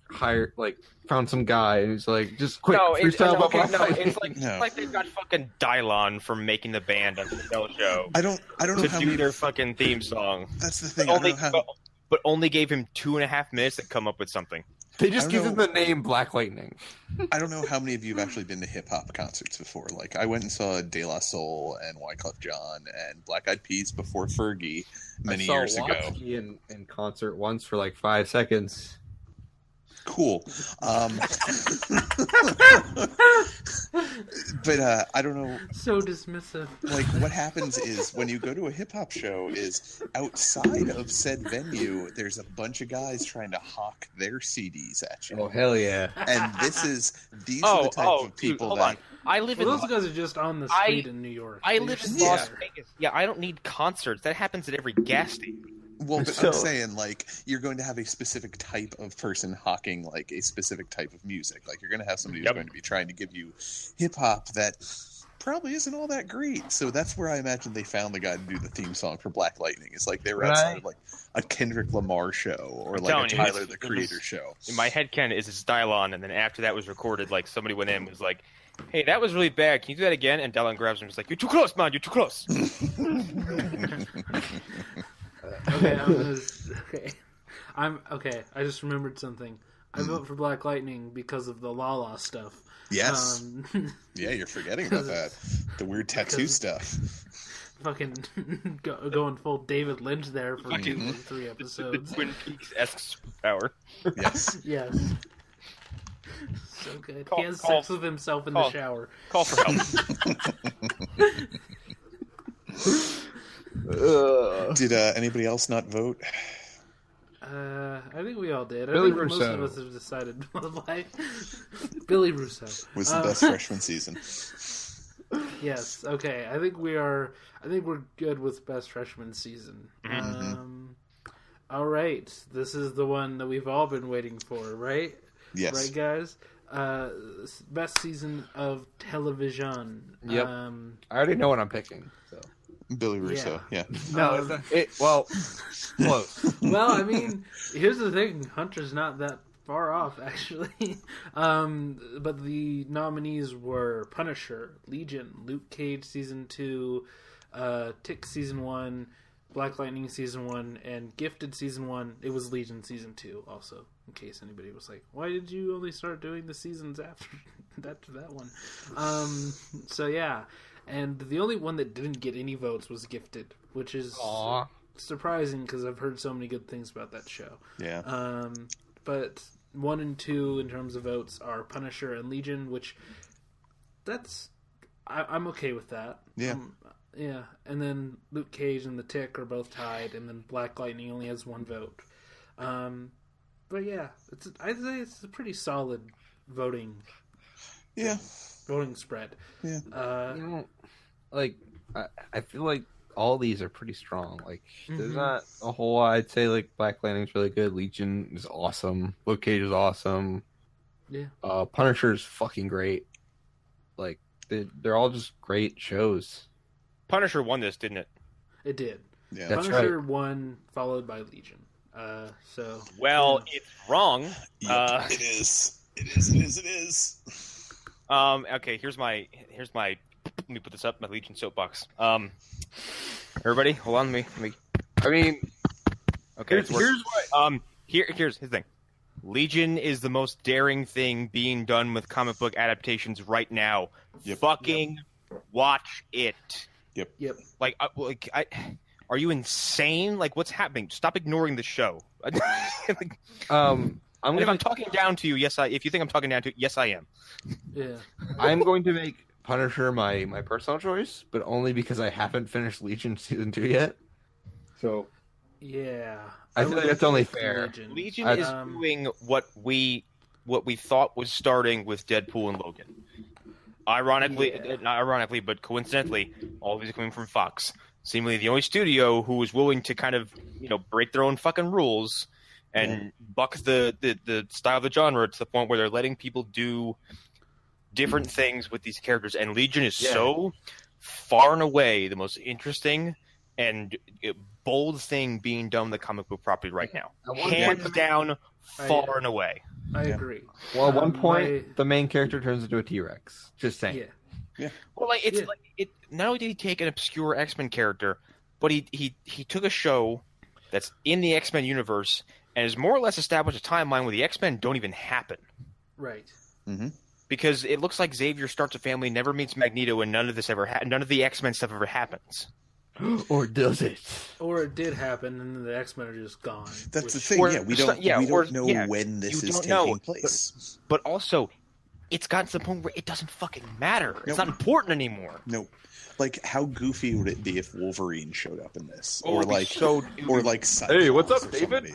Speaker 2: found some guy who's like, just quick freestyle about Black Lightning.
Speaker 1: It's like they've got fucking Dylon from Making the Band on the Cell Show.
Speaker 3: I don't know
Speaker 1: to
Speaker 3: how
Speaker 1: do
Speaker 3: many...
Speaker 1: their fucking theme song.
Speaker 3: That's the thing.
Speaker 1: But only gave him 2.5 minutes to come up with something.
Speaker 2: They just give him the name Black Lightning.
Speaker 3: I don't know how many of you have actually been to hip-hop concerts before. Like, I went and saw De La Soul and Wyclef Jean and Black Eyed Peas before Fergie many years ago.
Speaker 2: I saw Watsky in concert once for like 5 seconds.
Speaker 3: Cool. But I don't know.
Speaker 4: So dismissive.
Speaker 3: Like, what happens is when you go to a hip-hop show is outside of said venue, there's a bunch of guys trying to hawk their CDs at you.
Speaker 2: Oh, hell yeah.
Speaker 3: And these are the type of people
Speaker 1: hold
Speaker 3: that...
Speaker 1: on. I live in...
Speaker 4: Those guys are just on the street in New York.
Speaker 1: I live in Las Vegas. Yeah, I don't need concerts. That happens at every gas station.
Speaker 3: Well, but I'm saying, like, you're going to have a specific type of person hawking, like, a specific type of music. Like, you're going to have somebody who's going to be trying to give you hip-hop that probably isn't all that great. So that's where I imagine they found the guy to do the theme song for Black Lightning. It's like they were outside of, like, a Kendrick Lamar show or, like, a Tyler, the Creator show.
Speaker 1: In my head, Ken, is Dylon, and then after that was recorded, like, somebody went in and was like, hey, that was really bad. Can you do that again? And Dylon grabs him and is like, you're too close, man. You're too close.
Speaker 4: Okay. I just remembered something. I vote for Black Lightning because of the Lala stuff.
Speaker 3: Yes. Yeah, you're forgetting about that. The weird tattoo stuff.
Speaker 4: Fucking going full David Lynch there for 2 or 3 episodes.
Speaker 1: The Twin Peaks-esque power.
Speaker 3: Yes.
Speaker 4: Yes. So good. He has sex with himself in the shower.
Speaker 1: Call for help.
Speaker 3: Did anybody else not vote?
Speaker 4: I think we all did.
Speaker 2: Billy
Speaker 4: I think
Speaker 2: Russo.
Speaker 4: most of us have decided. Billy Russo
Speaker 3: Was the best freshman season.
Speaker 4: Yes. Okay. I think we're good with best freshman season. All right. This is the one that we've all been waiting for, right?
Speaker 3: Yes.
Speaker 4: Right, guys. Best season of television.
Speaker 2: Yep. I already know what I'm picking. So.
Speaker 3: Billy Russo. Yeah.
Speaker 2: No. Close.
Speaker 4: Well, I mean, here's the thing. Hunter's not that far off, actually. But the nominees were Punisher, Legion, Luke Cage Season 2, Tick Season 1, Black Lightning Season 1 and Gifted Season 1. It was Legion Season 2 also, in case anybody was like, why did you only start doing the seasons after that one? So yeah, and the only one that didn't get any votes was Gifted, which is surprising because I've heard so many good things about that show.
Speaker 3: Yeah.
Speaker 4: But 1 and 2 in terms of votes are Punisher and Legion, which I'm okay with that.
Speaker 3: Yeah.
Speaker 4: Yeah, and then Luke Cage and The Tick are both tied, and then Black Lightning only has 1 vote. But yeah, I'd say it's a pretty solid voting.
Speaker 3: Yeah.
Speaker 4: Voting spread.
Speaker 3: Yeah.
Speaker 2: I feel like all these are pretty strong. Like, there's not a whole lot. I'd say like Black Lightning's really good. Legion is awesome. Luke Cage is awesome.
Speaker 4: Yeah.
Speaker 2: Punisher's fucking great. Like, they're all just great shows.
Speaker 1: Punisher won this, didn't it?
Speaker 4: It did.
Speaker 3: Yeah.
Speaker 2: That's
Speaker 4: Punisher won, followed by Legion.
Speaker 1: Well, it's wrong.
Speaker 3: It is. It is.
Speaker 1: Okay, here's my. Let me put this up. My Legion soapbox. Everybody, hold on. Let me. I mean, okay. Here's what. Here's the thing. Legion is the most daring thing being done with comic book adaptations right now.
Speaker 3: Yep.
Speaker 1: Fucking watch it.
Speaker 3: Yep.
Speaker 1: Like, are you insane? Like, what's happening? Stop ignoring the show. If I'm talking down to you, yes, if you think I'm talking down to you, yes, I am.
Speaker 4: Yeah.
Speaker 2: I'm going to make Punisher my personal choice, but only because I haven't finished Legion Season 2 yet. So,
Speaker 4: yeah.
Speaker 2: I feel like that's only fair.
Speaker 1: Legion is doing what we thought was starting with Deadpool and Logan. Not ironically, but coincidentally, all of these are coming from Fox. Seemingly the only studio who was willing to kind of, break their own fucking rules and buck the style of the genre to the point where they're letting people do different things with these characters. And Legion is so far and away the most interesting and bold thing being done with the comic book property right now. Hands down, far and away.
Speaker 4: I agree.
Speaker 2: Well, at one point, the main character turns into a T-Rex. Just saying.
Speaker 3: Yeah.
Speaker 1: Well, not only did he take an obscure X-Men character, but he took a show that's in the X-Men universe and has more or less established a timeline where the X-Men don't even happen.
Speaker 4: Right.
Speaker 3: Mm-hmm.
Speaker 1: Because it looks like Xavier starts a family, never meets Magneto, and none of the X-Men stuff ever happens.
Speaker 2: Or does it?
Speaker 4: Or it did happen, and then the X-Men are just gone.
Speaker 3: That's the thing. We don't know when this is taking place.
Speaker 1: But also, it's gotten to the point where it doesn't fucking matter. It's not important anymore.
Speaker 3: No. Like, how goofy would it be if Wolverine showed up in this? Or
Speaker 1: Cyclops
Speaker 2: hey, what's up, David?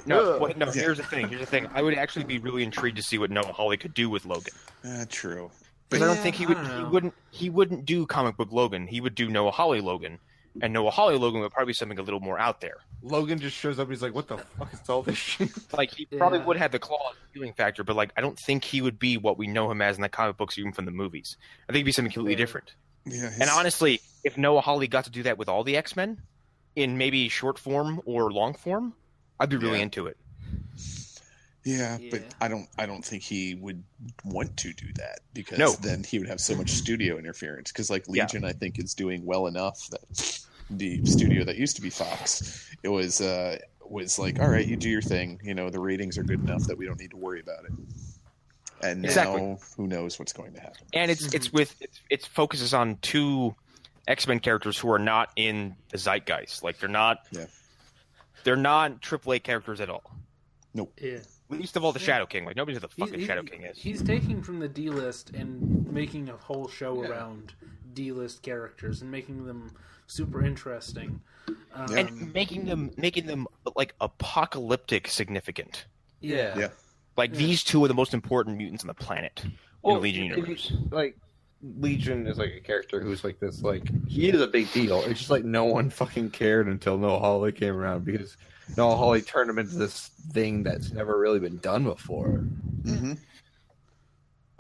Speaker 1: Here's the thing. I would actually be really intrigued to see what Noah Hawley could do with Logan.
Speaker 3: True.
Speaker 1: Because I don't think he wouldn't do comic book Logan. He would do Noah Hawley Logan. And Noah Hawley Logan would probably be something a little more out there.
Speaker 2: Logan just shows up and he's like, what the fuck is all this shit?
Speaker 1: Like, he probably would have the claw healing factor, but, like, I don't think he would be what we know him as in the comic books, even from the movies. I think he'd be something completely different.
Speaker 3: Yeah,
Speaker 1: and honestly, if Noah Hawley got to do that with all the X-Men, in maybe short form or long form, I'd be really into it.
Speaker 3: Yeah, but I don't think he would want to do that because then he would have so much studio interference. Because like Legion, I think is doing well enough that the studio that used to be Fox, it was like, all right, you do your thing. The ratings are good enough that we don't need to worry about it. And now, who knows what's going to happen?
Speaker 1: And it focuses on 2 X-Men characters who are not in the zeitgeist. Like they're not AAA characters at all.
Speaker 3: Nope.
Speaker 4: Yeah.
Speaker 1: Least of all the Shadow King. Like nobody knows who the fucking Shadow King is.
Speaker 4: He's taking from the D-list and making a whole show around D-list characters and making them super interesting.
Speaker 1: And making them like apocalyptic significant.
Speaker 4: Yeah.
Speaker 1: Like these 2 are the most important mutants on the planet in the Legion universe.
Speaker 2: Like Legion is like a character who's like this. Like he is a big deal. It's just like no one fucking cared until Noah Hawley came around because Noah Hawley turned him into this thing that's never really been done before.
Speaker 3: Mm-hmm.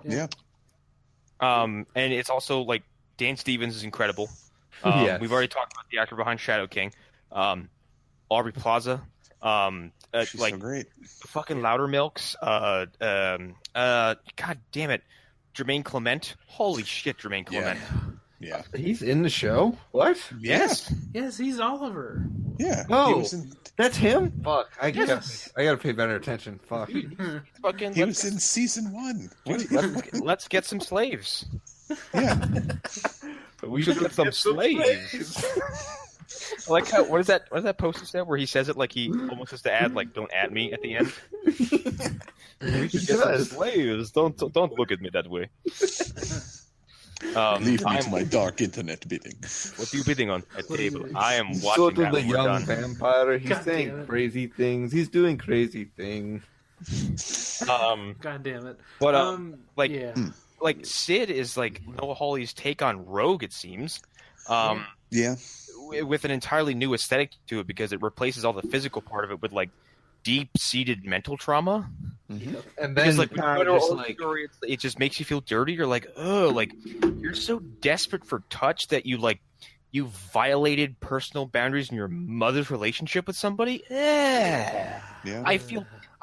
Speaker 3: Yeah.
Speaker 1: And it's also like Dan Stevens is incredible. We've already talked about the actor behind Shadow King. Aubrey Plaza.
Speaker 3: She's so great.
Speaker 1: Fucking Loudermilks. God damn it. Jermaine Clement. Holy shit, Jermaine Clement.
Speaker 3: Yeah.
Speaker 2: He's in the show? What?
Speaker 1: Yes.
Speaker 4: Yes, he's Oliver.
Speaker 3: Yeah.
Speaker 2: Oh, that's him? Fuck. I
Speaker 4: Yes.
Speaker 2: gotta pay better attention. Fuck.
Speaker 1: Fucking,
Speaker 3: he was in season 1.
Speaker 1: let's get some slaves.
Speaker 3: Yeah.
Speaker 1: We should get some slaves. I like how what is that poster said where he says it like he almost has to add like "don't at me" at the end. We should get some slaves. Don't look at me that way.
Speaker 3: Leave me to my dark internet bidding.
Speaker 1: What are you bidding on at table? I am watching
Speaker 2: Sort
Speaker 1: that
Speaker 2: of the
Speaker 1: when we're
Speaker 2: young
Speaker 1: done.
Speaker 2: vampire. He's
Speaker 4: God damn
Speaker 2: saying
Speaker 4: it.
Speaker 2: crazy things. He's doing crazy things.
Speaker 4: God damn it.
Speaker 1: But like
Speaker 4: yeah.
Speaker 1: like Sid is like Noah Hawley's take on Rogue. It seems.
Speaker 3: Yeah.
Speaker 1: With an entirely new aesthetic to it because it replaces all the physical part of it with like deep-seated mental trauma.
Speaker 3: Mm-hmm.
Speaker 2: And then
Speaker 1: Because like when you go to
Speaker 2: just
Speaker 1: Old
Speaker 2: like
Speaker 1: Story, it just makes you feel dirty. You're like, oh, like you're so desperate for touch that you violated personal boundaries in your mother's relationship with somebody.
Speaker 3: Yeah.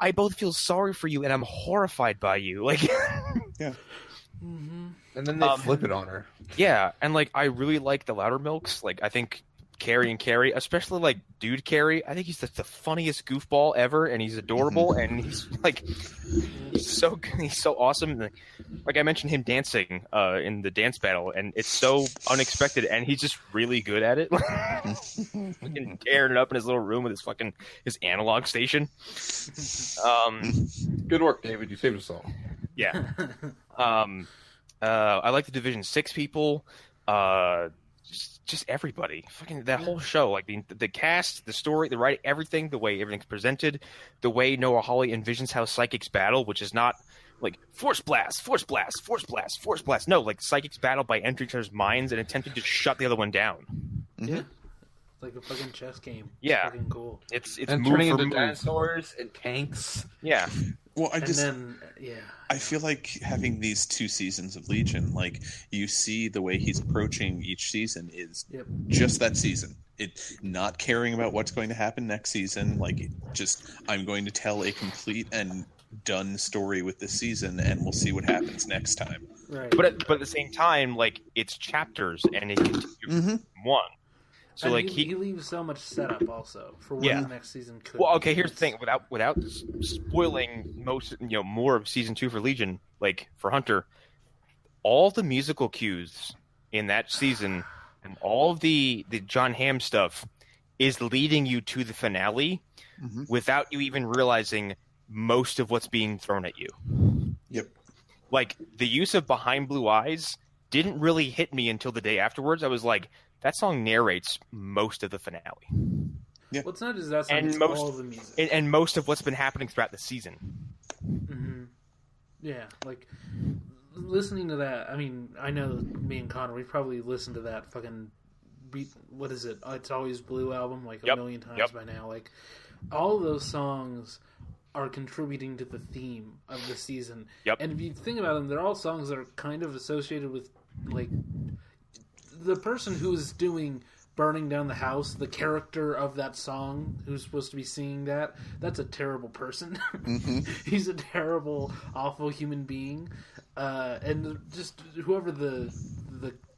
Speaker 1: I both feel sorry for you and I'm horrified by you. Like,
Speaker 3: Yeah.
Speaker 2: and then they flip it on her.
Speaker 1: yeah, and like I really like the Loudermilks. Like I think Carrie and Carrie, especially like Dude Carrie, I think he's the funniest goofball ever, and he's adorable, and he's like he's so awesome. And, like I mentioned him dancing in the dance battle, and it's so unexpected, and he's just really good at it. Fucking tearing it up in his little room with his analog station.
Speaker 2: Good work, David. You saved us all.
Speaker 1: Yeah. I like the Division 6 people. Just everybody. Fucking that whole show. Like the cast, the story, the writing, everything, the way everything's presented, the way Noah Hawley envisions how psychics battle, which is not like force blast, force blast, force blast, force blast. No, like psychics battle by entering each other's minds and attempting to shut the other one down.
Speaker 4: Yeah. Like a fucking chess game.
Speaker 1: Yeah.
Speaker 4: It's fucking cool.
Speaker 1: It's
Speaker 2: And
Speaker 1: move
Speaker 2: turning
Speaker 1: for
Speaker 2: into
Speaker 1: move.
Speaker 2: dinosaurs and tanks.
Speaker 1: Yeah.
Speaker 3: Well, I feel like having these 2 seasons of Legion, like you see the way he's approaching each season is just that season. It not caring about what's going to happen next season, like I'm going to tell a complete and done story with this season, and we'll see what happens next time.
Speaker 4: Right.
Speaker 1: But at the same time, like it's chapters and it continues from one. So
Speaker 4: and
Speaker 1: like
Speaker 4: he leaves so much setup also for what the next season could.
Speaker 1: Well,
Speaker 4: be.
Speaker 1: okay. Here's the thing: without spoiling more of season 2 for Legion, like for Hunter, all the musical cues in that season and all of the John Hamm stuff is leading you to the finale without you even realizing most of what's being thrown at you.
Speaker 3: Yep.
Speaker 1: Like the use of Behind Blue Eyes didn't really hit me until the day afterwards. I was like, that song narrates most of the finale.
Speaker 3: Yeah.
Speaker 4: Well, it's not just that song,
Speaker 1: And
Speaker 4: it's
Speaker 1: most-
Speaker 4: all the music.
Speaker 1: And most of what's been happening throughout the season.
Speaker 4: Yeah, like listening to that. I mean, I know me and Connor, we've probably listened to that fucking what is it? It's Always Blue album like a million times by now. Like all of those songs are contributing to the theme of the season.
Speaker 1: Yep.
Speaker 4: And if you think about them, they're all songs that are kind of associated with like the person who's doing burning down the house, the character of that song who's supposed to be singing that's a terrible person. He's a terrible, awful human being. And just whoever the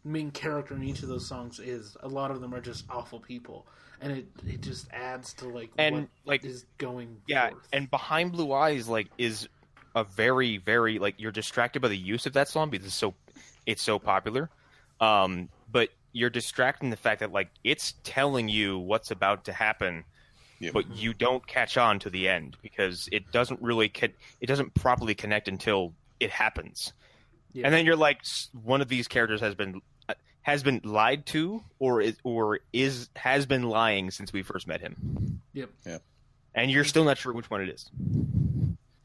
Speaker 4: main character in each of those songs is, a lot of them are just awful people. And it just adds to what is going forth.
Speaker 1: And Behind Blue Eyes is a very, very you're distracted by the use of that song because it's so popular. But you're distracting the fact that it's telling you what's about to happen, but you don't catch on to the end because it doesn't really it doesn't properly connect until it happens. Yeah. And then you're like, one of these characters has been lied to or has been lying since we first met him.
Speaker 4: Yep.
Speaker 3: Yeah.
Speaker 1: And you're still not sure which one it is.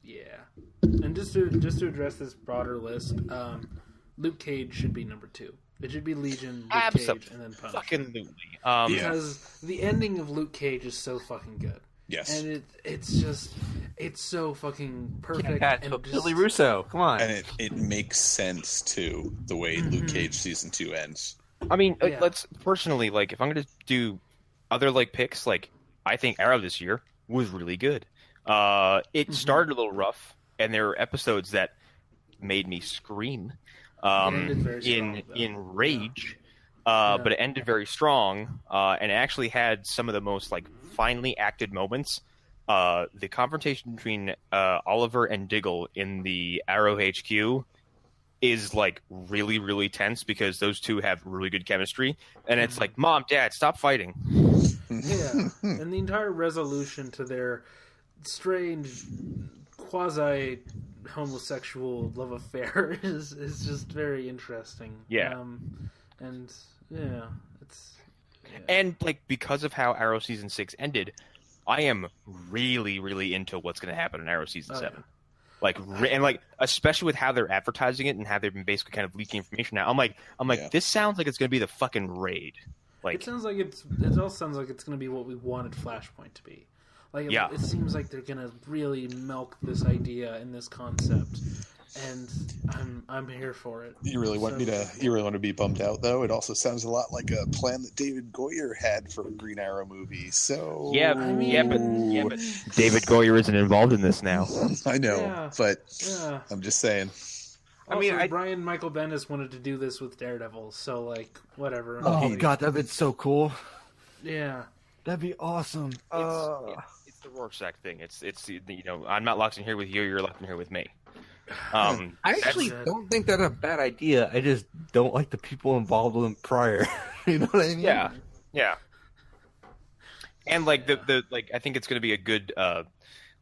Speaker 4: Yeah. And just to address this broader list, Luke Cage should be number 2. It should be Legion, Luke Cage, and then Punisher.
Speaker 1: Fucking
Speaker 4: because the ending of Luke Cage is so fucking good.
Speaker 3: Yes.
Speaker 4: And it's so fucking perfect.
Speaker 2: And Billy Russo, come on.
Speaker 3: And it makes sense too, the way Luke Cage season 2 ends.
Speaker 1: I mean, let's personally, if I'm going to do other picks, I think Arrow this year was really good. It started a little rough, and there were episodes that made me scream. In Rage, but it ended very strong, and it actually had some of the most like finely acted moments. The confrontation between Oliver and Diggle in the Arrow HQ is like really, really tense because those two have really good chemistry, and it's like, Mom, Dad, stop fighting.
Speaker 4: Yeah, and the entire resolution to their strange quasi homosexual love affair is just very interesting.
Speaker 1: Yeah.
Speaker 4: And yeah, it's
Speaker 1: And like because of how Arrow season 6 ended, I am really, really into what's going to happen in Arrow season 7. Like, and like especially with how they're advertising it and how they've been basically kind of leaking information now. I'm like, this sounds like it's going to be the fucking raid. Like,
Speaker 4: it all sounds like it's going to be what we wanted Flashpoint to be. Like, it seems like they're going to really milk this idea and this concept, and I'm here for it.
Speaker 3: You really want to be bummed out, though? It also sounds a lot like a plan that David Goyer had for a Green Arrow movie. So
Speaker 1: but David Goyer isn't involved in this now.
Speaker 3: I know, but I'm just saying.
Speaker 4: Also, Brian Michael Bendis wanted to do this with Daredevil, so like whatever.
Speaker 2: Oh god, that'd be so cool.
Speaker 4: Yeah,
Speaker 2: that'd be awesome.
Speaker 1: It's the Rorschach thing. It's I'm not locked in here with you. You're locked in here with me. I
Speaker 2: actually don't think that's a bad idea. I just don't like the people involved with him prior. You know what I mean?
Speaker 1: Yeah. And like the I think it's going to be a good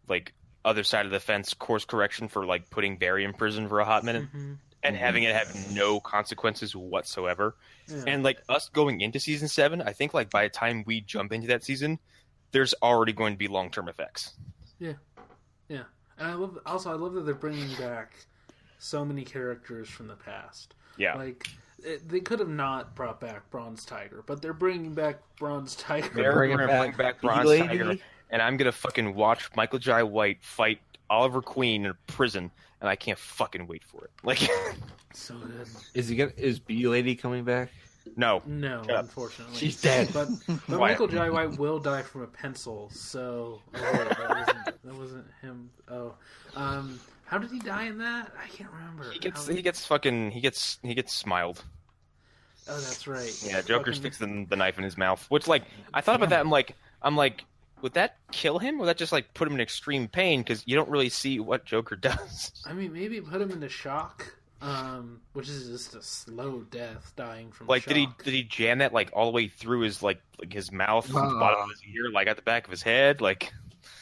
Speaker 1: like other side of the fence course correction for like putting Barry in prison for a hot minute and having it have no consequences whatsoever. Yeah. And like us going into season 7, I think like by the time we jump into that season, there's already going to be long-term effects.
Speaker 4: Yeah. And I love that they're bringing back so many characters from the past.
Speaker 1: Yeah.
Speaker 4: Like, they could have not brought back Bronze Tiger, but they're bringing back Bronze Tiger.
Speaker 1: They're bringing back Bronze Tiger, and I'm going to fucking watch Michael Jai White fight Oliver Queen in prison, and I can't fucking wait for it. Like,
Speaker 4: so good.
Speaker 2: Is Bee Lady coming back?
Speaker 1: No,
Speaker 4: unfortunately.
Speaker 2: She's dead.
Speaker 4: But Michael Jai White will die from a pencil, so that wasn't him. Oh, how did he die in that? I can't remember.
Speaker 1: He gets smiled.
Speaker 4: Oh, that's right.
Speaker 1: Yeah, Joker sticks the knife in his mouth. Which, like, I thought about that. I'm like, would that kill him? Would that just like put him in extreme pain? Because you don't really see what Joker does.
Speaker 4: I mean, maybe put him into shock. Which is just a slow death, dying from
Speaker 1: like
Speaker 4: shock.
Speaker 1: did he jam that like all the way through his like his mouth, the bottom of his ear, like at the back of his head? Like,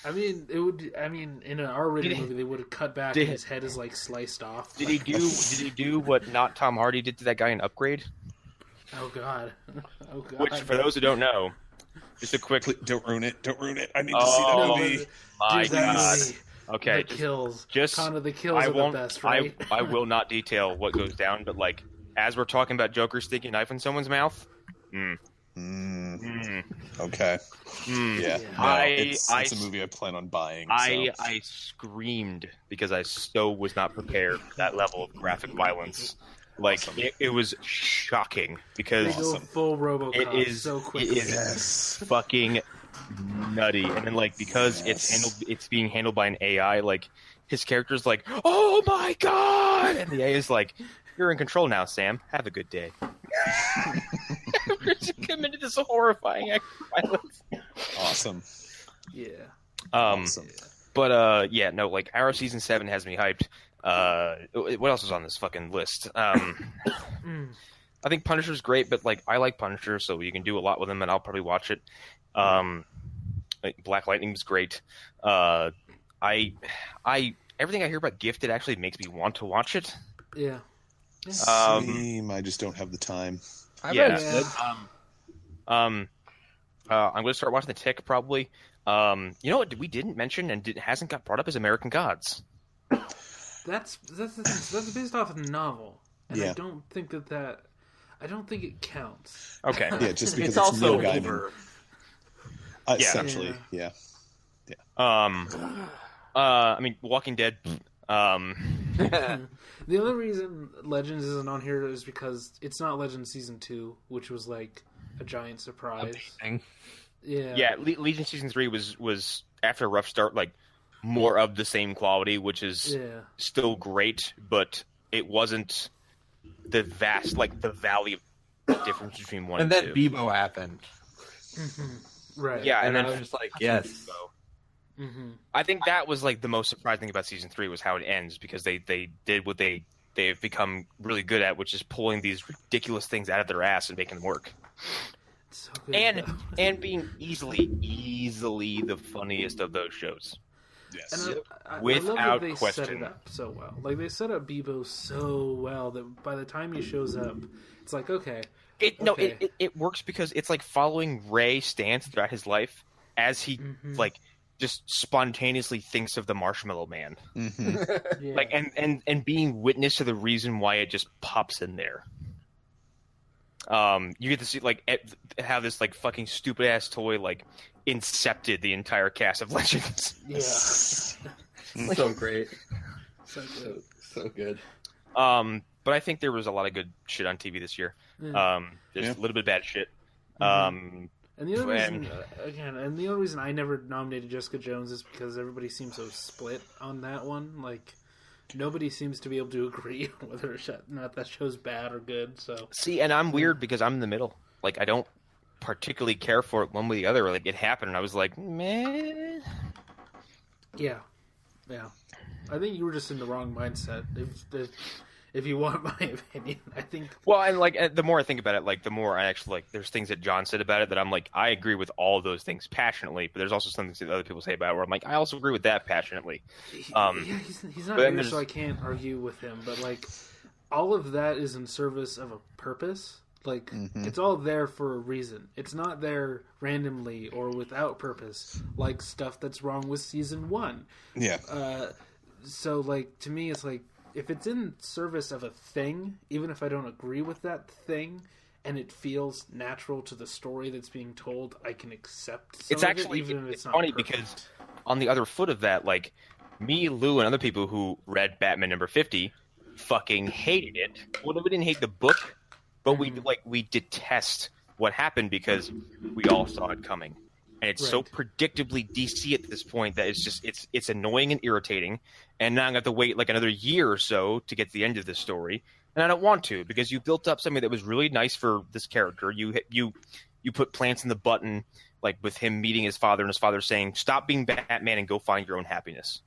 Speaker 4: I mean, in an R-rated movie, they would have cut back and his head is like sliced off.
Speaker 1: Did he do what not Tom Hardy did to that guy in Upgrade?
Speaker 4: Oh god.
Speaker 1: Which, for those who don't know, just a quick.
Speaker 3: Please, don't ruin it. I need to see that movie.
Speaker 1: My god.
Speaker 4: Movie.
Speaker 1: Okay,
Speaker 4: the kills.
Speaker 1: Kind
Speaker 4: of the kills are the best, right?
Speaker 1: I will not detail what goes down, but like as we're talking about Joker sticking a knife in someone's mouth.
Speaker 3: Okay.
Speaker 1: Yeah.
Speaker 3: No, it's a movie I plan on buying.
Speaker 1: I screamed because I so was not prepared for that level of graphic violence. Like it was shocking because
Speaker 4: full RoboCop
Speaker 1: it is
Speaker 4: so quick.
Speaker 1: It is fucking nutty, and then like because it's being handled by an AI, like his character's like, oh my god, and the AI is like, you're in control now, Sam, have a good day. Committed this horrifying act of violence.
Speaker 3: Awesome.
Speaker 4: Yeah.
Speaker 3: Awesome.
Speaker 1: But like Arrow season 7 has me hyped. What else is on this fucking list? I think Punisher's great, but like I like Punisher, so you can do a lot with him, and I'll probably watch it. Black Lightning's great. Everything I hear about Gifted actually makes me want to watch it.
Speaker 4: Yeah.
Speaker 3: Same. I just don't have the time.
Speaker 1: I'm going to start watching The Tick probably. You know what we didn't mention and hasn't got brought up is American Gods.
Speaker 4: That's based off of a novel, and I don't think I don't think it counts.
Speaker 1: Okay.
Speaker 3: Yeah, just because it's
Speaker 2: also
Speaker 3: Neil Gaiman.
Speaker 2: over.
Speaker 3: Essentially, yeah.
Speaker 1: I mean, Walking Dead.
Speaker 4: The only reason Legends isn't on here is because it's not Legends Season 2, which was like a giant surprise.
Speaker 2: Amazing.
Speaker 1: Yeah. Legion Season 3 was after a rough start, like more of the same quality, which is still great, but it wasn't the vast, like the Valley of the difference between one
Speaker 2: And
Speaker 1: and
Speaker 2: then
Speaker 1: two.
Speaker 2: Bebo happened.
Speaker 4: Right.
Speaker 1: Yeah,
Speaker 2: And
Speaker 1: then
Speaker 2: I was just like, yes.
Speaker 1: I think that was like the most surprising thing about season 3 was how it ends, because they did what they've become really good at, which is pulling these ridiculous things out of their ass and making them work.
Speaker 4: So good,
Speaker 1: And being easily the funniest of those shows.
Speaker 3: Yes.
Speaker 4: And I
Speaker 1: Without
Speaker 4: love that they
Speaker 1: question.
Speaker 4: set it up so well. Like, they set up Bebo so well that by the time he shows up, it's like, okay.
Speaker 1: It works because it's like following Ray stance throughout his life as he like just spontaneously thinks of the Marshmallow Man,
Speaker 4: Yeah.
Speaker 1: like and being witness to the reason why it just pops in there. You get to see like how this like fucking stupid ass toy like incepted the entire cast of Legends.
Speaker 4: Yeah.
Speaker 2: So great.
Speaker 4: So good.
Speaker 2: So good.
Speaker 1: But I think there was a lot of good shit on TV this year.
Speaker 4: Yeah.
Speaker 1: There's a little bit of bad shit.
Speaker 4: And the other reason, the only reason I never nominated Jessica Jones is because everybody seems so split on that one. Like, nobody seems to be able to agree on whether not that show's bad or good. So
Speaker 1: see, and I'm weird because I'm in the middle. Like, I don't particularly care for it one way or the other. Like, it happened, and I was like, meh.
Speaker 4: yeah. I think you were just in the wrong mindset. If you want my opinion, I think.
Speaker 1: Well, and like the more I think about it, like the more I actually like. There's things that John said about it that I'm like, I agree with all of those things passionately. But there's also some things that other people say about it where I'm like, I also agree with that passionately.
Speaker 4: He's not here, so I can't argue with him. But like, all of that is in service of a purpose. Like, it's all there for a reason. It's not there randomly or without purpose, like stuff that's wrong with season 1.
Speaker 3: Yeah.
Speaker 4: So like, to me, it's like, if it's in service of a thing, even if I don't agree with that thing, and it feels natural to the story that's being told, I can accept some
Speaker 1: It's
Speaker 4: of
Speaker 1: actually
Speaker 4: it, even if it's not
Speaker 1: funny
Speaker 4: perfect.
Speaker 1: because on the other foot of that, like me, Lou, and other people who read Batman number 50 fucking hated it. Well, we didn't hate the book, but we detest what happened because we all saw it coming. And it's so predictably DC at this point that it's annoying and irritating. And now I'm going to have to wait like another year or so to get to the end of this story. And I don't want to, because you built up something that was really nice for this character. You put plants in the button, like with him meeting his father and his father saying, "Stop being Batman and go find your own happiness."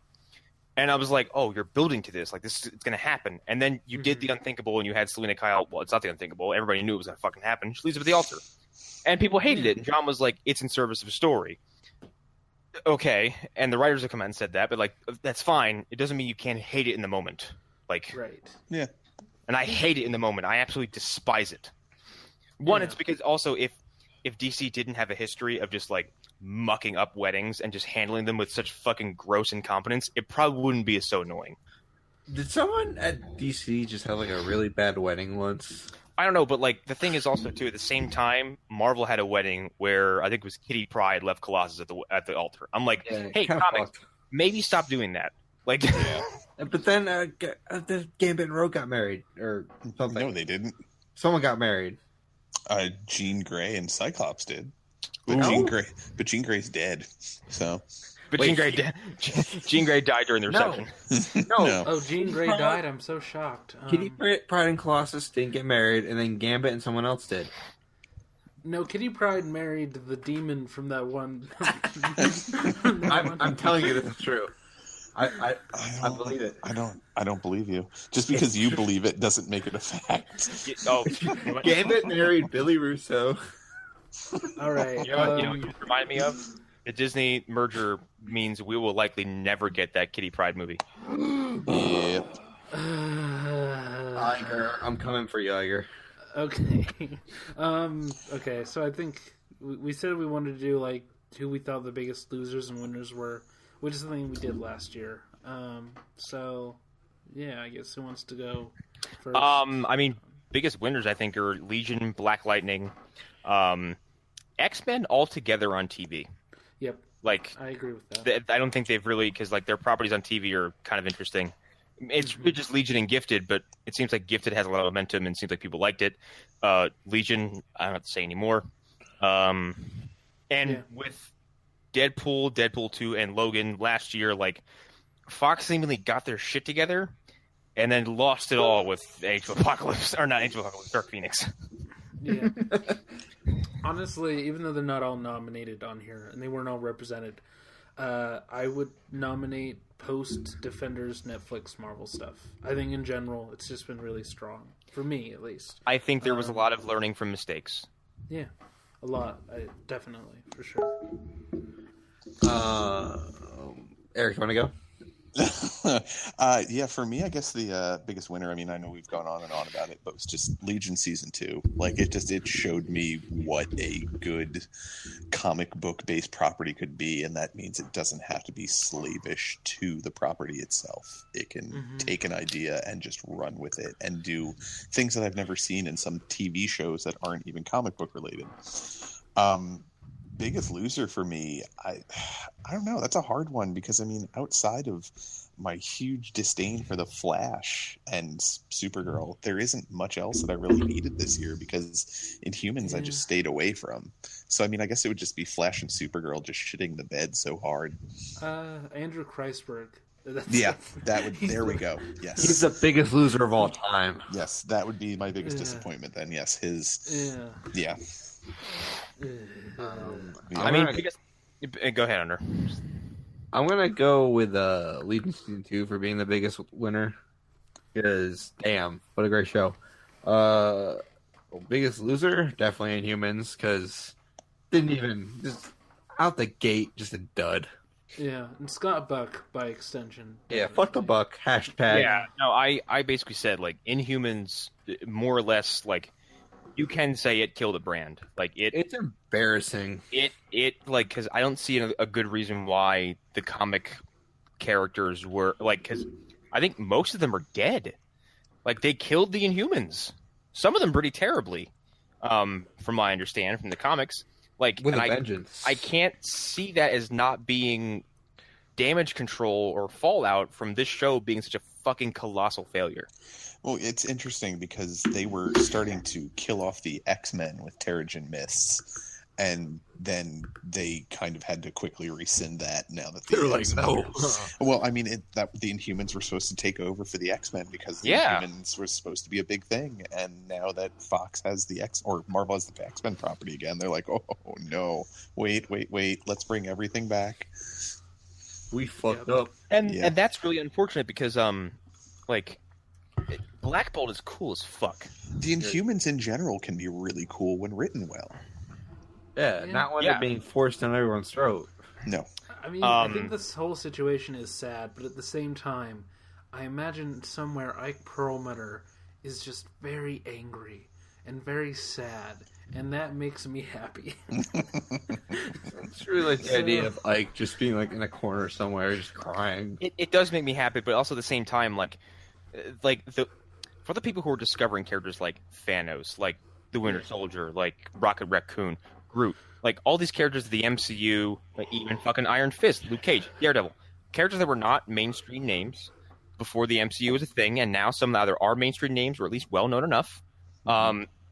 Speaker 1: And I was like, "Oh, you're building to this. Like it's going to happen." And then you did the unthinkable, and you had Selena Kyle. Well, it's not the unthinkable. Everybody knew it was going to fucking happen. She leaves it at the altar. And people hated it. And John was like, it's in service of a story. Okay. And the writers have come out and said that, but like, that's fine. It doesn't mean you can't hate it in the moment. Like,
Speaker 3: yeah.
Speaker 1: And I hate it in the moment. I absolutely despise it. One, it's because also if DC didn't have a history of just like mucking up weddings and just handling them with such fucking gross incompetence, it probably wouldn't be so annoying.
Speaker 2: Did someone at DC just have like a really bad wedding once?
Speaker 1: I don't know, but like the thing is also too, at the same time, Marvel had a wedding where I think it was Kitty Pryde left Colossus at the altar. I'm like, hey, comics, maybe stop doing that. Like,
Speaker 2: but then the Gambit and Rogue got married or something.
Speaker 3: No, they didn't.
Speaker 2: Someone got married.
Speaker 3: Jean Grey and Cyclops did.
Speaker 2: But
Speaker 3: Jean Grey's dead. So.
Speaker 1: But Jean Grey died during the reception.
Speaker 3: No.
Speaker 4: Oh, Jean Grey died. I'm so shocked.
Speaker 2: Kitty Pryde and Colossus didn't get married, and then Gambit and someone else did.
Speaker 4: No, Kitty Pryde married the demon from that one.
Speaker 2: I'm telling you this is true. I believe it.
Speaker 3: I don't believe you. Just because you believe it doesn't make it a fact.
Speaker 2: Gambit married Billy Russo.
Speaker 4: All right.
Speaker 1: You know what you remind me of? The Disney merger means we will likely never get that Kitty Pryde movie.
Speaker 3: Yep.
Speaker 2: Iger, I'm coming for you, Iger.
Speaker 4: Okay. Okay, so I think we said we wanted to do like who we thought the biggest losers and winners were, which is something we did last year. So yeah, I guess who wants to go first?
Speaker 1: I mean, biggest winners I think are Legion, Black Lightning, X-Men all together on TV.
Speaker 4: Yep.
Speaker 1: Like,
Speaker 4: I agree with that.
Speaker 1: I don't think they've really, because like their properties on TV are kind of interesting. It's really just Legion and Gifted, but it seems like Gifted has a lot of momentum and seems like people liked it. Legion, I don't have to say anymore. With Deadpool, Deadpool 2, and Logan last year, like Fox seemingly got their shit together and then lost it all with Age of Apocalypse, or not Age of Apocalypse, Dark Phoenix.
Speaker 4: Yeah. Honestly, even though they're not all nominated on here and they weren't all represented, I would nominate post Defenders Netflix Marvel stuff. I think in general it's just been really strong for me, at least.
Speaker 1: I think there was a lot of learning from mistakes.
Speaker 4: Yeah, a lot. Definitely, for sure.
Speaker 2: Eric, you want to go?
Speaker 3: Yeah, for me, I guess the biggest winner. I mean, I know we've gone on and on about it, but it was just Legion season 2. Like, it showed me what a good comic book based property could be, and that means it doesn't have to be slavish to the property itself. It can take an idea and just run with it and do things that I've never seen in some TV shows that aren't even comic book related. Biggest loser for me, I don't know. That's a hard one because, I mean, outside of my huge disdain for the Flash and Supergirl, there isn't much else that I really hated this year because Inhumans I just stayed away from. So, I mean, I guess it would just be Flash and Supergirl just shitting the bed so hard.
Speaker 4: Andrew Kreisberg.
Speaker 3: There we go. Yes.
Speaker 2: He's the biggest loser of all time.
Speaker 3: Yes, that would be my biggest disappointment then. Yes, Yeah.
Speaker 1: I mean, go ahead, Under.
Speaker 2: I'm gonna go with Legion season 2 for being the biggest winner. Because damn, what a great show. Biggest loser, definitely Inhumans, because didn't even just out the gate, just a dud.
Speaker 4: Yeah, and Scott Buck by extension.
Speaker 2: Yeah, fuck the Buck. Hashtag.
Speaker 1: Yeah, no, I basically said like Inhumans, more or less like. You can say it killed a brand. Like
Speaker 2: it's embarrassing.
Speaker 1: It like because I don't see a good reason why the comic characters were like because I think most of them are dead. Like they killed the Inhumans. Some of them pretty terribly, from my understanding from the comics. Like
Speaker 2: with a vengeance.
Speaker 1: I can't see that as not being damage control or fallout from this show being such a fucking colossal failure.
Speaker 3: Well, it's interesting because they were starting to kill off the X-Men with Terrigen Mists, and then they kind of had to quickly rescind that now that the
Speaker 2: no.
Speaker 3: Well, I mean, the Inhumans were supposed to take over for the X-Men because the Inhumans were supposed to be a big thing, and now that Fox has Marvel has the X-Men property again, they're like, oh no, wait, let's bring everything back.
Speaker 2: We fucked up,
Speaker 1: and that's really unfortunate because like. Black Bolt is cool as fuck.
Speaker 3: The Inhumans in general can be really cool when written well.
Speaker 2: Yeah, not when they're being forced on everyone's throat.
Speaker 3: No.
Speaker 4: I mean, I think this whole situation is sad, but at the same time, I imagine somewhere Ike Perlmutter is just very angry and very sad, and that makes me happy.
Speaker 2: It's really like the idea of Ike just being like in a corner somewhere, just crying.
Speaker 1: It does make me happy, but also at the same time, for the people who are discovering characters like Thanos, like the Winter Soldier, like Rocket Raccoon, Groot, like all these characters of the MCU, like even fucking Iron Fist, Luke Cage, Daredevil, characters that were not mainstream names before the MCU was a thing, and now some either are mainstream names or at least well known enough.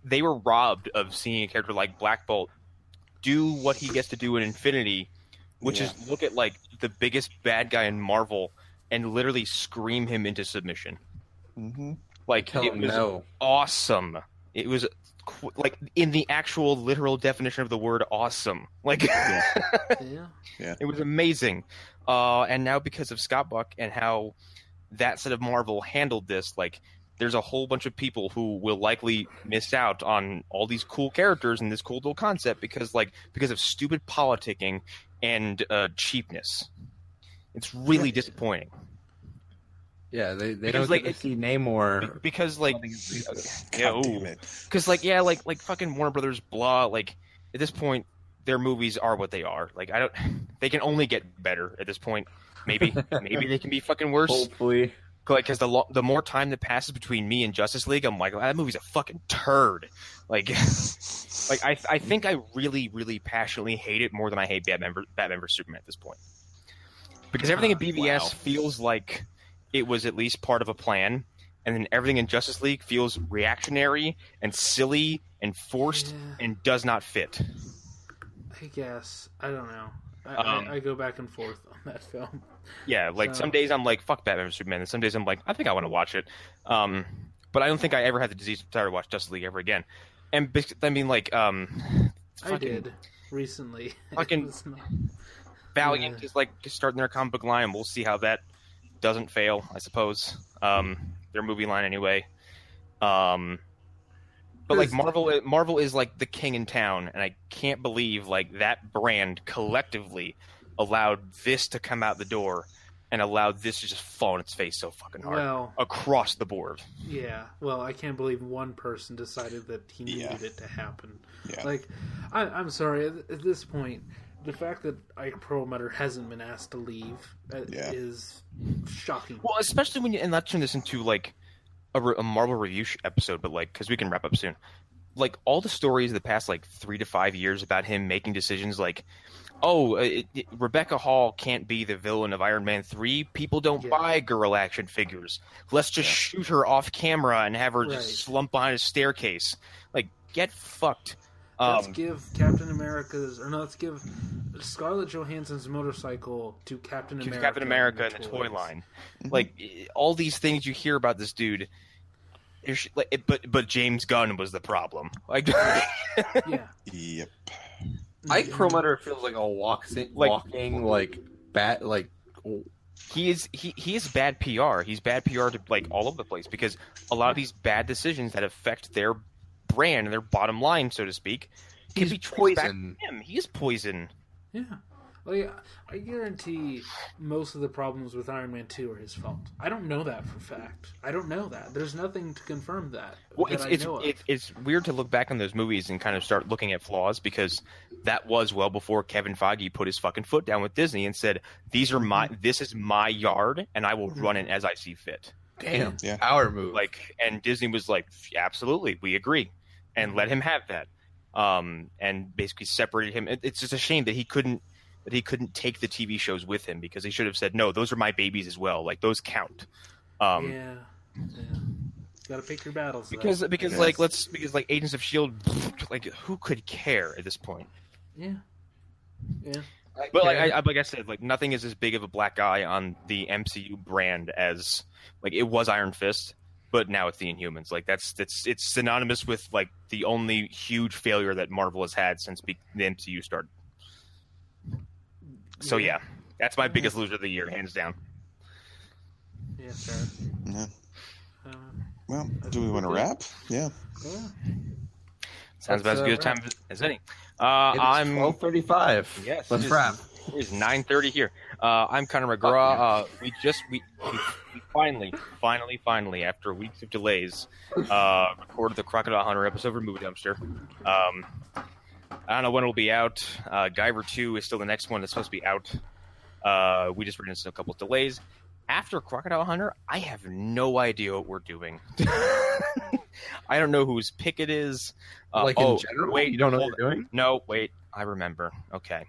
Speaker 1: They were robbed of seeing a character like Black Bolt do what he gets to do in Infinity, which is look at like the biggest bad guy in Marvel and literally scream him into submission.
Speaker 3: Mm-hmm.
Speaker 1: Like it was awesome. It was like in the actual literal definition of the word awesome. Like it was amazing. And now because of Scott Buck and how that set of Marvel handled this, like there's a whole bunch of people who will likely miss out on all these cool characters and this cool little concept because of stupid politicking and cheapness. It's really disappointing.
Speaker 2: Yeah, they don't like see Namor
Speaker 1: because like because like fucking Warner Brothers blah like at this point their movies are what they are. Like they can only get better at this point. Maybe they can be fucking worse.
Speaker 2: Hopefully,
Speaker 1: like because the more time that passes between me and Justice League, I'm like that movie's a fucking turd. Like I think I really really passionately hate it more than I hate Batman vs Superman at this point because everything at BVS feels like it was at least part of a plan, and then everything in Justice League feels reactionary and silly and forced and does not fit.
Speaker 4: I guess. I don't know. I go back and forth on that film.
Speaker 1: Yeah, like some days I'm like, fuck Batman vs Superman, and some days I'm like, I think I want to watch it. But I don't think I ever had the desire to watch Justice League ever again. And I mean, like,
Speaker 4: I did recently.
Speaker 1: Fucking Valiant is like just starting their comic book line, and we'll see how that doesn't fail. I suppose their movie line anyway. But like Marvel is like the king in town, and I can't believe like that brand collectively allowed this to come out the door and allowed this to just fall on its face so fucking hard across the board.
Speaker 4: Yeah, well, I can't believe one person decided that he needed it to happen.
Speaker 3: Yeah.
Speaker 4: Like, I'm sorry, at this point, the fact that Ike Perlmutter hasn't been asked to leave is shocking.
Speaker 1: Well, especially when and not turn this into like a Marvel review episode, but like, because we can wrap up soon. Like, all the stories of the past like 3 to 5 years about him making decisions like, Rebecca Hall can't be the villain of Iron Man 3. People don't buy girl action figures. Let's just shoot her off camera and have her just slump behind a staircase. Like, get fucked.
Speaker 4: Let's give let's give Scarlett Johansson's motorcycle to Captain America
Speaker 1: in the toy line. Like, all these things you hear about this dude. But James Gunn was the problem. Like,
Speaker 3: Yep.
Speaker 2: Ike Perlmutter feels like a walking like bat like.
Speaker 1: He is bad PR. He's bad PR to like all over the place because a lot of these bad decisions that affect their brand and their bottom line, so to speak, can be traced back to him. He is poison.
Speaker 4: Yeah. Like, I guarantee most of the problems with Iron Man 2 are his fault. I don't know that for a fact. I don't know that. There's nothing to confirm that.
Speaker 1: Well, it's weird to look back on those movies and kind of start looking at flaws because that was well before Kevin Feige put his fucking foot down with Disney and said, this is my yard and I will run it as I see fit.
Speaker 2: Damn. Yeah. Power move.
Speaker 1: Like, and Disney was like, absolutely, we agree. And let him have that. And basically separated him. It's just a shame that he couldn't take the TV shows with him because he should have said, no, those are my babies as well. Like, those count.
Speaker 4: Yeah. Got to pick your battles.
Speaker 1: Because Agents of S.H.I.E.L.D., like, who could care at this point?
Speaker 4: Yeah.
Speaker 1: But like I said, like, nothing is as big of a black eye on the MCU brand as, like, it was Iron Fist, but now it's the Inhumans. Like, it's synonymous with, like, the only huge failure that Marvel has had since the MCU started. So yeah, that's my biggest loser of the year, hands down.
Speaker 4: Yeah, sure.
Speaker 3: Yeah. Well, do we want to wrap? Yeah.
Speaker 1: Sounds about as good a time as any.
Speaker 2: I'm 12:35.
Speaker 1: Yes.
Speaker 2: Let's wrap.
Speaker 1: It's 9:30 here. I'm Connor McGraw. We finally, after weeks of delays, recorded the Crocodile Hunter episode for Movie Dumpster. I don't know when it'll be out. Guyver 2 is still the next one that's supposed to be out. We just ran into a couple of delays. After Crocodile Hunter, I have no idea what we're doing. I don't know whose pick it is.
Speaker 2: In general?
Speaker 1: Wait,
Speaker 2: you don't know what you're doing?
Speaker 1: No, wait. I remember. Okay.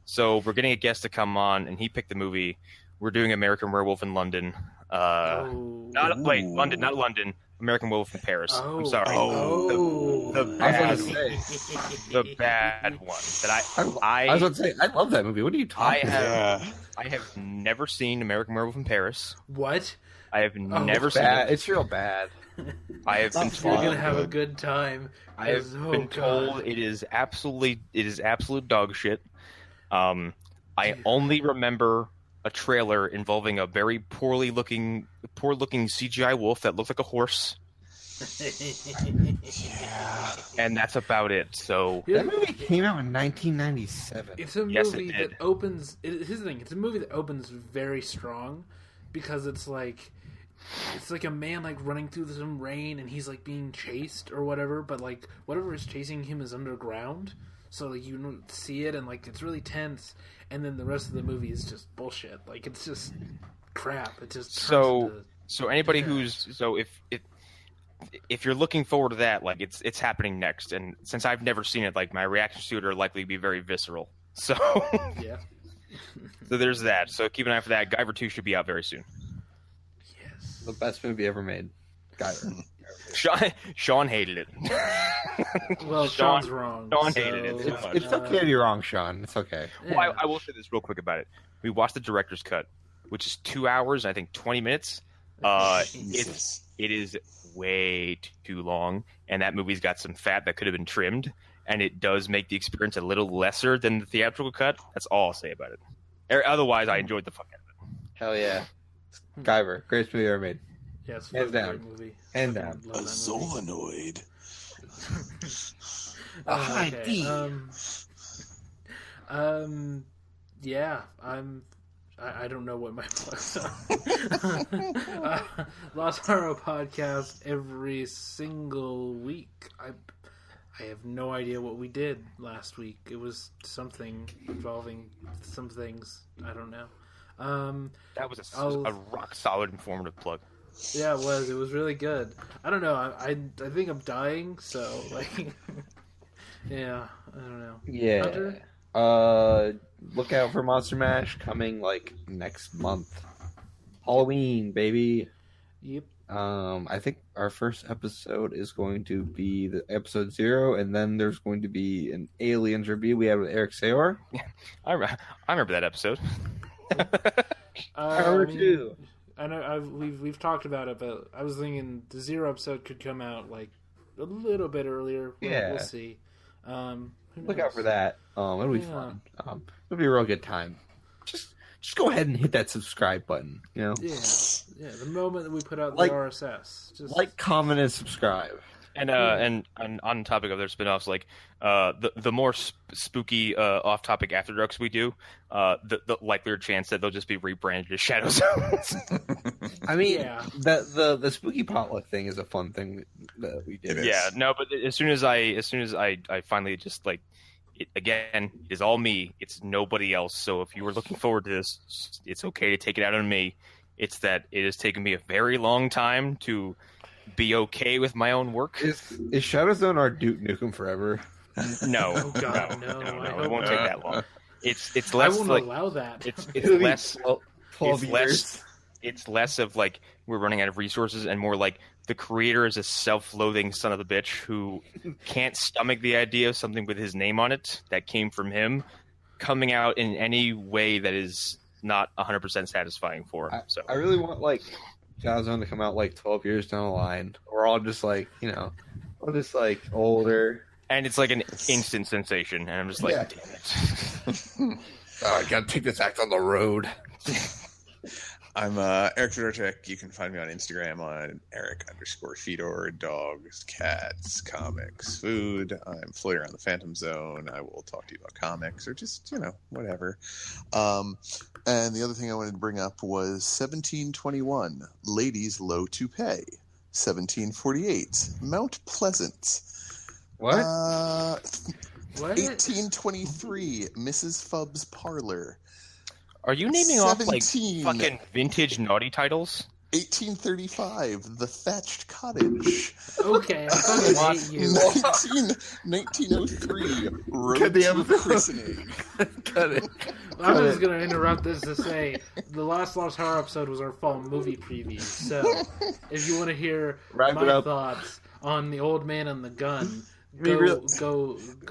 Speaker 1: So we're getting a guest to come on, and he picked the movie. We're doing American Werewolf in London. London, not London. American Werewolf in Paris. I'm sorry. The bad one.
Speaker 2: I was about to say, I love that movie. What are you talking about?
Speaker 1: I have never seen American Werewolf in Paris.
Speaker 4: What?
Speaker 1: I have never seen it.
Speaker 2: It's real bad.
Speaker 1: I have been told
Speaker 4: you're gonna have a good time.
Speaker 1: I have been told it is absolute dog shit. I only remember a trailer involving a very poor looking CGI wolf that looked like a horse. And that's about it. So
Speaker 2: that movie came out in 1997.
Speaker 4: It's a movie that opens. Here's the thing: it's a movie that opens very strong because it's like a man like running through some rain and he's like being chased or whatever. But like whatever is chasing him is underground, so like you don't see it and like it's really tense. And then the rest of the movie is just bullshit. Like it's just crap. It just
Speaker 1: so anybody if you're looking forward to that, like it's happening next. And since I've never seen it, like my reactions to it are likely to be very visceral. So
Speaker 4: yeah.
Speaker 1: So there's that. So keep an eye for that. Guyver 2 should be out very soon.
Speaker 4: Yes.
Speaker 2: The best movie ever made. Guyver.
Speaker 1: Sean hated it.
Speaker 4: Well, Sean's wrong.
Speaker 1: Sean hated it so much.
Speaker 2: It's okay to be wrong, Sean. It's okay.
Speaker 1: Yeah. Well, I will say this real quick about it. We watched the director's cut, which is 2 hours, I think 20 minutes. It is way too long, and that movie's got some fat that could have been trimmed, and it does make the experience a little lesser than the theatrical cut. That's all I'll say about it. Otherwise, I enjoyed the fuck out of it.
Speaker 2: Hell yeah. Guyver, greatest movie ever made.
Speaker 4: Yeah, it's
Speaker 2: hands down.
Speaker 4: Movie.
Speaker 2: Hands down.
Speaker 3: A Zolanoid.
Speaker 2: A high D.
Speaker 4: Yeah, I don't know what my plugs are. Lost Haro podcast every single week. I have no idea what we did last week. It was something involving some things. I don't know.
Speaker 1: That was a rock solid informative plug.
Speaker 4: Yeah, it was. It was really good. I don't know. I think I'm dying. So like, yeah, I don't know.
Speaker 2: Yeah.
Speaker 4: Hunter?
Speaker 2: Look out for Monster Mash coming like next month. Halloween, baby.
Speaker 4: Yep.
Speaker 2: I think our first episode is going to be the episode 0, and then there's going to be an Aliens review we have with Erik Sayor.
Speaker 1: Yeah, I remember that episode.
Speaker 2: I remember too.
Speaker 4: I know we've talked about it, but I was thinking the 0 episode could come out like a little bit earlier. We'll see.
Speaker 2: Look out for that. It'll be fun. It'll be a real good time. Just go ahead and hit that subscribe button. You know.
Speaker 4: Yeah. The moment that we put out the RSS, just
Speaker 2: comment, and subscribe.
Speaker 1: And on the topic of their spinoffs, like the more spooky off-topic after darks we do, the likelier chance that they'll just be rebranded as Shadow Zones.
Speaker 2: I mean, the spooky potluck thing is a fun thing that we did.
Speaker 1: Yeah, no, but as soon as I finally just like it again, it is all me. It's nobody else. So if you were looking forward to this, it's okay to take it out on me. It's that it has taken me a very long time to be okay with my own work.
Speaker 2: Is Shadow Zone our Duke Nukem Forever?
Speaker 1: No.
Speaker 4: Oh God, no.
Speaker 1: It won't take that long. It's less.
Speaker 4: I won't
Speaker 1: like,
Speaker 4: allow that.
Speaker 1: It's less.
Speaker 2: 12 years.
Speaker 1: It's less of like we're running out of resources, and more like the creator is a self-loathing son of a bitch who can't stomach the idea of something with his name on it that came from him coming out in any way that is not 100% satisfying for him. So
Speaker 2: I really want like Shadow Zone to come out like 12 years down the line. We're all just like, all just like older.
Speaker 1: And it's like an instant sensation, and I'm just like, damn it.
Speaker 2: I gotta take this act on the road.
Speaker 3: I'm Erik Fedorczyk. You can find me on Instagram on Erik_Fedor. Dogs, cats, comics, food. I'm floating around the Phantom Zone. I will talk to you about comics or just, whatever. And the other thing I wanted to bring up was 1721, Ladies Low to Pay. 1748, Mount Pleasant.
Speaker 2: What?
Speaker 3: 1823, Mrs. Fubb's Parlor.
Speaker 1: Are you naming off like fucking vintage naughty titles?
Speaker 3: 1835, The Thatched Cottage.
Speaker 4: Okay, I fucking hate you.
Speaker 3: 1903, Road to Christening.
Speaker 2: Cut it.
Speaker 4: I'm just going to interrupt this to say the last Lost Horror episode was our fall movie preview. So if you want to hear my thoughts on The Old Man and the Gun, go.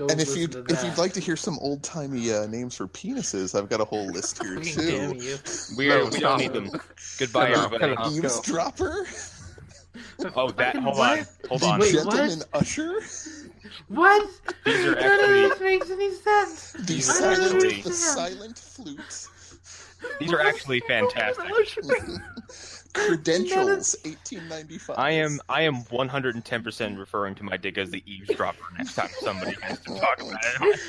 Speaker 3: And if you'd like to hear some old timey names for penises, I've got a whole list here too.
Speaker 4: Damn you.
Speaker 1: We don't need them. Goodbye, everybody.
Speaker 3: Eavesdropper.
Speaker 1: Oh, that. Hold on.
Speaker 3: The Gentleman Usher.
Speaker 4: What?
Speaker 1: These are
Speaker 4: None of this makes any sense.
Speaker 3: The Silent Flute.
Speaker 1: These are actually fantastic.
Speaker 3: Credentials, 1895.
Speaker 1: I am 110% referring to my dick as the eavesdropper next time somebody has to talk about it.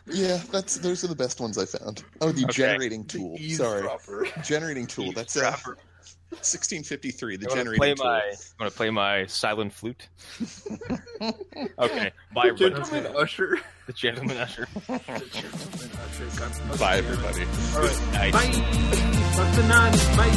Speaker 3: Yeah, those are the best ones I found. Oh, the generating tool. Sorry, generating tool. That's 1653. The generating tool.
Speaker 1: I'm gonna play my silent flute. Okay, bye everybody.
Speaker 2: Gentleman Usher.
Speaker 1: The Gentleman Usher.
Speaker 3: Bye everybody.
Speaker 4: All right.
Speaker 1: Nice.
Speaker 4: Bye. Fuck the nuns. Bye.